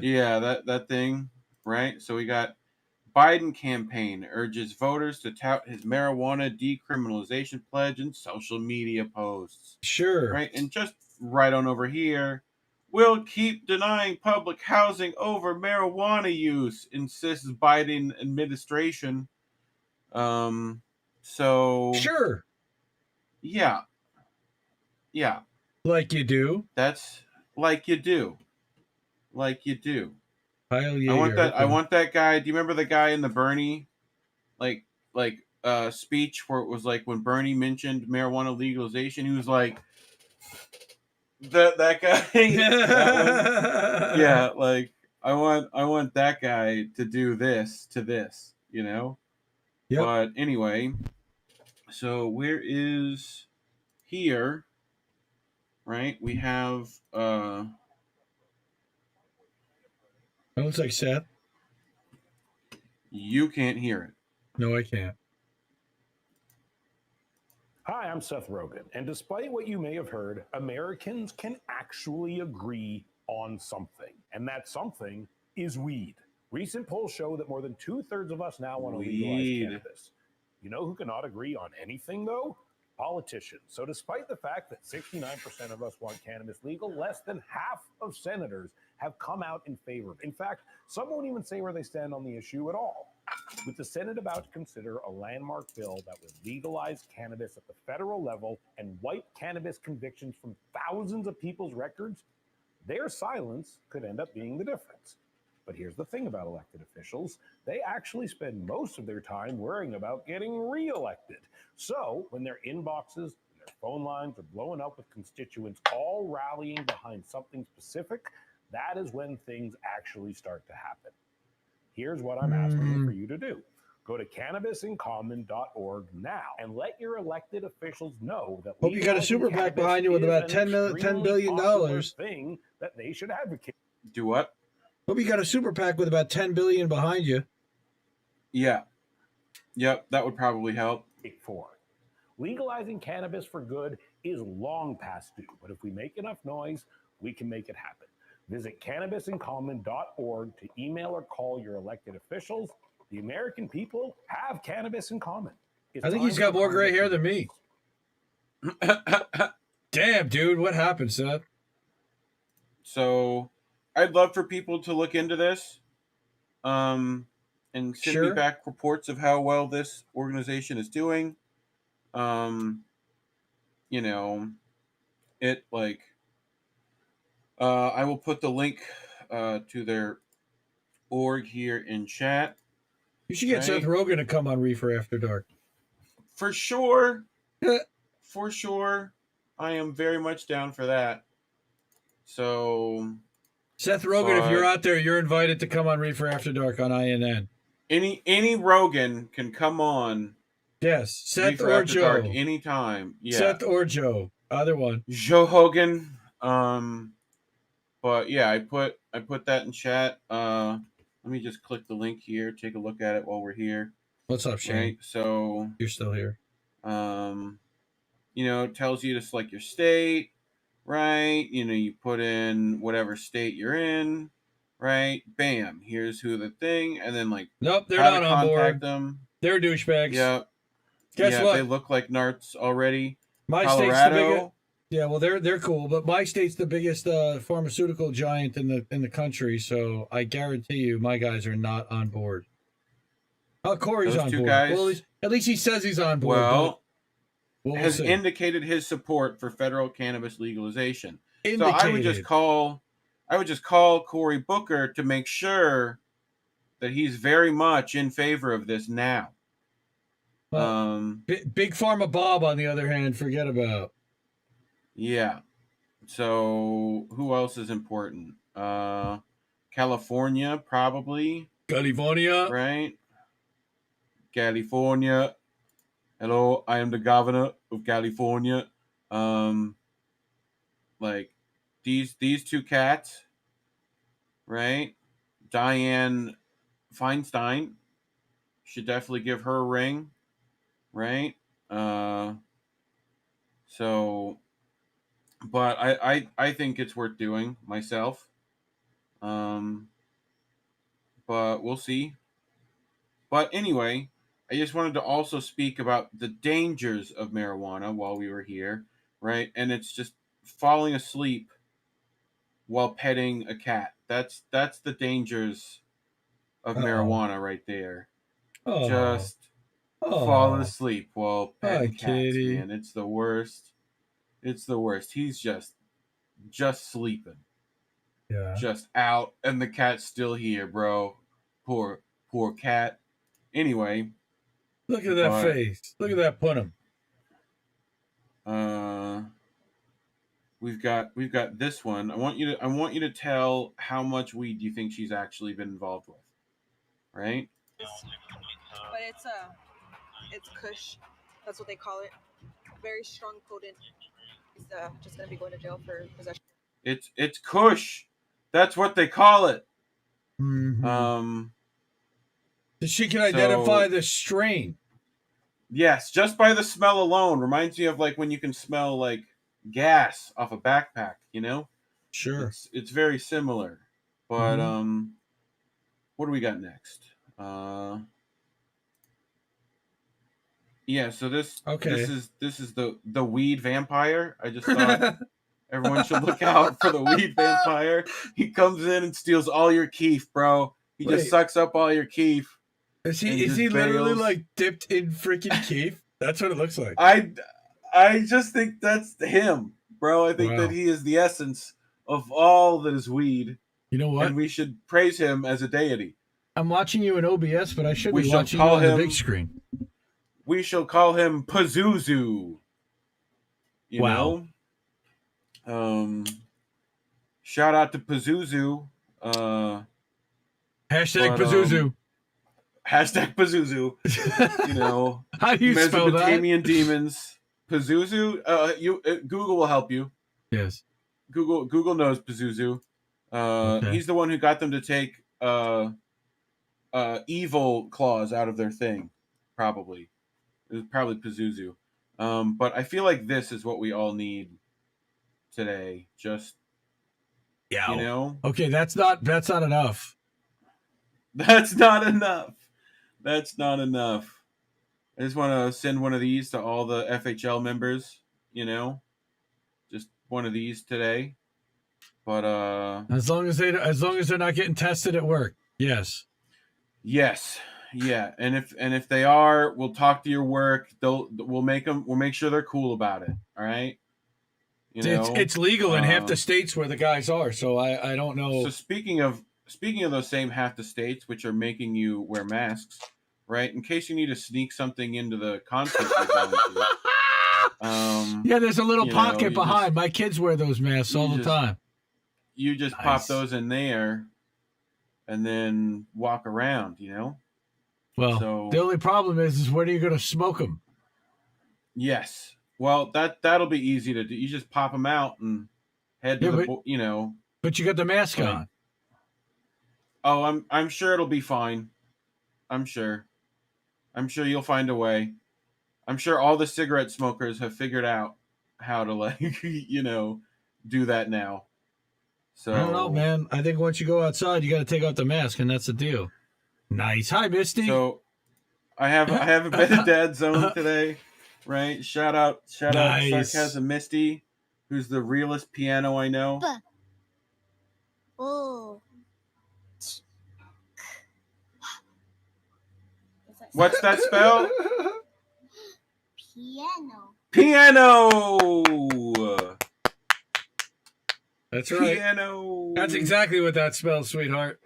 Yeah, that thing, right? So we got Biden campaign urges voters to tout his marijuana decriminalization pledge in social media posts. Sure. Right, and just right on over here, we'll keep denying public housing over marijuana use, insists Biden administration. So sure. Yeah. Like you do. That's like you do. Like you do. Kyle Yeager, I want that guy. Do you remember the guy in the Bernie, speech where it was like when Bernie mentioned marijuana legalization, he was like, that guy. That yeah, like I want that guy to do this to this, you know. Yep. But anyway, so where is here? Right, we have. That looks like Seth. You can't hear it. No, I can't. Hi, I'm Seth Rogen, and despite what you may have heard, Americans can actually agree on something, and that something is weed. Recent polls show that more than 2/3 of us now want to legalize Weed. cannabis. You know who cannot agree on anything, though? Politicians. So despite the fact that 69% of us want cannabis legal, less than half of senators have come out in favor of it. In fact, some won't even say where they stand on the issue at all. With the Senate about to consider a landmark bill that would legalize cannabis at the federal level and wipe cannabis convictions from thousands of people's records, their silence could end up being the difference. But here's the thing about elected officials. They actually spend most of their time worrying about getting reelected. So when their inboxes and their phone lines are blowing up with constituents all rallying behind something specific, that is when things actually start to happen. Here's what I'm asking for you to do. Go to cannabisincommon.org now and let your elected officials know that Hope you got a super PAC behind you with about $10 billion. Thing that they should advocate. Do what? Hope you got a super PAC with about $10 billion behind you. Yeah. Yep, that would probably help. For legalizing cannabis for good is long past due, but if we make enough noise, we can make it happen. Visit cannabisincommon.org to email or call your elected officials. The American people have cannabis in common. I think he's got more gray hair than me. Damn, dude, what happened, Seth? So, I'd love for people to look into this, and send me back reports of how well this organization is doing. You know, it like, I will put the link to their org here in chat. You should get Seth Rogen to come on Reefer After Dark. For sure. For sure. I am very much down for that. So, Seth Rogen, if you're out there, you're invited to come on Reefer After Dark on INN. Any Rogan can come on. Yes, Seth or Joe. Dark anytime. Yeah. Seth or Joe, either one. Joe Hogan. But yeah, I put that in chat. Let me just click the link here. Take a look at it while we're here. What's up, Shane? Right, so you're still here. You know, it tells you to select your state, right? You know, you put in whatever state you're in, right? Bam, here's who the thing, and then like, nope, they're not on board. Them. They're douchebags. Yep. Guess what? They look like narts already. My Colorado. State's the biggest. Yeah, well, they're cool, but my state's the biggest pharmaceutical giant in the country, so I guarantee you, my guys are not on board. Oh, Corey's Those on two board. Guys, well, at least he says he's on board. Well, we'll has see. indicated his support for federal cannabis legalization. Indicated. So I would just call Cory Booker to make sure that he's very much in favor of this now. Well, Big Pharma Bob, on the other hand, forget about. Yeah. So who else is important? California, probably. California. Right? California. Hello, I am the governor of California. Like these two cats, right? Dianne Feinstein should definitely give her a ring, right? So, but I think it's worth doing myself. But we'll see. But anyway, I just wanted to also speak about the dangers of marijuana while we were here, right? And it's just falling asleep while petting a cat. That's the dangers of marijuana right there. Just falling asleep while petting cats, kitty. Man. It's the worst. It's the worst. He's just sleeping. Yeah. Just out, and the cat's still here, bro. Poor cat. Anyway. Look at that face. Look at that punim. We've got this one. I want you to tell how much weed you think she's actually been involved with. Right? But it's Kush. That's what they call it. Very strong, potent. He's just gonna be going to jail for possession. It's Kush. That's what they call it. Mm-hmm. She can So- identify the strain. Yes, just by the smell alone. Reminds me of like when you can smell like gas off a backpack, you know? Sure. It's very similar. But Mhm. what do we got next? Yeah, so this is the weed vampire. I just thought everyone should look out for the weed vampire. He comes in and steals all your keef, bro. He just Wait. sucks up all your keef. Is and he just literally bails. like dipped in freaking cave? That's what it looks like. I just think that's him, bro. I think Wow. that he is the essence of all that is weed, You know what? and we should praise him as a deity. I'm watching you in OBS, but I should We be shall watching you call on the him- big screen. We shall call him Pazuzu. You Wow. know? Shout out to Pazuzu. Hashtag But, Pazuzu. Hashtag Pazuzu. You know, How do you spell that? Mesopotamian demons. Pazuzu. Google will help you. Yes. Google knows Pazuzu. Okay. He's the one who got them to take evil claws out of their thing. Probably. It was probably Pazuzu. But I feel like this is what we all need today. Just, Yeah. you know, Okay, that's not enough. that's not enough. That's not enough. I just want to send one of these to all the FHL members, you know, just one of these today. But As long as they're not getting tested at work. Yes. yes, yeah, and if they are, we'll talk to your work. We'll make sure they're cool about it. All right. You know, It's legal in half the states where the guys are, so I don't know. So speaking of those same half the states which are making you wear masks, right? In case you need to sneak something into the concert you're going to. Yeah, there's a little you know, pocket you behind. My kids wear those masks all the time. You just Nice. pop those in there and then walk around, you know? Well, So- the only problem is where are you going to smoke them? Yes. Well, that'll be easy to do. You just pop them out and head to Yeah, you know. But you got the mask Like- on. Oh, I'm sure it'll be fine. I'm sure you'll find a way. I'm sure all the cigarette smokers have figured out how to like, you know, do that now. So I don't know, man. I think once you go outside, you got to take out the mask, and that's the deal. Nice. Hi, Misty. So I have a bit of dad zone today, right? Shout out Nice. Sarcasm Misty, who's the realest piano I know. Oh. What's that spell? Piano. Piano. That's right. Piano. That's exactly what that spells, sweetheart.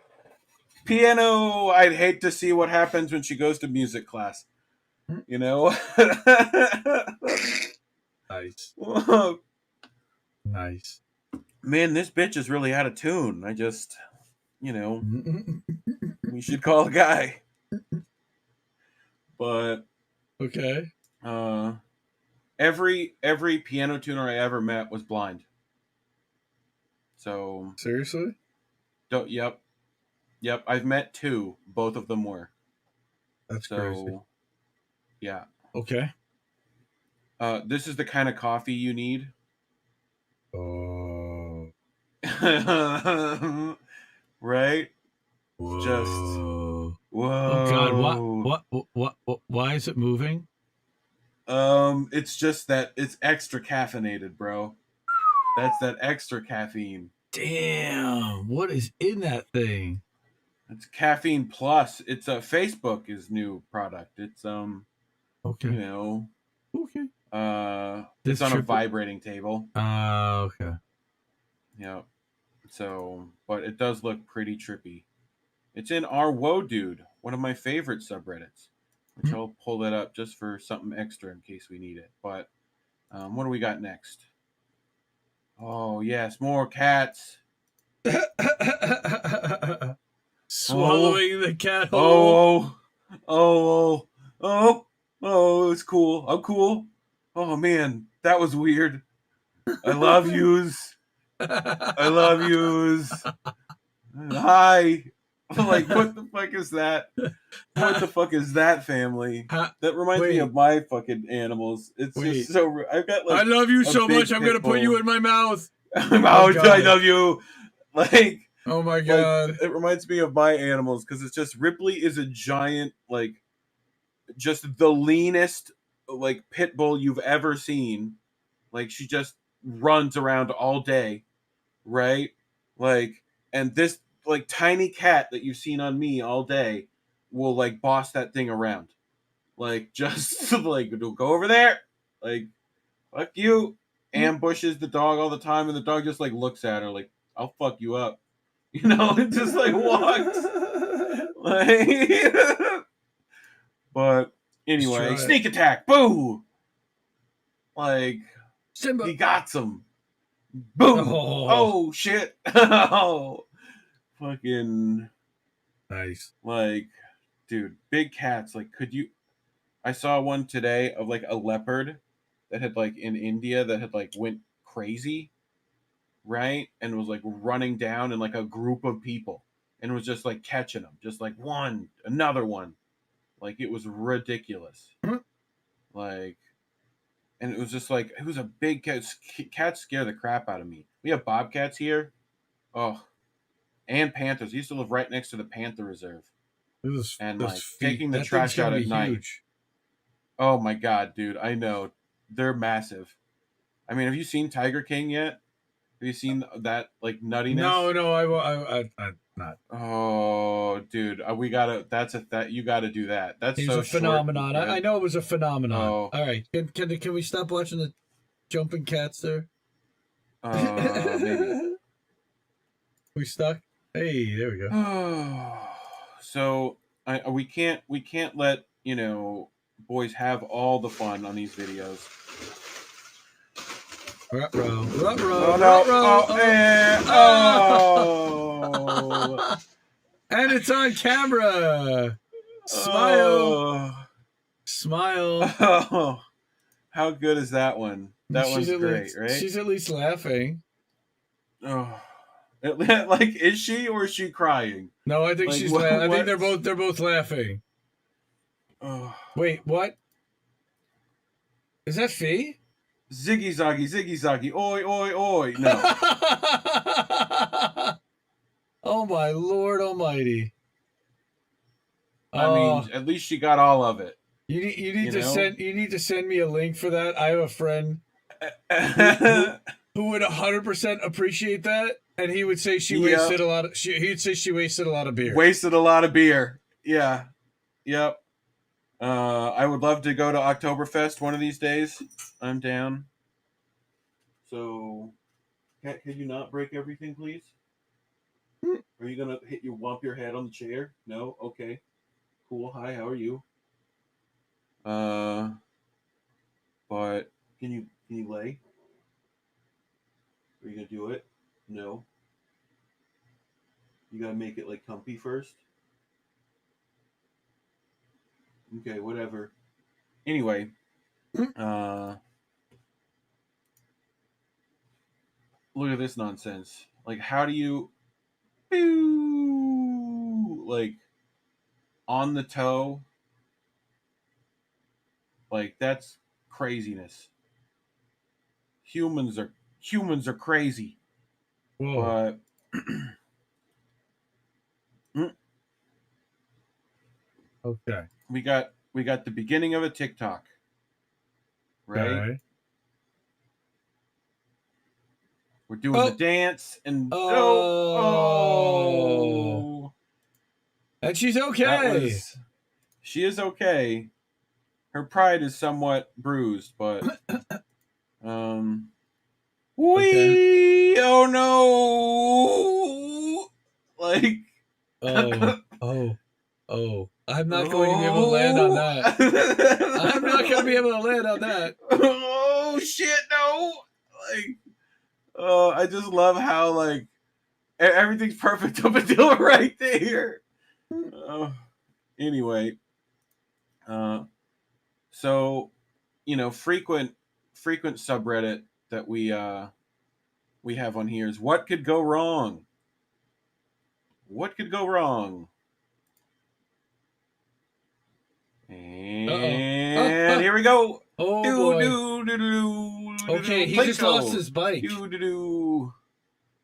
Piano. I'd hate to see what happens when she goes to music class. You know? Nice. Nice. Man, this bitch is really out of tune. I just, you know, we should call a guy. But Okay. every piano tuner I ever met was blind. So Seriously? yep. I've met two. Both of them were. That's So crazy. yeah. Okay. This is the kind of coffee you need. Oh. Right? Whoa. Just- Whoa. Oh God! What? Why is it moving? It's just that it's extra caffeinated, bro. That's that extra caffeine. Damn! What is in that thing? It's caffeine plus. It's Facebook is new product. It's Okay. you know, Okay. it's on a triple- vibrating table. Okay. Yeah. So, but it does look pretty trippy. It's in our Whoa Dude, one of my favorite subreddits, which I'll pull that up just for something extra in case we need it. But what do we got next? Oh yes, more cats. Swallowing the cat whole. Oh, it's cool. I'm cool. Oh man, that was weird. I love yous. I love yous. Hi. Like, what the fuck is that? What the fuck is that, family? Ha- That reminds me wait. of my fucking animals. It's Wait. just so. I've got like. I love you a so big much. I'm pit gonna put you bull. in my mouth. I God. love you. Like, Oh my like god. it reminds me of my animals because it's just Ripley is a giant, like, just the leanest, like, pit bull you've ever seen. Like, she just runs around all day, right? Like, and this like tiny cat that you've seen on me all day will like boss that thing around. Like, just like go over there, like, fuck you. Ambushes the dog all the time, and the dog just like looks at her like, I'll fuck you up. You know, it just like walks. Like, but anyway, Let's try it. sneak attack, boo! Like, Simba. he got some. Boom! Oh. Oh shit! Oh, fucking Nice. like, dude, big cats. Like, could you? I saw one today of like a leopard that had like in India that had like went crazy, right? And was like running down in like a group of people and was just like catching them, just like one, another one. Like, it was ridiculous. Like, and it was just like, it was a big cat. Cats scare the crap out of me. We have bobcats here. Oh, and panthers. I used to live right next to the panther reserve. And like taking the trash out at night. Huge. Oh my god, dude! I know they're massive. I mean, have you seen Tiger King yet? Have you seen that like nuttiness? No, I'm not. Oh, dude, we gotta. That you gotta do that. That's He's so a phenomenon. short. I know it was a phenomenon. Oh. All right, can we stop watching the jumping cats there? Maybe. We stuck. Hey, there we go. So we can't let boys have all the fun on these videos. Ruh-roh, Oh ruh-roh, no! Oh. And it's on camera. Smile, Oh. smile. Oh. How good is that one? That one's great, least, right? She's at least laughing. Oh. Like, is she or is she crying? No, I think Like, she's what- laughing. I what? think they're both laughing. Oh. Wait, what? Is that Fee? Ziggy zaggy, oi, oi, oi. No. Oh my Lord Almighty! I mean, at least she got all of it. You need to send me a link for that. I have a friend who would 100% appreciate that, and he would say she wasted a lot of. He'd say she wasted a lot of beer. Wasted a lot of beer. Yeah. Yep. I would love to go to Oktoberfest one of these days. I'm down. So, can you not break everything, please? Are you gonna whomp your head on the chair? No. Okay. Cool. Hi. How are you? But can you lay? Are you gonna do it? No. You gotta make it like comfy first. Okay, whatever. Anyway, look at this nonsense. Like, how do you, like, on the toe? Like, that's craziness. Humans are crazy. Whoa. But Okay. we got the beginning of a TikTok, right? Okay. We're doing the dance, and And she's okay. She is okay. Her pride is somewhat bruised, but Okay. oh no, like I'm not going to be able to land on that. I'm not going to be able to land on that. Oh shit, no! Like, I just love how like everything's perfect up until right there. Anyway, so frequent subreddit that we have on here is what could go wrong. What could go wrong? And here we go. Oh boy. Okay, he just lost his bike. Do do do.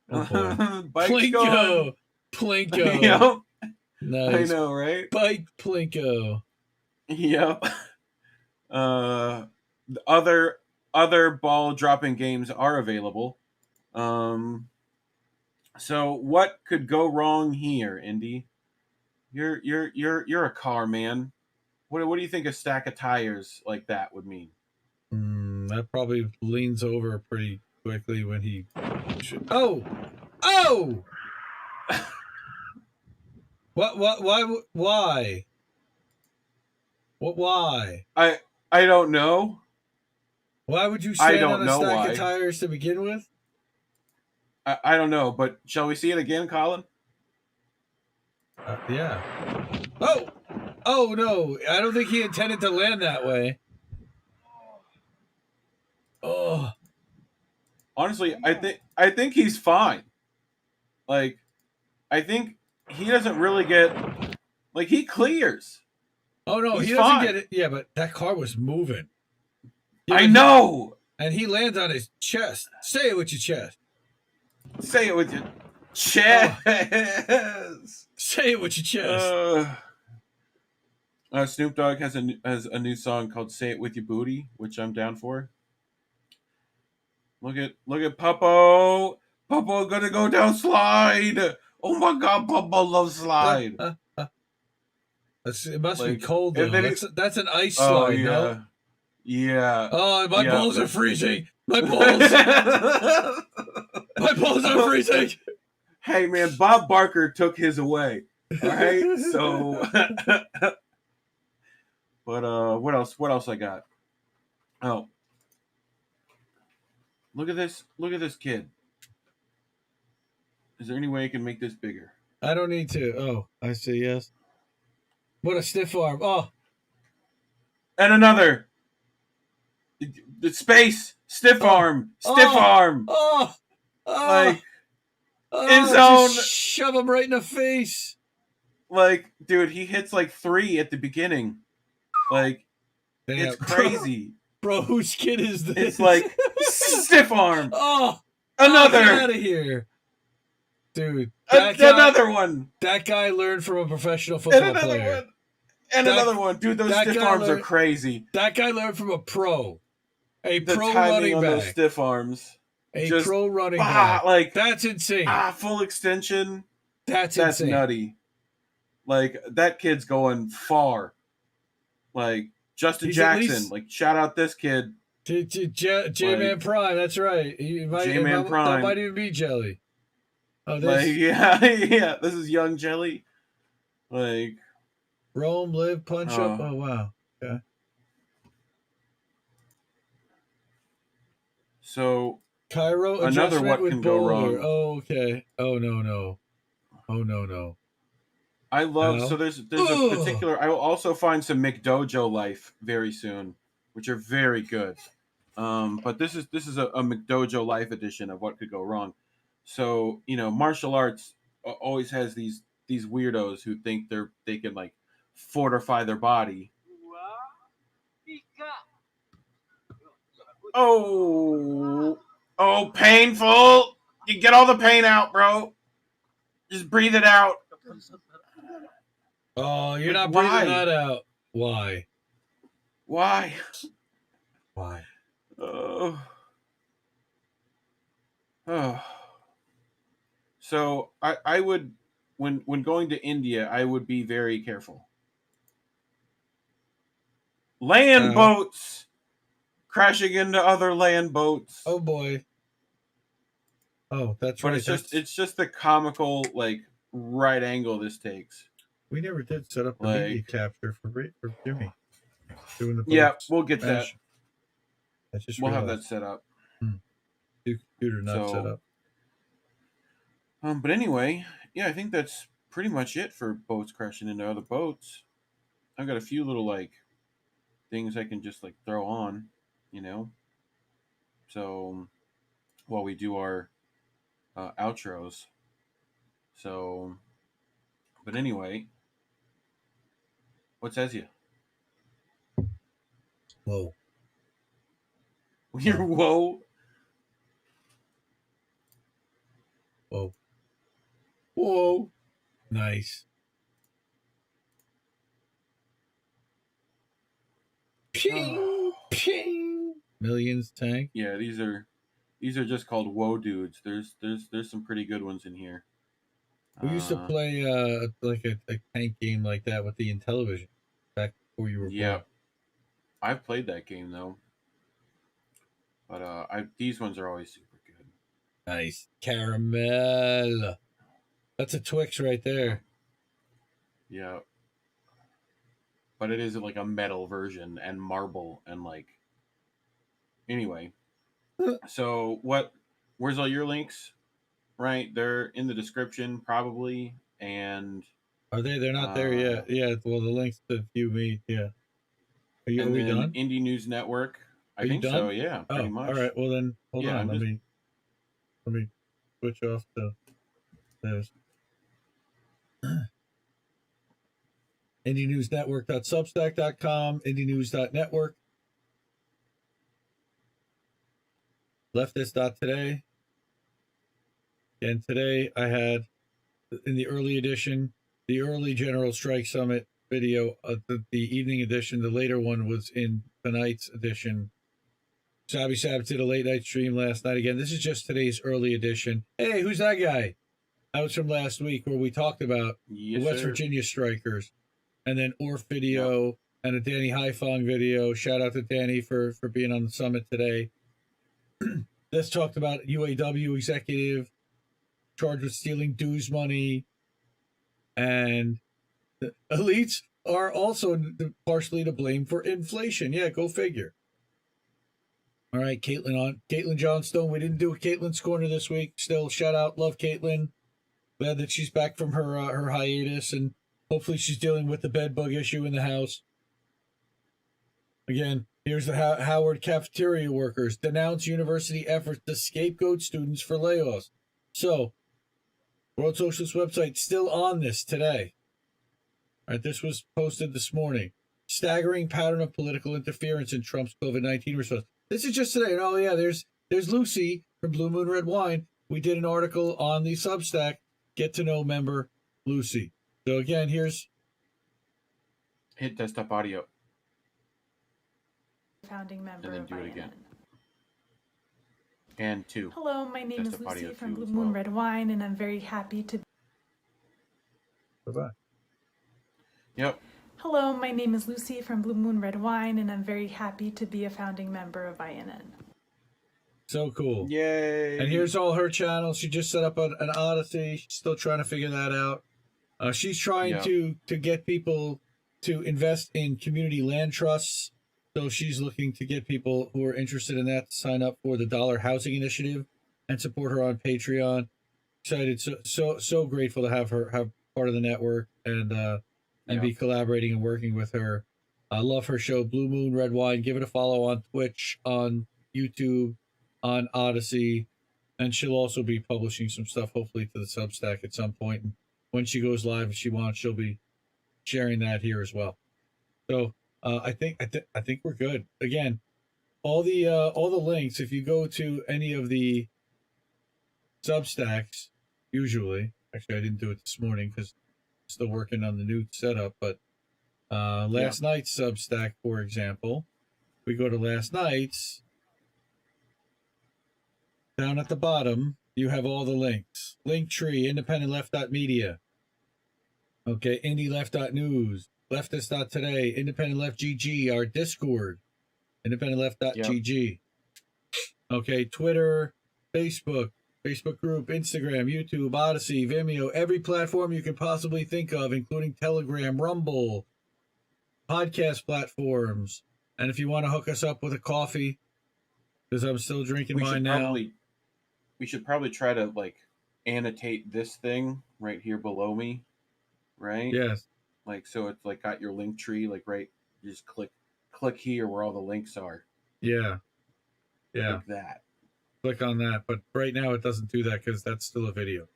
Oh boy. Bike's gone. Plinko. Yep. Nice. I know, right? Bike Plinko. Yep. Other ball dropping games are available. So what could go wrong here, Indy? You're a car man. What do you think a stack of tires like that would mean? That probably leans over pretty quickly when he. Oh! What? Why? Why? I don't know. Why would you stand don't on a know stack why. of tires to begin with? I don't know, but shall we see it again, Colin? Yeah. Oh no! I don't think he intended to land that way. Oh. Honestly, I think he's fine. Like, I think he doesn't really get like he clears. Oh no, He's he doesn't fine. get it. Yeah, but that car was moving. I know. And he lands on his chest. Say it with your chest. Say it with your chest. Say it with your chest. Snoop Dogg has a new song called "Say It With Your Booty," which I'm down for. Look at Puppo. Puppo gonna go down slide. Oh my God, Puppo loves slide. It must be Like, cold though. That's an ice Oh slide, yeah, no? yeah. Oh, my Yeah. balls are freezing. My balls. My balls are freezing. Hey man, Bob Barker took his away. All right, so. But what else? What else I got? Oh, look at this! Look at this kid. Is there any way I can make this bigger? I don't need to. Oh, I see. Yes. What a stiff arm. Oh. And another. The space stiff arm. Oh. Like in zone. Shove him right in the face. Like, dude, he hits like 3 at the beginning. Like, it's crazy. Bro, whose kid is this? It's like stiff arm. Oh, another. Get out of here, dude. Another one. That guy learned from a professional football player. One. And another one, dude. Those stiff arms are crazy. That guy learned from a pro. The pro timing running on back. those stiff arms. Pro running back. Like, that's insane. Full extension. That's insane. That's nutty. Like, that kid's going far. Like, Justin Jackson. Like, shout out this kid. J-Man Prime. That's right. J-Man Prime. That might even be Jelly. Oh, this. Like, yeah. This is young Jelly. Like, Rome, live, punch up. Oh wow. Okay. So Cairo another what with can Boulder. go wrong. Oh, okay. Oh no. I love so there's a particular. I will also find some McDojo Life very soon, which are very good. But this is a McDojo Life edition of what could go wrong. So martial arts always has these weirdos who think they can like fortify their body. Oh, painful. You get all the pain out, bro. Just breathe it out. Oh, you're not breathing that out. Why? Oh. So I would when going to India, I would be very careful. Land boats crashing into other land boats. Oh boy. Oh, that's right. It's just the comical like right angle this takes. We never did set up the media capture for Jimmy. Doing the we'll get that. We'll have that set up. Computer not set up. But anyway, I think that's pretty much it for boats crashing into other boats. I've got a few little like things I can just like throw on, So while we do our outros. So, but anyway, what says you? Whoa. You're whoa. Whoa. Whoa. Nice. Ping. Ping. Millions tank. Yeah, these are just called whoa dudes. There's some pretty good ones in here. We used to play like a tank game like that with the Intellivision back before you were Yeah, born. I've played that game though, but these ones are always super good. Nice. Caramel. That's a Twix right there. Yeah, but it is like a metal version and marble and like. Anyway, so where's all your links? Right, they're in the description probably, and Are they? They're not there yet. Yeah. Well, the links to view me. Yeah. Are and we then done? Indie News Network. I Are you think so. done? Yeah, pretty Oh, much. all right. Well then, hold Yeah, on. I'm Let me switch off to this. IndieNewsNetwork.substack.com, IndieNews.network, Leftist.today. And today I had in the early edition, the early General Strike Summit video, the evening edition. The later one was in tonight's edition. Sabby Sab did a late night stream last night again. This is just today's early edition. Hey, who's that guy? That was from last week where we talked about yes, the West sir. Virginia strikers, and then Orf video and a Danny Haifong video. Shout out to Danny for being on the summit today. This talked about UAW executive charged with stealing dues money, and the elites are also partially to blame for inflation. Yeah, go figure. All right, Caitlin Johnstone. We didn't do a Caitlin's Corner this week. Still, shout out, love Caitlin. Glad that she's back from her hiatus, and hopefully she's dealing with the bed bug issue in the house. Again, here's the Howard cafeteria workers denounce university efforts to scapegoat students for layoffs. So, World Socialist website still on this today. All right, this was posted this morning. Staggering pattern of political interference in Trump's COVID-19 response. This is just today. And oh yeah, there's Lucy from Blue Moon Red Wine. We did an article on the Substack. Get to know member Lucy. So again, here's Hit desktop audio. Founding member And then of do it INN. again. And 2. Hello, my name is Desktop audio Lucy from 2 Blue as Moon well. Red Wine, and I'm very happy to. bye-bye. Yep. Hello, my name is Lucy from Blue Moon Red Wine, and I'm very happy to be a founding member of INN. So cool. Yay. And here's all her channels. She just set up an Odyssey. She's still trying to figure that out. She's trying to get people to invest in community land trusts. So she's looking to get people who are interested in that to sign up for the Dollar Housing Initiative and support her on Patreon. Excited, so grateful to have her have part of the network and be collaborating and working with her. I love her show, Blue Moon Red Wine. Give it a follow on Twitch, on YouTube, on Odyssey, and she'll also be publishing some stuff, hopefully, to the Substack at some point. And when she goes live, if she wants, she'll be sharing that here as well. So I think we're good. Again, all the links. If you go to any of the Substacks, usually, actually, I didn't do it this morning because I'm still working on the new setup. But last night's Substack, for example, we go to last night's. Down at the bottom, you have all the links. Linktree, IndependentLeft.media. Okay, IndieLeft.news, Leftist.today, Independent Left GG, our Discord, IndependentLeft.gg. Okay, Twitter, Facebook group, Instagram, YouTube, Odyssey, Vimeo, every platform you can possibly think of, including Telegram, Rumble, podcast platforms. And if you want to hook us up with a coffee, because I'm still drinking mine now. We should probably try to like annotate this thing right here below me, right? Yes. Like so, it's like got your link tree, like right. You just click here where all the links are. Yeah. Like that. Click on that, but right now it doesn't do that because that's still a video.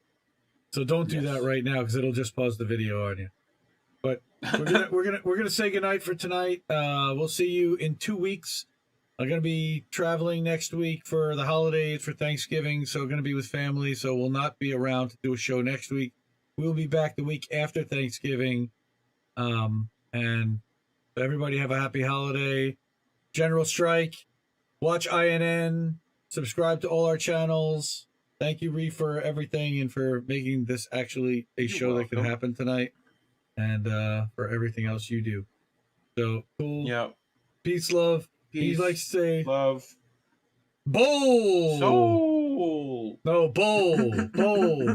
So don't do that right now because it'll just pause the video on you. But we're gonna say goodnight for tonight. We'll see you in 2 weeks. I'm gonna be traveling next week for the holidays for Thanksgiving, so gonna be with family. So we'll not be around to do a show next week. We'll be back the week after Thanksgiving. And everybody have a happy holiday. General strike. Watch INN. Subscribe to all our channels. Thank you, Ree, for everything and for making this actually a show that could happen tonight. And for everything else you do. So cool. Yeah. Peace, love. He likes to say love. bowl. Soul. No, bowl. Bowl.